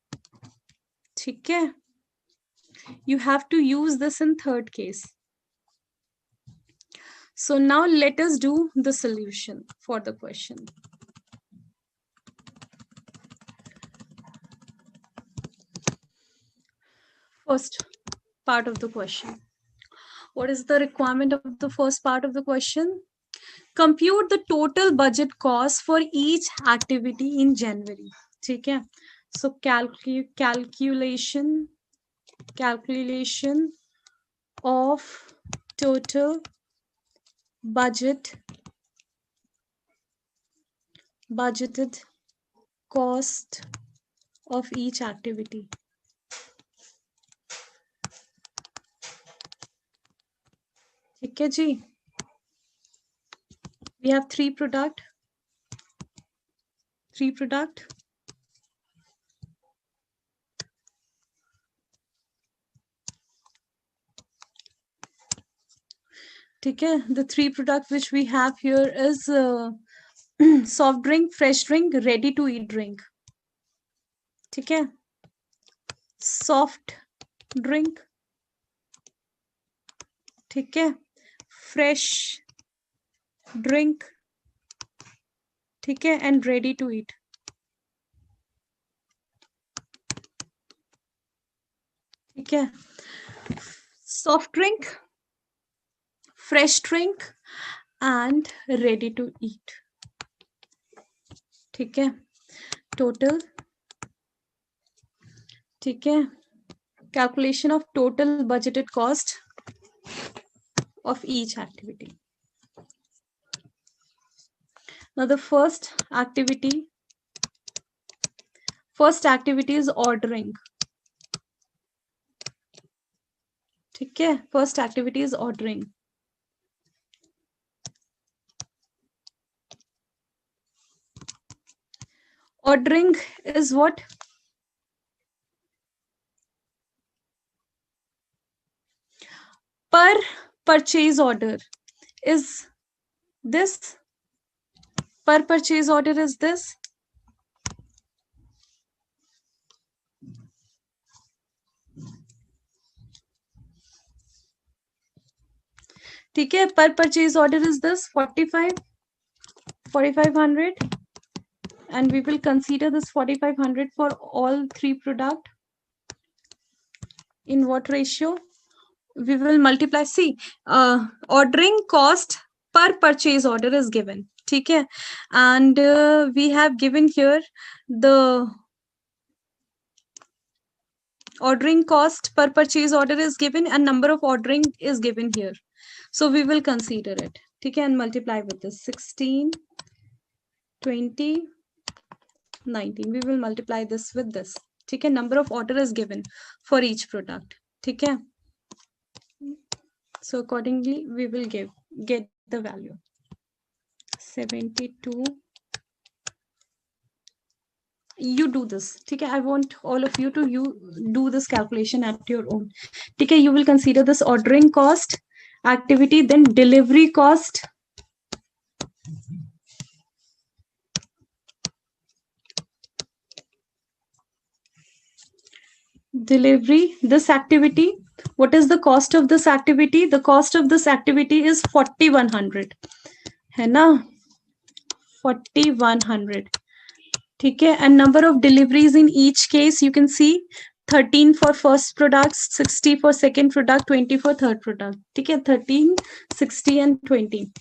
Okay. You have to use this in third case. So now let us do the solution for the question. First part of the question. What is the requirement of the first part of the question? Compute the total budget cost for each activity in January. Okay. So calculation of total budgeted cost of each activity. Okay, ji. We have three product. Okay, the three product which we have here is soft drink, fresh drink, ready to eat drink. Okay, soft drink, okay, fresh drink, okay, and ready to eat. Okay, soft drink, fresh drink, and ready to eat. Okay, total, okay, calculation of total budgeted cost of each activity. Now the first activity is ordering. ठीक है, first activity is ordering. Ordering is what? Per purchase order is this. Per purchase order is this. ठीक है, per purchase order is this 4500, and we will consider this 4500 for all three product. In what ratio? We will multiply. See, ordering cost per purchase order is given. ठीक है, and we have given here the ordering cost per purchase order is given, and number of ordering is given here. So we will consider it. ठीक है, and multiply with this 16, 20, 19. We will multiply this with this. ठीक है, number of order is given for each product. ठीक है, so accordingly we will get the value 72. You do this. ठीक है, I want all of you to do this calculation at your own. ठीक है, you will consider this ordering cost activity, then delivery cost, delivery, this activity. What is the cost of this activity? The cost of this activity is 4100 है ना, 4100. ठीक है, and number of deliveries in each case you can see 13 for first product, 60 for second product, 20 for third product. ठीक है, 13, 60 and 20.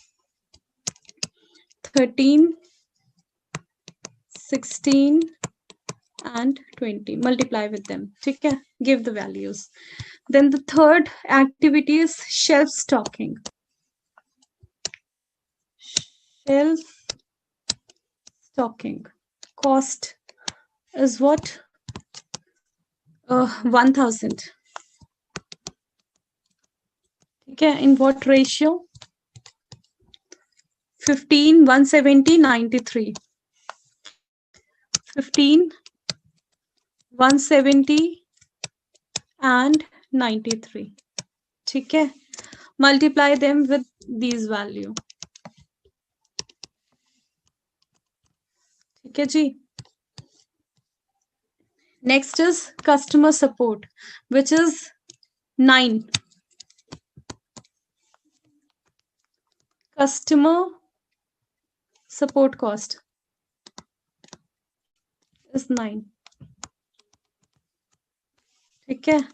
13, 16 and 20. Multiply with them. ठीक है, give the values. Then the third activity is shelf stocking. Shelf stocking cost is what? 1000. Okay, in what ratio? 15, 170, 93. 15, 170 and 93. ठीक है, multiply them with these value. ठीक है जी. Next is customer support, which is 9. Customer support cost is 9. ठीक है,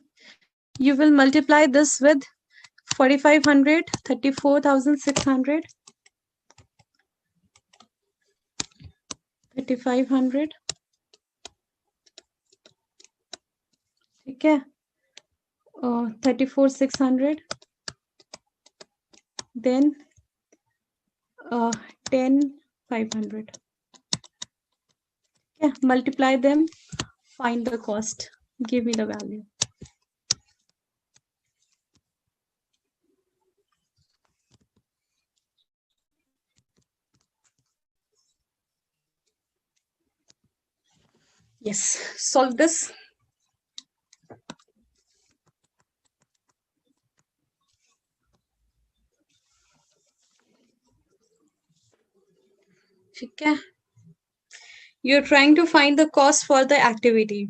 you will multiply this with 4500, 34,600, 3500. ठीक है, 34,600, then 10,500. Yeah, multiply them, find the cost, give me the value. Yes, solve this. ठीक है, you're trying to find the cost for the activity.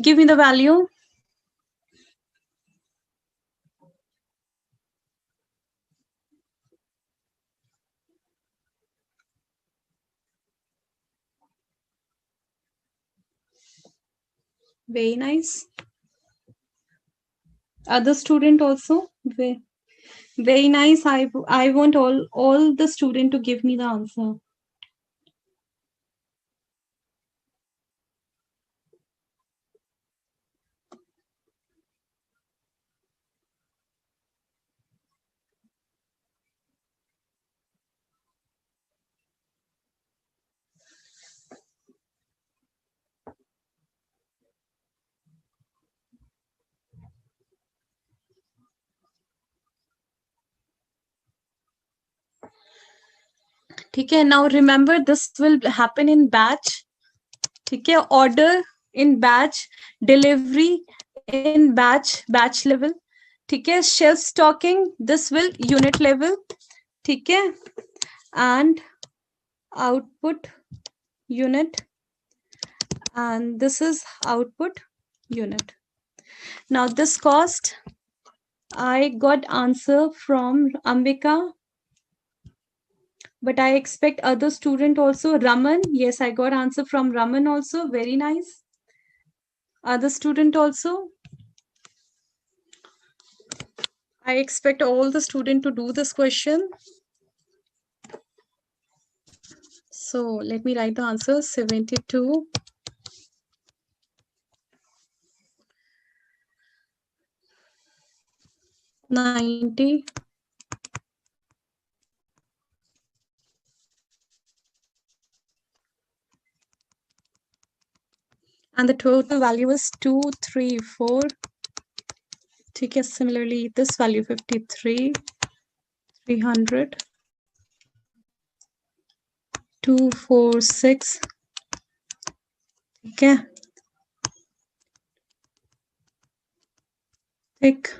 Give me the value. Very nice. Other student also. Very nice. I want all the student to give me the answer. Okay, now remember this will happen in batch. Okay, order in batch, delivery in batch level. Okay, shelf stocking, this will unit level. Okay, and output unit, and this is output unit. Now this cost, I got answer from Ambika, but I expect other student also. Raman, yes, I got answer from Raman also. Very nice. Other student also. I expect all the student to do this question. So let me write the answer. 72. 90. And the total value is 234. Okay, similarly, this value 53, 300, 246. Okay. Thick.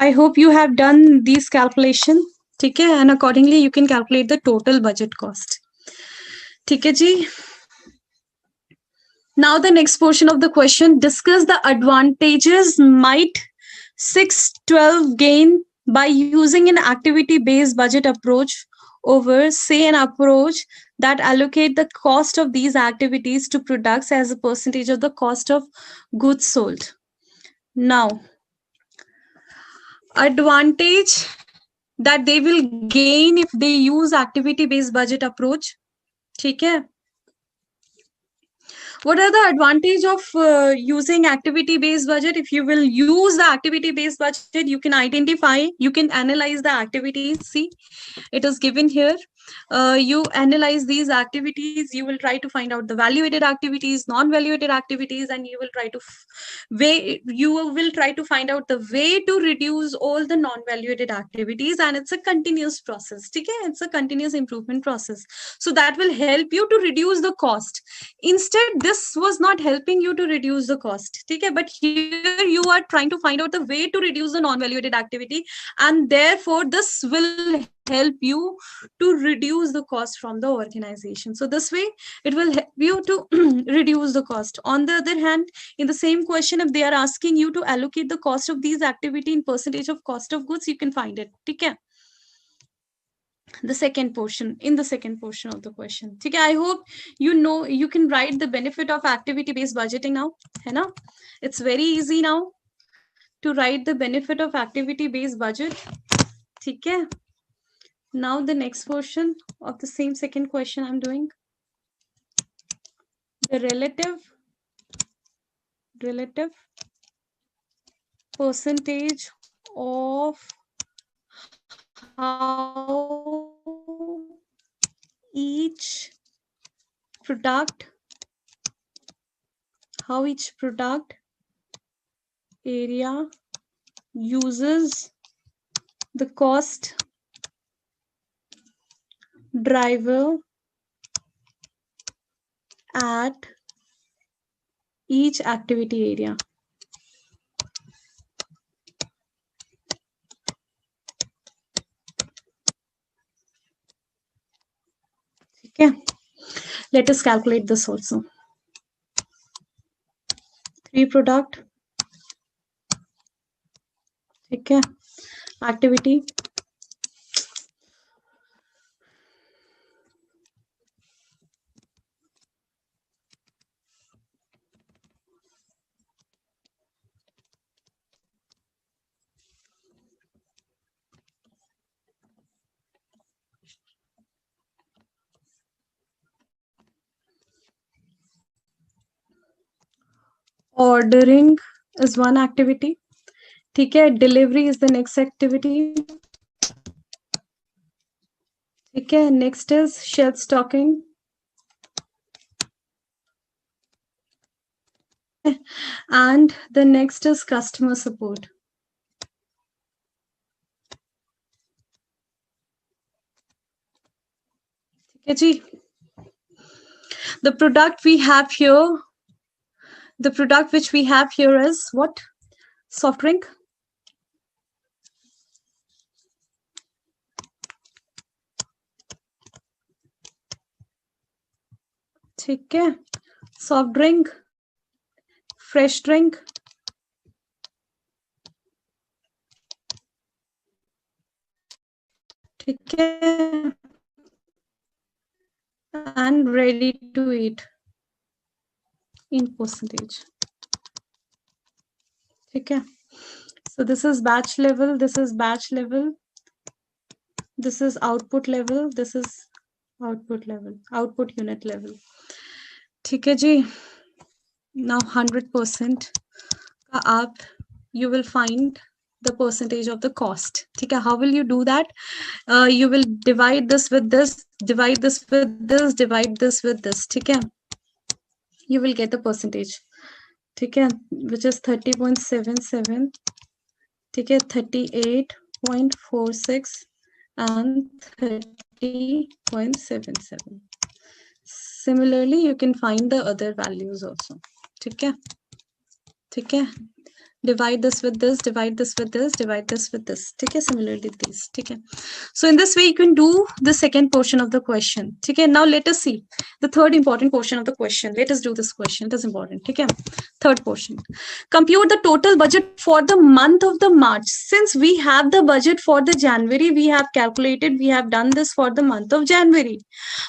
I hope you have done these calculation. Okay, and accordingly you can calculate the total budget cost. Okay, ji. Now the next portion of the question, discuss the advantages might 612 gain by using an activity based budget approach over say an approach that allocate the cost of these activities to products as a percentage of the cost of goods sold. Now, advantage that they will gain if they use activity based budget approach. Okay. What are the advantage of using activity based budget? If you will use the activity based budget, you can identify, you can analyze the activities. See, it is given here. You analyze these activities, you will try to find out the value added activities, non value added activities, and you will try to find out the way to reduce all the non value added activities, and it's a continuous process. Okay, it's a continuous improvement process, so that will help you to reduce the cost. Instead, this was not helping you to reduce the cost. Okay, but here you are trying to find out the way to reduce the non value added activity, and therefore this will help you to reduce the cost from the organization. So this way it will help you to reduce the cost. On the other hand, in the same question, if they are asking you to allocate the cost of these activity in percentage of cost of goods, you can find it. Okay, the second portion, in the second portion of the question. Okay, I hope you know you can write the benefit of activity based budgeting now, है ना? It's very easy now to write the benefit of activity based budget. Okay, now the next portion of the same second question I'm doing, the relative percentage of how each product area uses the cost driver at each activity area. Okay, let us calculate this also. 3 product, okay, activity, ordering is one activity, okay, delivery is the next activity, okay, next is shelf stocking, and the next is customer support. Okay, ji. The product we have here, the product which we have here is what? Soft drink. ठीक है, soft drink, fresh drink, ठीक है, and ready to eat in percentage. ठीक है, so this is batch level, this is batch level, this is output level, this is output level, output unit level. ठीक है जी, now 100% का आप you will find the percentage of the cost. ठीक है, how will you do that? You will divide this with this, divide this with this, divide this with this. ठीक है, you will get the percentage. ठीक है, which is 30.77. ठीक है, 38.46 and 30.77. Similarly, you can find the other values also. ठीक है, ठीक है, divide this with this, divide this with this, divide this with this. Okay, similarly these. Okay, so in this way you can do the second portion of the question. Okay, now let us see the third important portion of the question. Let us do this question, it is important. Okay, third portion, compute the total budget for the month of the March. Since we have the budget for the January, we have calculated, we have done this for the month of January,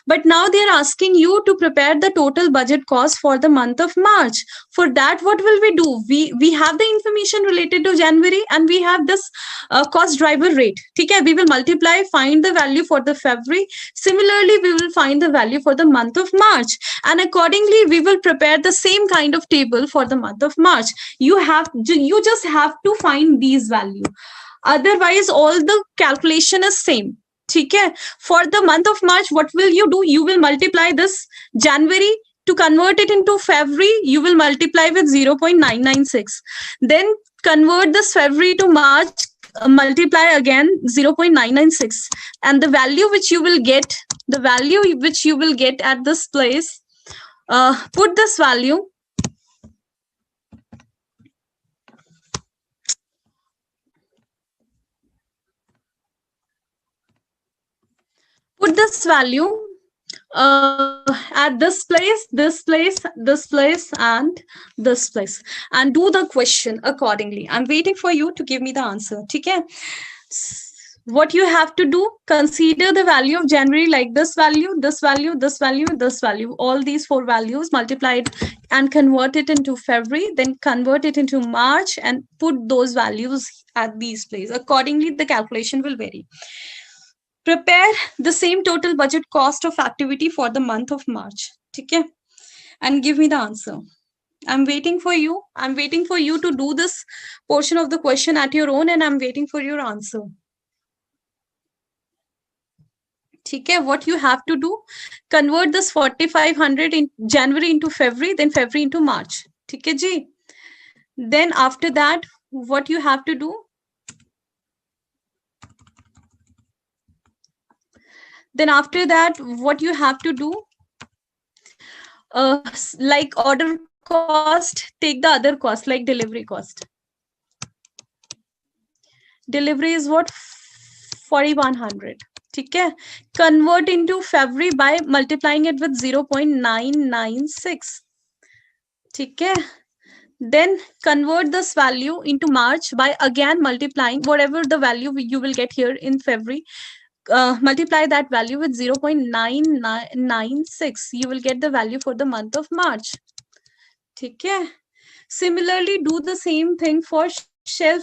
but now they are asking you to prepare the total budget cost for the month of March. For that, what will we do? We have the information related to January and we have this cost driver rate. Okay, we will multiply, find the value for the February. Similarly, we will find the value for the month of March, and accordingly we will prepare the same kind of table for the month of March. You just have to find these values. Otherwise, all the calculation is same. Okay, for the month of March, what will you do? You will multiply this January. To convert it into February, you will multiply with 0.996. Then convert this February to March, multiply again 0.996. And the value which you will get, at this place, put this value. Put this value at this place, this place, this place, and this place, and do the question accordingly. I'm waiting for you to give me the answer. Okay. What you have to do, consider the value of January like this value, this value, this value, this value, all these four values multiplied, and convert it into February, then convert it into March, and put those values at these places. Accordingly, the calculation will vary. Prepare the same total budget cost of activity for the month of March. Okay? And give me the answer. I'm waiting for you. I'm waiting for you to do this portion of the question at your own, and I'm waiting for your answer. Okay, what you have to do, convert this 4500 in January into February, then February into March. Okay, ji. Then after that, what you have to do, like order cost, take the other cost like delivery cost. Delivery is what? 4100. Okay, convert into February by multiplying it with 0.996. Okay, then convert this value into March by again multiplying whatever the value you will get here in February. Multiply that value with 0.996. You will get the value for the month of March. Okay. Similarly, do the same thing for shelf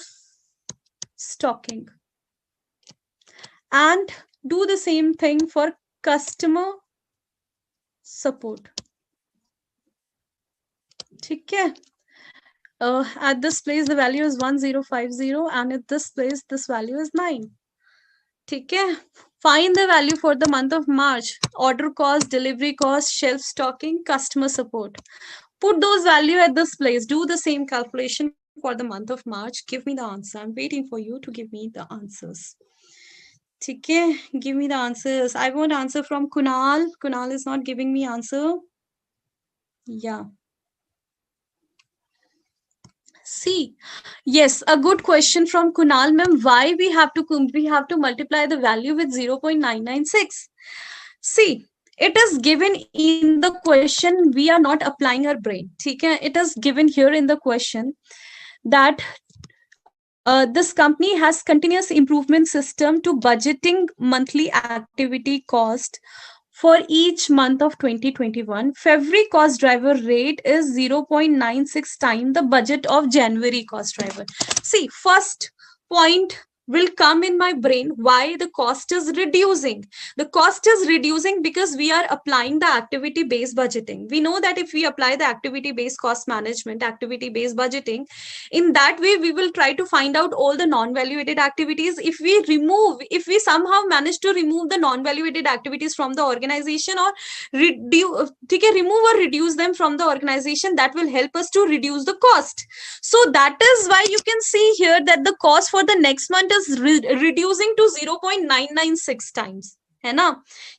stocking. And do the same thing for customer support. Okay. At this place, the value is 1050, and at this place, this value is 9. Okay. Find the value for the month of March. Order cost, delivery cost, shelf stocking, customer support. Put those value at this place. Do the same calculation for the month of March. Give me the answer. I'm waiting for you to give me the answers. Okay, give me the answers. I want answer from Kunal. Kunal is not giving me answer. Yeah. See, yes, a good question from Kunal, ma'am. Why we have to multiply the value with 0.996? See, it is given in the question. We are not applying our brain. Okay, it is given here in the question that this company has continuous improvement system to budgeting monthly activity cost for each month of 2021. February cost driver rate is 0.96 times the budget of January cost driver. See, first point will come in my brain, why the cost is reducing. The cost is reducing because we are applying the activity based budgeting. We know that if we apply the activity based cost management, activity based budgeting, in that way we will try to find out all the non value added activities. If we somehow manage to remove the non value added activities from the organization, or remove or reduce them from the organization, that will help us to reduce the cost. So that is why you can see here that the cost for the next month is reducing to 0.996 times.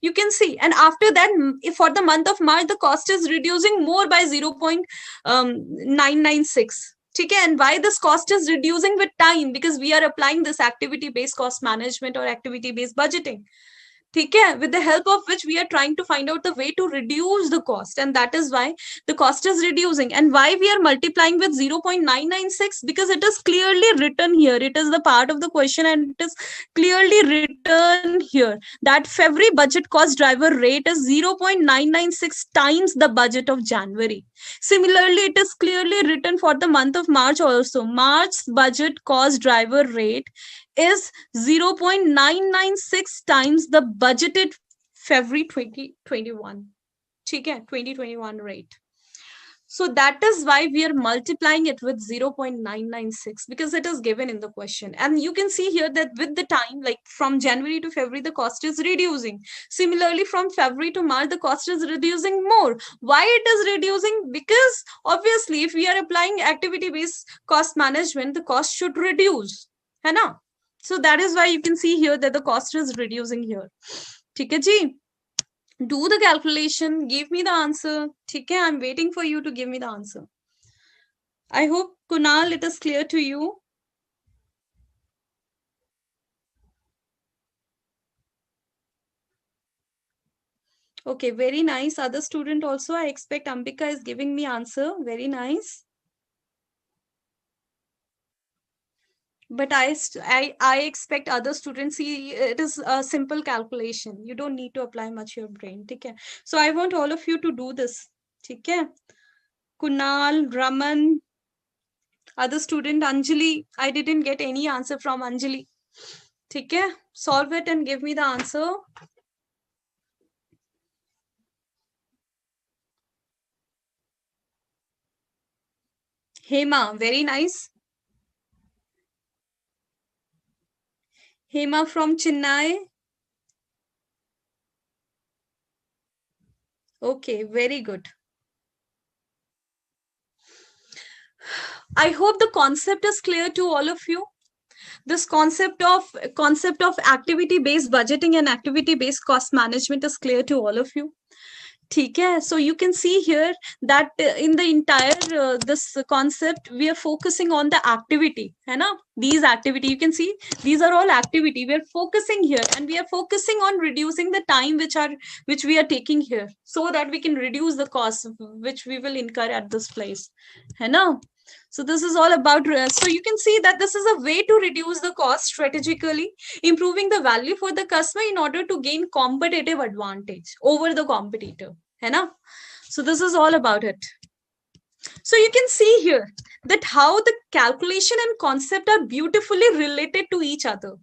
You can see, and after that, for the month of March, the cost is reducing more by 0.996. Okay, and why this cost is reducing with time? Because we are applying this activity based cost management or activity based budgeting. Okay, with the help of which we are trying to find out the way to reduce the cost, and that is why the cost is reducing. And why we are multiplying with 0.996? Because it is clearly written here. It is the part of the question, and it is clearly written here that February budget cost driver rate is 0.996 times the budget of January. Similarly, it is clearly written for the month of March also. March's budget cost driver rate is 0.996 times the budgeted February 2021. Okay, 2021 rate. So that is why we are multiplying it with 0.996, because it is given in the question. And you can see here that with the time, like from January to February, the cost is reducing. Similarly, from February to March, the cost is reducing more. Why it is reducing? Because obviously, if we are applying activity-based cost management, the cost should reduce. So that is why you can see here that the cost is reducing here. Okay, ji? Do the calculation, give me the answer. Okay, I'm waiting for you to give me the answer. I hope, Kunal, it is clear to you. Okay, very nice. Other student also, I expect Ambika is giving me answer. Very nice. But I expect other students, see, it is a simple calculation. You don't need to apply much your brain. Okay. So I want all of you to do this. Okay. Kunal, Raman, other student, Anjali. I didn't get any answer from Anjali. Okay. Solve it and give me the answer. Hema, very nice. Hema from Chennai. Okay, very good. I hope the concept is clear to all of you. This concept of activity based budgeting and activity based cost management is clear to all of you. ठीक है, so you can see here that in the entire this concept we are focusing on the activity, है ना? These activity, you can see these are all activity. We are focusing here, and we are focusing on reducing the time which we are taking here, so that we can reduce the cost which we will incur at this place, है ना? So this is all about, so you can see that this is a way to reduce the cost strategically, improving the value for the customer in order to gain competitive advantage over the competitor. है ना? So this is all about it. So you can see here that how the calculation and concept are beautifully related to each other.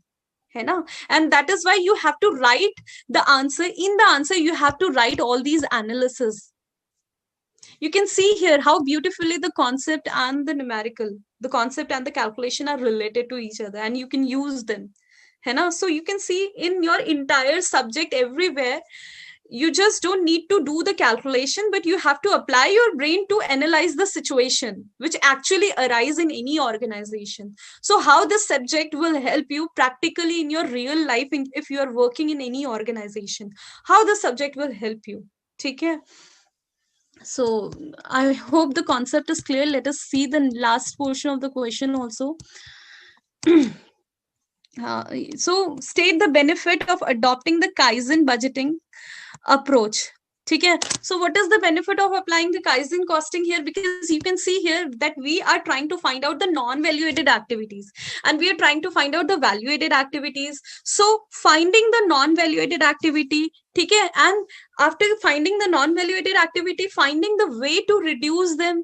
है ना? And that is why you have to write the answer. In the answer, you have to write all these analysis. You can see here how beautifully the concept and the numerical, the concept and the calculation are related to each other, and you can use them. है ना? So you can see in your entire subject everywhere, you just don't need to do the calculation, but you have to apply your brain to analyze the situation which actually arise in any organization. So how this subject will help you practically in your real life, if you are working in any organization, how the subject will help you. Okay. So I hope the concept is clear. Let us see the last portion of the question also. So state the benefit of adopting the Kaizen budgeting approach. Okay. So what is the benefit of applying the Kaizen costing here? Because you can see here that we are trying to find out the non-value-added activities, and we are trying to find out the value-added activities. So finding the non-value-added activity, okay, and after finding the non-value-added activity, finding the way to reduce them,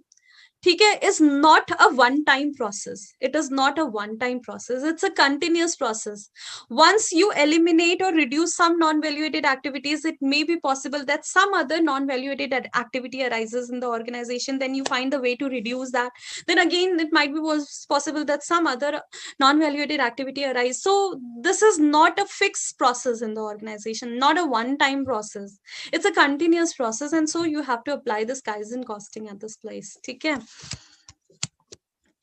ठीक है, is not a one time process. It is not a one time process. It's a continuous process. Once you eliminate or reduce some non-value-added activities, it may be possible that some other non-value-added activity arises in the organization. Then you find the way to reduce that. Then again, it might be possible that some other non-value-added activity arises. So this is not a fixed process in the organization, not a one-time process. It's a continuous process, and so you have to apply this Kaizen costing at this place. Okay.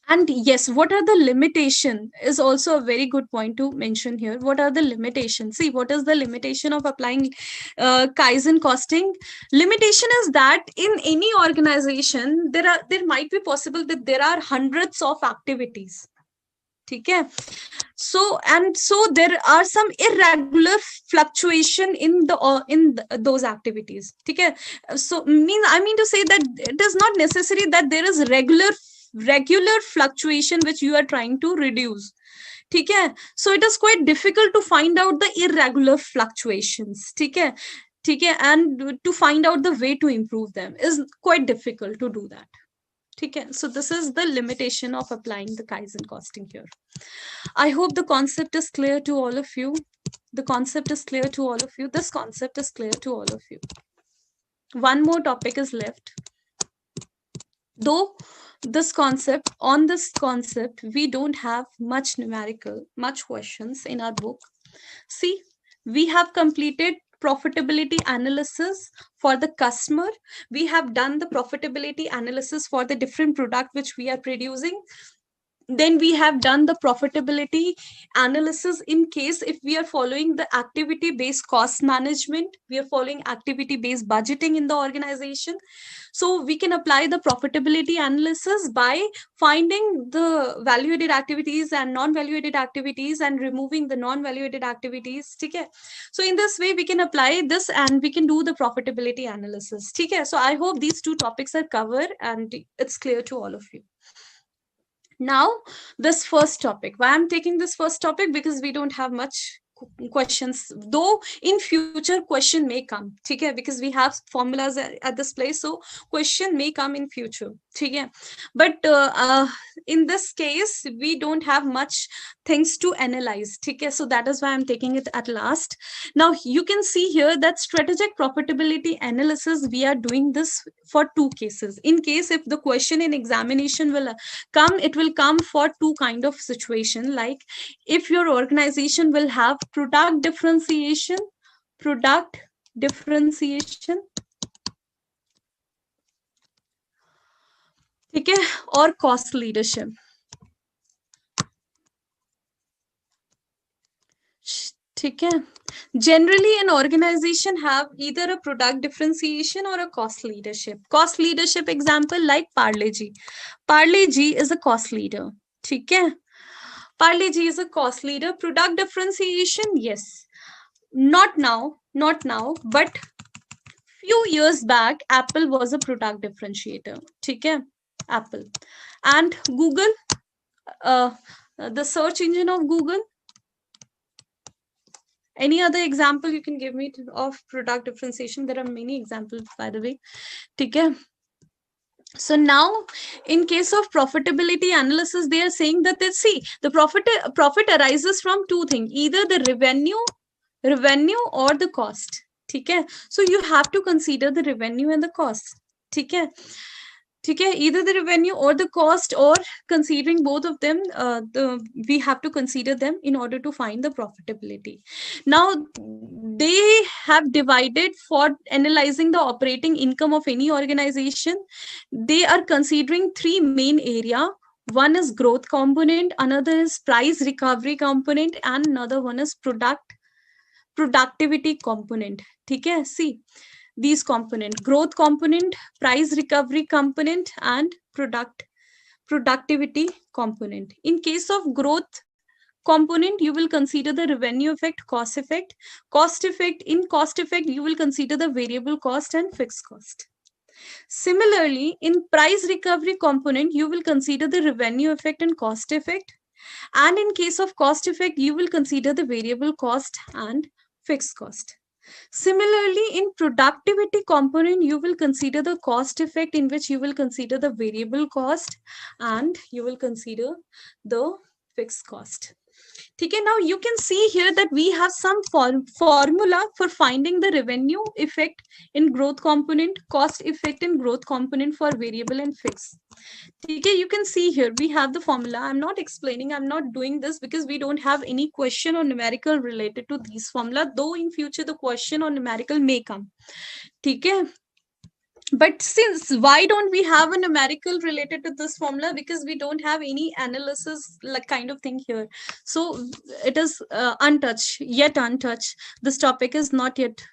And yes, what are the limitation is also a very good point to mention here. What are the limitations? See, what is the limitation of applying Kaizen costing? Limitation is that in any organization, there might be possible that there are hundreds of activities. Okay. So there are some irregular fluctuation in those activities. Okay. So I mean to say that it is not necessary that there is regular fluctuation which you are trying to reduce. Okay. So it is quite difficult to find out the irregular fluctuations. Okay. Okay. And to find out the way to improve them is quite difficult to do that. Okay. So this is the limitation of applying the Kaizen costing here. I hope the concept is clear to all of you. The concept is clear to all of you. This concept is clear to all of you. One more topic is left. Though on this concept, we don't have much questions in our book. See, we have completed profitability analysis for the customer. We have done the profitability analysis for the different product which we are producing. Then we have done the profitability analysis in case if we are following the activity based cost management, we are following activity based budgeting in the organization. So we can apply the profitability analysis by finding the value added activities and non value added activities and removing the non value added activities. Okay. So in this way we can apply this and we can do the profitability analysis. Okay. So I hope these two topics are covered and it's clear to all of you. Now, this first topic. Why I'm taking this first topic? Because we don't have much questions, though in future question may come, okay, because we have formulas at this place, so question may come in future, okay. But in this case we don't have much things to analyze, okay, so that is why I'm taking it at last. Now you can see here that strategic profitability analysis, we are doing this for two cases. In case if the question in examination will come, it will come for two kind of situation, like if your organization will have product differentiation, okay, or cost leadership. Okay. Generally an organization have either a product differentiation or a cost leadership. Cost leadership example like Parle-G. Parle-G is a cost leader. Okay. Parle-G is a cost leader. Product differentiation, yes. Not now, but few years back, Apple was a product differentiator. Okay, Apple. And Google, the search engine of Google. Any other example you can give me of product differentiation? There are many examples, by the way. Okay. So now, in case of profitability analysis, they are saying that they see the profit arises from two things, either the revenue or the cost. Okay. So you have to consider the revenue and the cost. Okay. Either the revenue or the cost, or considering both of them, we have to consider them in order to find the profitability. Now they have divided for analyzing the operating income of any organization. They are considering three main area. One is growth component, another is price recovery component, and another one is productivity component. Okay, see these component: growth component, price recovery component, and productivity component. In case of growth component, you will consider the revenue effect, cost effect. In cost effect, you will consider the variable cost and fixed cost. Similarly, in price recovery component, you will consider the revenue effect and cost effect. And in case of cost effect, you will consider the variable cost and fixed cost. Similarly, in productivity component, you will consider the cost effect, in which you will consider the variable cost and you will consider the fixed cost. Okay, now you can see here that we have some formula for finding the revenue effect in growth component, cost effect in growth component for variable and fixed. Okay, you can see here we have the formula. I'm not explaining, I'm not doing this because we don't have any question or numerical related to these formula, though in future the question or numerical may come. Okay. But since why don't we have a numerical related to this formula? Because we don't have any analysis like kind of thing here. So it is untouched. This topic is not yet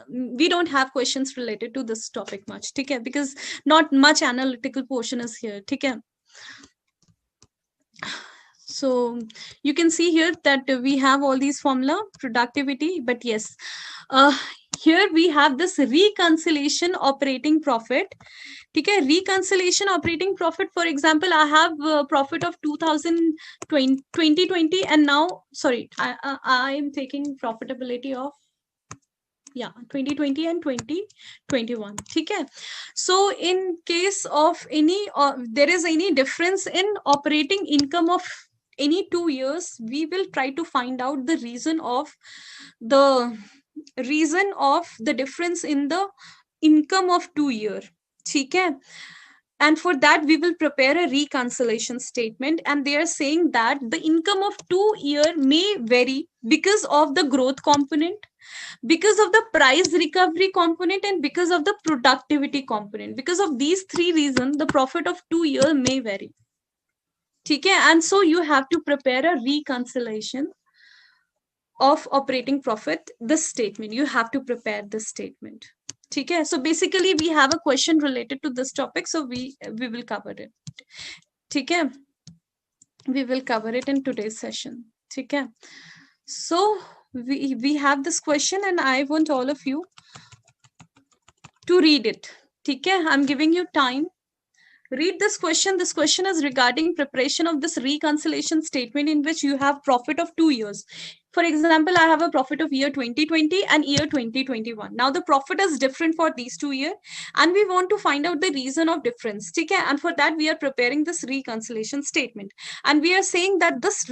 we don't have questions related to this topic much, okay, because not much analytical portion is here, okay. So you can see here that we have all these formula productivity, but yes, here we have this reconciliation operating profit. Okay, reconciliation operating profit, for example, I have a profit of 2020, and now sorry, I am taking profitability of 2020 and 2021. Okay, so in case of any there is any difference in operating income of any 2 years, we will try to find out the reason of the difference in the income of 2 year. Okay, and for that we will prepare a reconciliation statement, and they are saying that the income of 2 year may vary because of the growth component, because of the price recovery component, and because of the productivity component. Because of these three reasons, the profit of 2 years may vary. ठीक है, and so you have to prepare a reconciliation of operating profit. This statement you have to prepare this statement. ठीक है, so basically we have a question related to this topic, so we will cover it. ठीक है, we will cover it in today's session. ठीक है, so we have this question and I want all of you to read it. ठीक है, I'm giving you time. Read this question. This question is regarding preparation of this reconciliation statement in which you have profit of 2 years. For example, I have a profit of year 2020 and year 2021. Now the profit is different for these 2 years and we want to find out the reason of difference. Okay? And for that we are preparing this reconciliation statement. And we are saying that this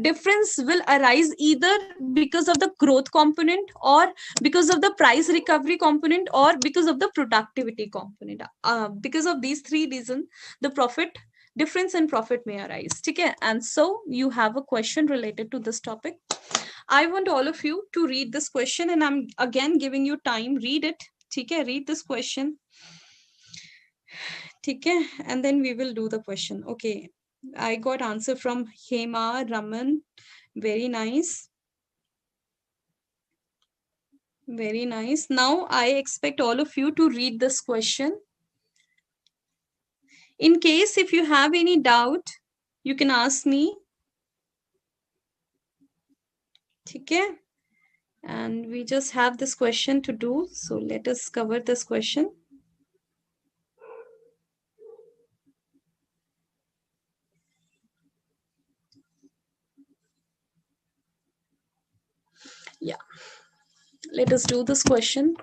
difference will arise either because of the growth component or because of the price recovery component or because of the productivity component. Because of these three reasons, the profit difference in profit may arise. Okay? And so you have a question related to this topic. I want all of you to read this question and I'm again giving you time. Read it. Okay? Read this question. Okay? And then we will do the question. Okay. I got answer from Hema, Raman. Very nice. Very nice. Now I expect all of you to read this question. In case if you have any doubt, you can ask me. Okay? And we just have this question to do. So let us cover this question. Yeah. Let us do this question.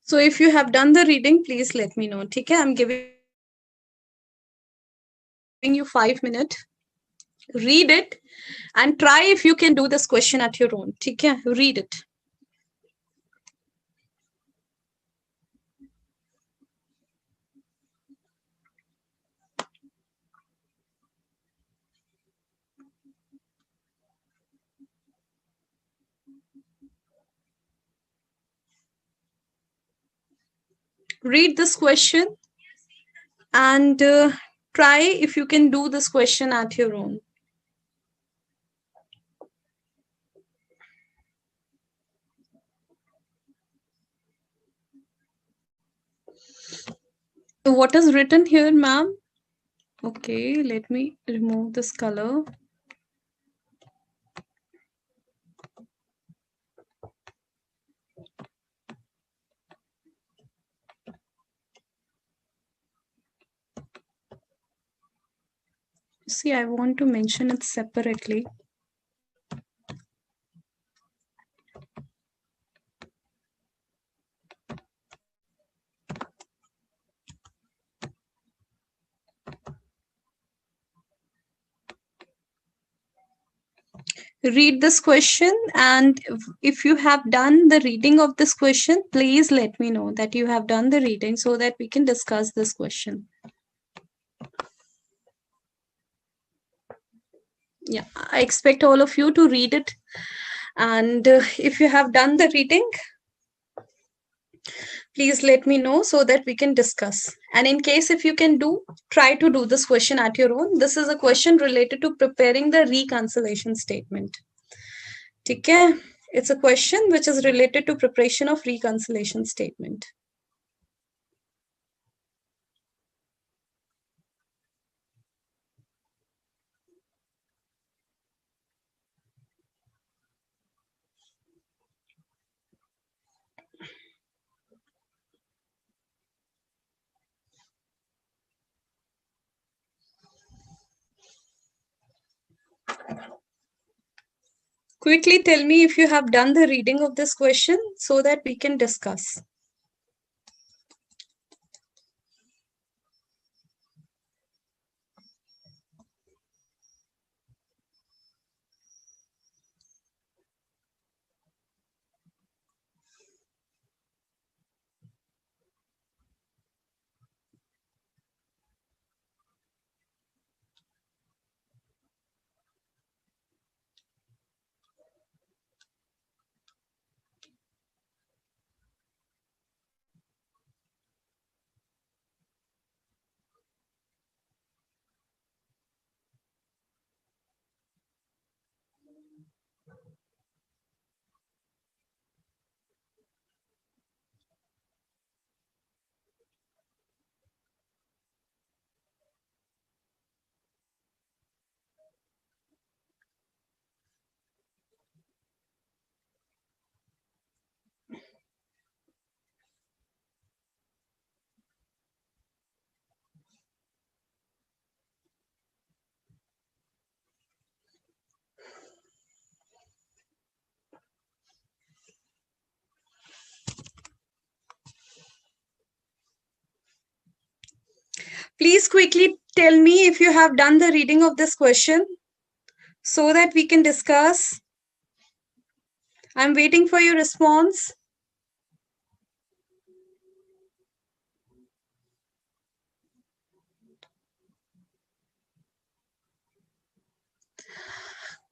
So if you have done the reading, please let me know. Okay? I'm giving you 5 minutes. Read it and try if you can do this question at your own. Okay? Read it. Read this question and try if you can do this question at your own. What is written here, ma'am? Okay, let me remove this color. See, I want to mention it separately. Read this question, and if you have done the reading of this question, please let me know that you have done the reading so that we can discuss this question. Yeah, I expect all of you to read it, and if you have done the reading, please let me know so that we can discuss. And in case if you can do, try to do this question at your own. This is a question related to preparing the reconciliation statement. Okay? It's a question which is related to preparation of reconciliation statement. Quickly tell me if you have done the reading of this question so that we can discuss. Please quickly tell me if you have done the reading of this question so that we can discuss. I'm waiting for your response.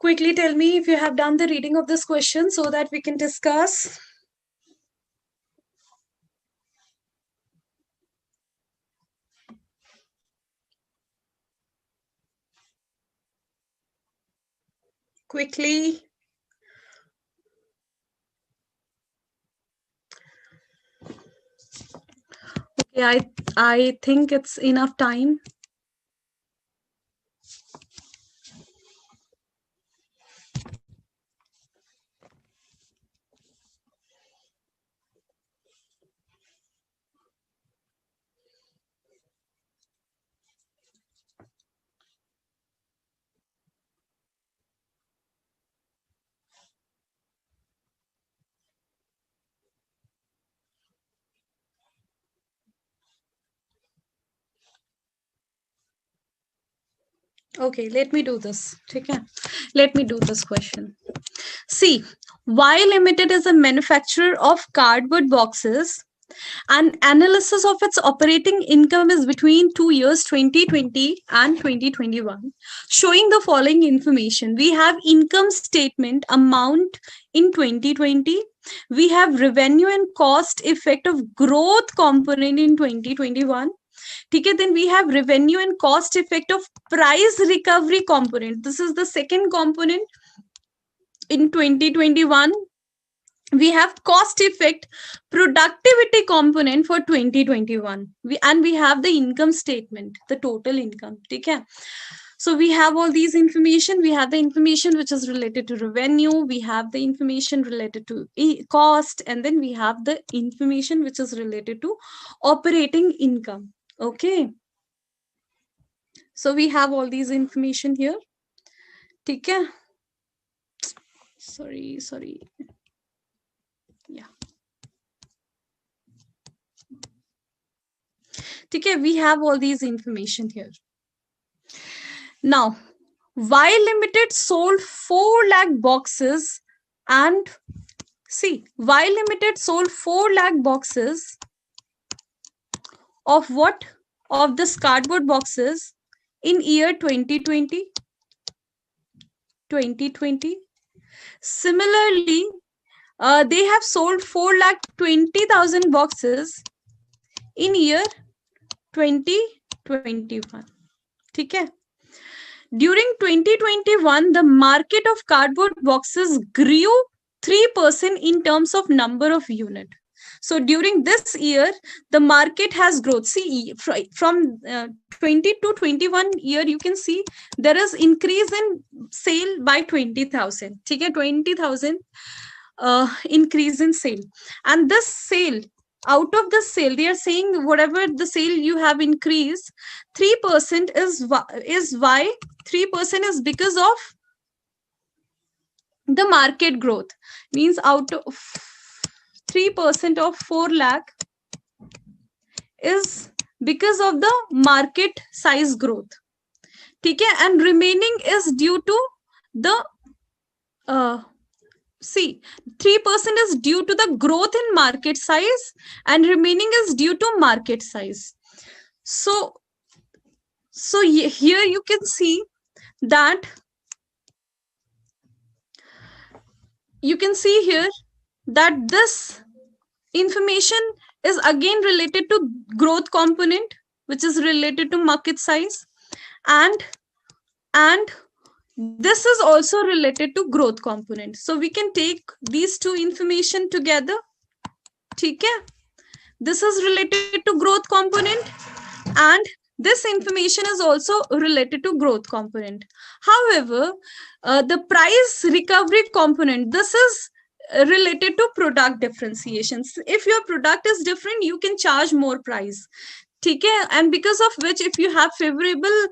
Quickly tell me if you have done the reading of this question so that we can discuss. Quickly. Okay, I think it's enough time. Okay, let me do this. Okay, let me do this question. See, Y Limited is a manufacturer of cardboard boxes. An analysis of its operating income is between 2 years, 2020 and 2021, showing the following information. We have income statement amount in 2020. We have revenue and cost effect of growth component in 2021. Okay, then we have revenue and cost effect of price recovery component. This is the second component in 2021. We have cost effect productivity component for 2021. We have the income statement, the total income. Okay, so we have all these information. We have the information which is related to revenue, we have the information related to cost, and then we have the information which is related to operating income. Okay, so we have all these information here. Okay, sorry, yeah. Okay, we have all these information here. Now, Y Limited sold 4 lakh boxes, and see, Y Limited sold 4 lakh boxes of what? Of this cardboard boxes in year 2020. Similarly, they have sold 4 lakh 20,000 boxes in year 2021. Okay. During 2021, the market of cardboard boxes grew 3% in terms of number of unit. So during this year, the market has growth. See, from 20 to 21 year, you can see there is increase in sale by 20,000. Okay, 20,000 increase in sale. And this sale, out of the sale, they are saying whatever the sale you have increased, 3% is why 3% is because of the market growth. Means out of 3% of 4 lakh is because of the market size growth. Okay, and remaining is due to the see, 3% is due to the growth in market size, and remaining is due to market size. So here you can see that this information is again related to growth component, which is related to market size, and This is also related to growth component. So we can take these two information together. Okay? This is related to growth component, and this information is also related to growth component. However, the price recovery component, this is related to product differentiations. If your product is different, you can charge more price. Okay? And because of which, if you have favorable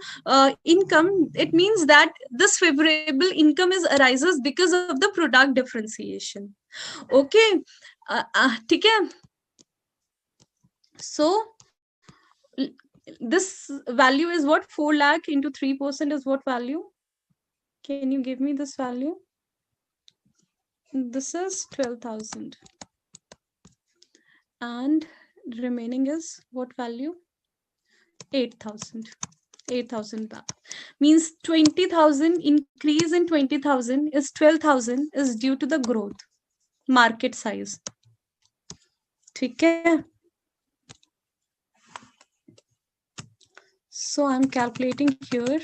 income, it means that this favorable income is arises because of the product differentiation. Okay? Okay? So this value is what? 4 lakh into 3% is what value? Can you give me this value? This is 12,000. And remaining is what value? 8,000. 8,000 baht. Means 20,000 increase in 20,000 is 12,000 is due to the growth, market size. Okay? So I'm calculating here.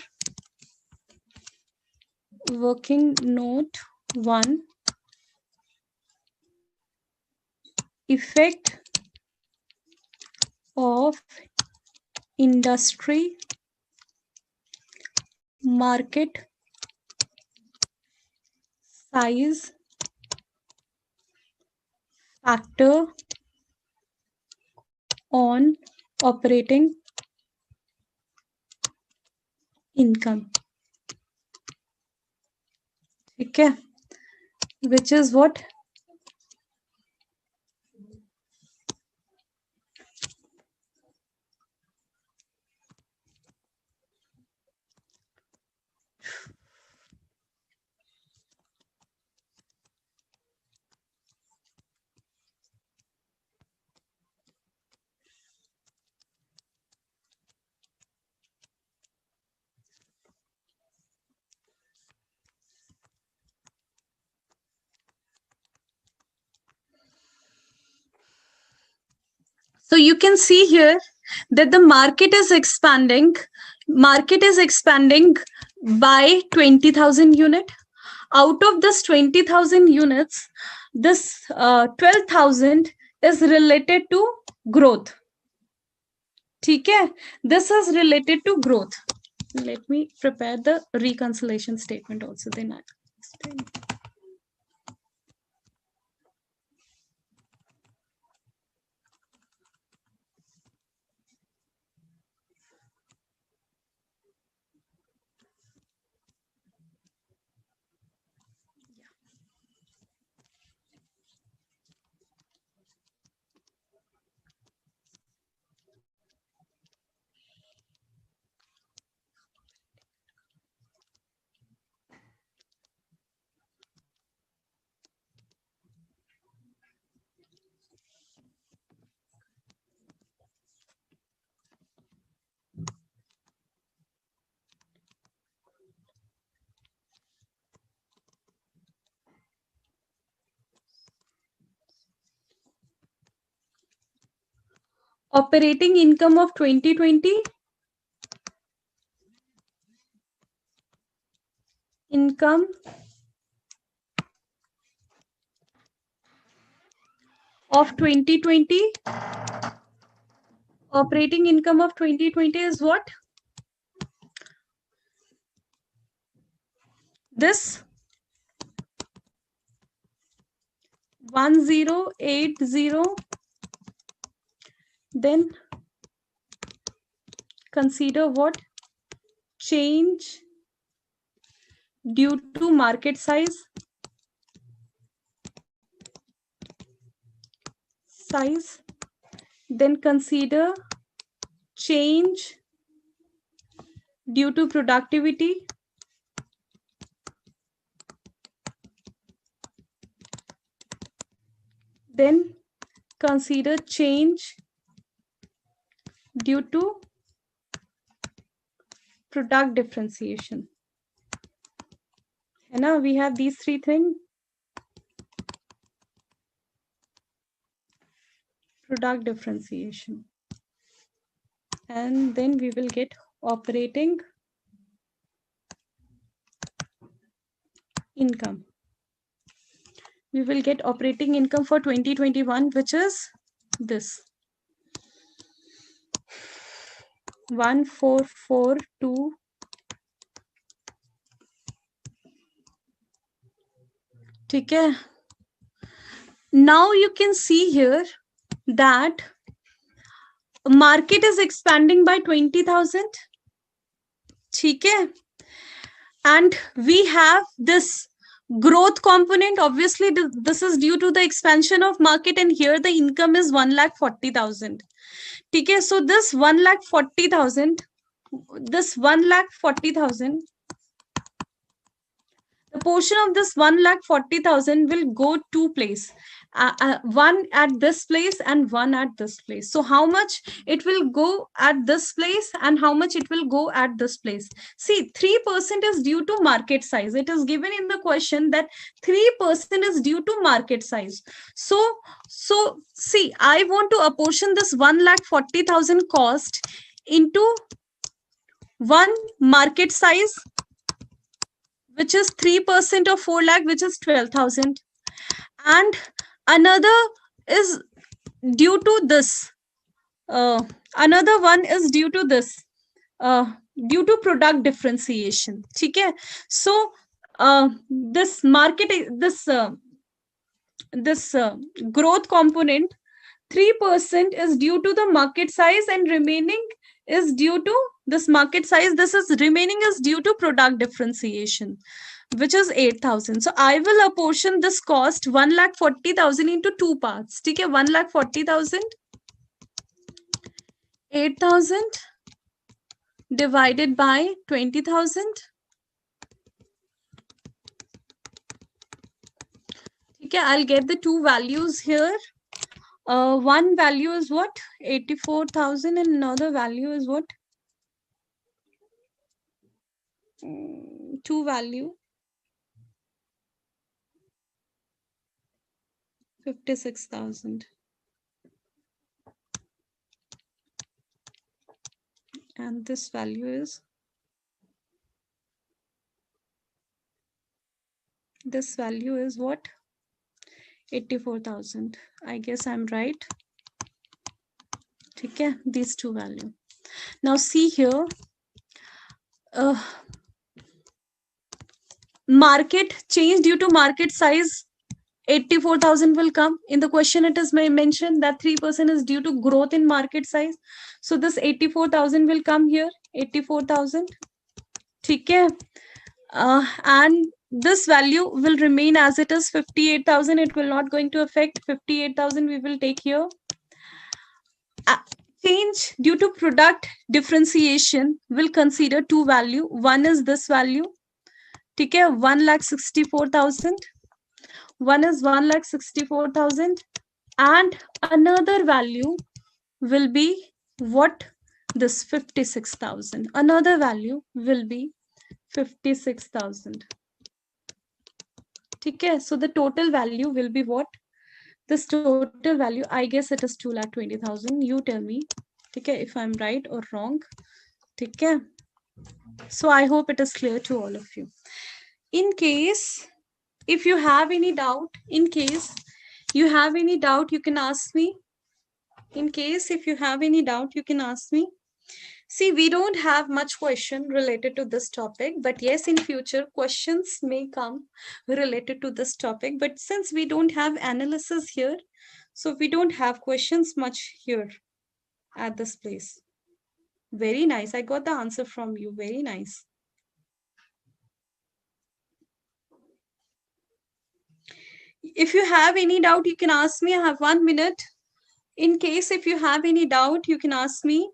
Working note 1. Effect of industry market size factor on operating income. Okay, which is what? So you can see here that the market is expanding. Market is expanding by 20,000 unit. Out of this 20,000 units, this 12,000 is related to growth. Okay, this is related to growth. Let me prepare the reconciliation statement also, then I explain. Operating income of 2020, income of 2020, operating income of 2020 is what? This 1080, then consider what? Change due to market size, then consider change due to productivity, then consider change due to product differentiation. And now we have these three things. Product differentiation. And then we will get operating income. We will get operating income for 2021, which is this 1442. Okay. Now you can see here that market is expanding by 20,000. Okay. And we have this growth component. Obviously, this is due to the expansion of market, and here the income is 1,40,000. Okay. So this 1,40,000, the portion of this 1,40,000 will go two place, one at this place and one at this place. So how much it will go at this place and how much it will go at this place? See, 3% is due to market size. It is given in the question that 3% is due to market size. So see, I want to apportion this 1,40,000 cost into one market size, which is 3% of 4 lakh, which is 12,000. And another is due to this. Another one is due to this, due to product differentiation. Okay. So this market, this growth component, 3% is due to the market size and remaining is due to this market size. This is remaining is due to product differentiation, which is 8,000. So I will apportion this cost 1,40,000 into two parts. Okay, 1,40,000, 8,000 divided by 20,000. Okay, I'll get the two values here. One value is what? 84,000 and another value is what? Two value 56,000. And this value is what? 84,000. I guess I'm right. Okay, these two values. Now see here, market change due to market size, 84,000 will come. In the question, it is mentioned that 3% is due to growth in market size. So this 84,000 will come here, 84,000. Okay. And this value will remain as it is, 58,000. It will not going to affect 58,000. We will take here. Change due to product differentiation will consider two value. One is this value. Okay, 1,64,000. One is 1,64,000. And another value will be what? This 56,000. Another value will be 56,000. Okay, so the total value will be what? This total value, I guess it is 2,20,000. You tell me, okay, if I'm right or wrong. Okay. So I hope it is clear to all of you. In case, if you have any doubt, you can ask me. In case if you have any doubt, you can ask me. See, we don't have much question related to this topic, but yes, in future questions may come related to this topic. But since we don't have analysis here, so we don't have questions much here at this place. Very nice. I got the answer from you. Very nice. If you have any doubt, you can ask me. I have 1 minute. In case if you have any doubt, you can ask me.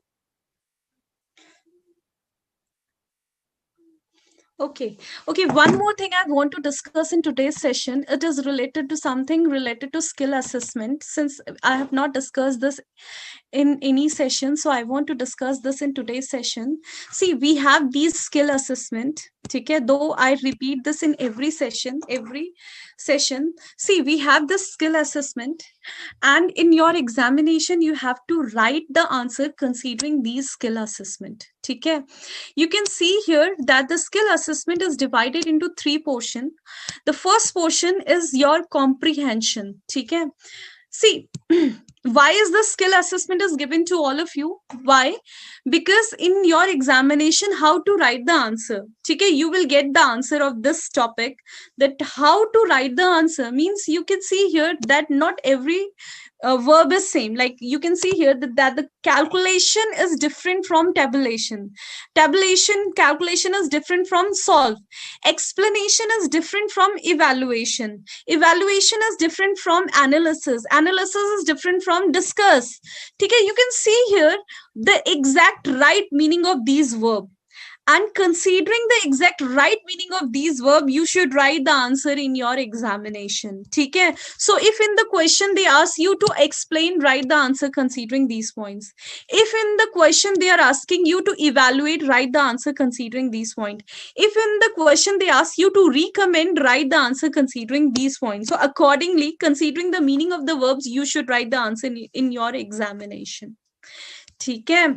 Okay. One more thing I want to discuss in today's session. It is related to something related to skill assessment. Since I have not discussed this in any session, so I want to discuss this in today's session. See, we have these skill assessment. Okay, though I repeat this in every session. See, we have this skill assessment, and in your examination you have to write the answer considering these skill assessment. Okay, you can see here that the skill assessment is divided into three portions. The first portion is your comprehension. Okay, see, why is the skill assessment is given to all of you? Why? Because in your examination, how to write the answer. Okay, you will get the answer of this topic. That how to write the answer means you can see here that not every verb is same. Like you can see here that the calculation is different from tabulation. Calculation is different from solve. Explanation is different from evaluation. Evaluation is different from analysis. Analysis is different from discuss. Okay, you can see here the exact right meaning of these verbs. And considering the exact right meaning of these verbs, you should write the answer in your examination. Okay? So if in the question they ask you to explain, write the answer considering these points. If in the question they are asking you to evaluate, write the answer considering these points. If in the question they ask you to recommend, write the answer considering these points. So accordingly, considering the meaning of the verbs, you should write the answer in your examination. Okay?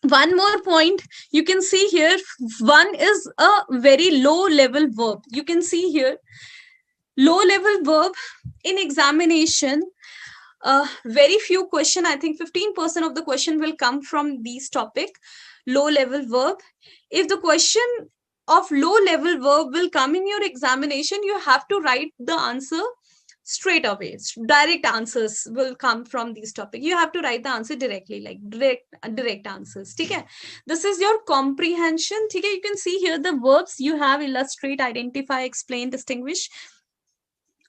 One more point you can see here, one is a very low level verb. You can see here low level verb in examination. Very few question, I think 15% of the question will come from these topic, low level verb. If the question of low level verb will come in your examination, you have to write the answer straight away. Direct answers will come from these topics. You have to write the answer directly, like direct answers. Okay, this is your comprehension. Okay, you can see here the verbs you have: illustrate, identify, explain, distinguish.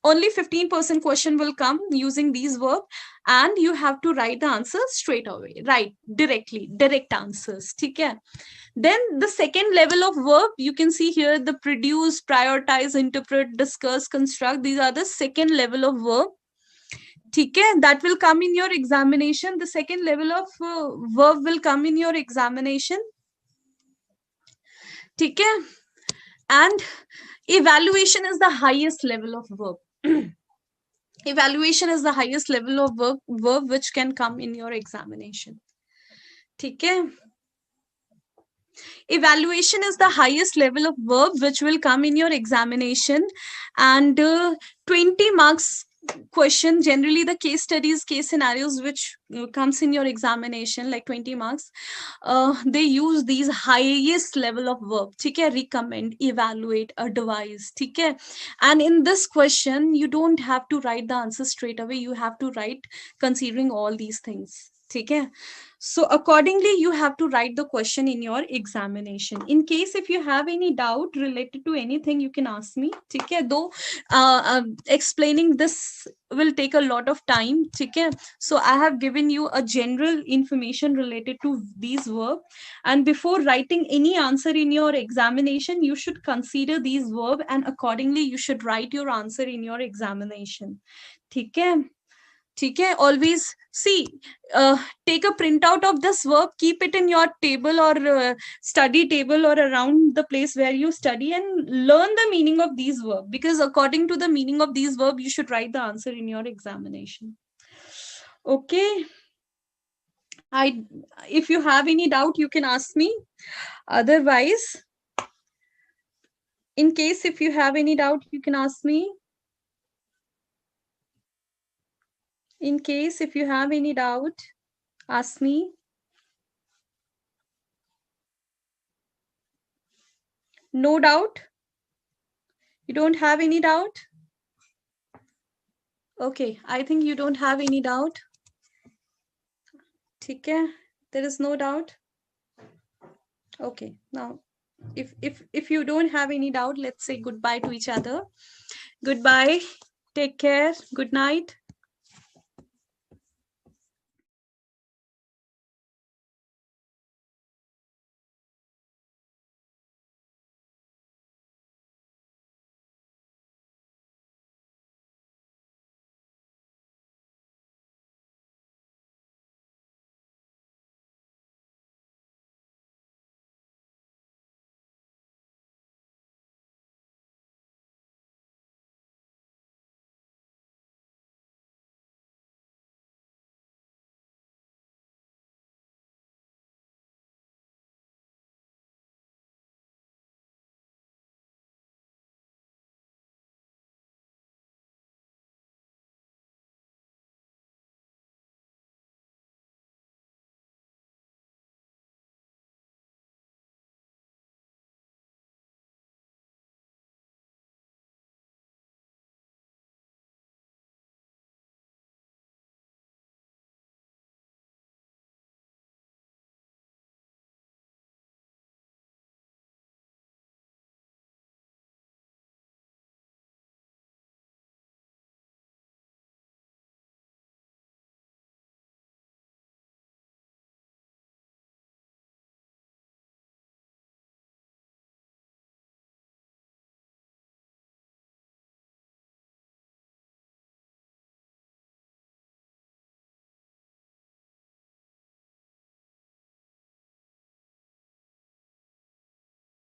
Only 15% question will come using these verbs, and you have to write the answer straight away, right? Directly, direct answers. Okay. Then the second level of verb, you can see here the produce, prioritize, interpret, discuss, construct. These are the second level of verb. Okay, that will come in your examination. The second level of verb will come in your examination. Okay, and evaluation is the highest level of verb. Evaluation is the highest level of verb which can come in your examination. Okay. Evaluation is the highest level of verb which will come in your examination, and 20 marks question, generally the case studies, case scenarios which comes in your examination, like 20 marks, they use these highest level of verb. Okay, recommend, evaluate, advise. Okay, and in this question you don't have to write the answer straight away, you have to write considering all these things. Okay, so accordingly you have to write the question in your examination. In case if you have any doubt related to anything, you can ask me. Okay, though explaining this will take a lot of time. Okay, so I have given you a general information related to these verbs, and before writing any answer in your examination, you should consider these verbs, and accordingly you should write your answer in your examination. Okay. Okay, always see, take a printout of this verb, keep it in your table or study table or around the place where you study, and learn the meaning of these verbs, because according to the meaning of these verbs you should write the answer in your examination. Okay, if you have any doubt you can ask me. Otherwise, in case if you have any doubt you can ask me. In case if you have any doubt, ask me. No doubt? You don't have any doubt? Okay, I think you don't have any doubt. Okay, there is no doubt. Okay, now if you don't have any doubt, let's say goodbye to each other. Goodbye, take care, good night.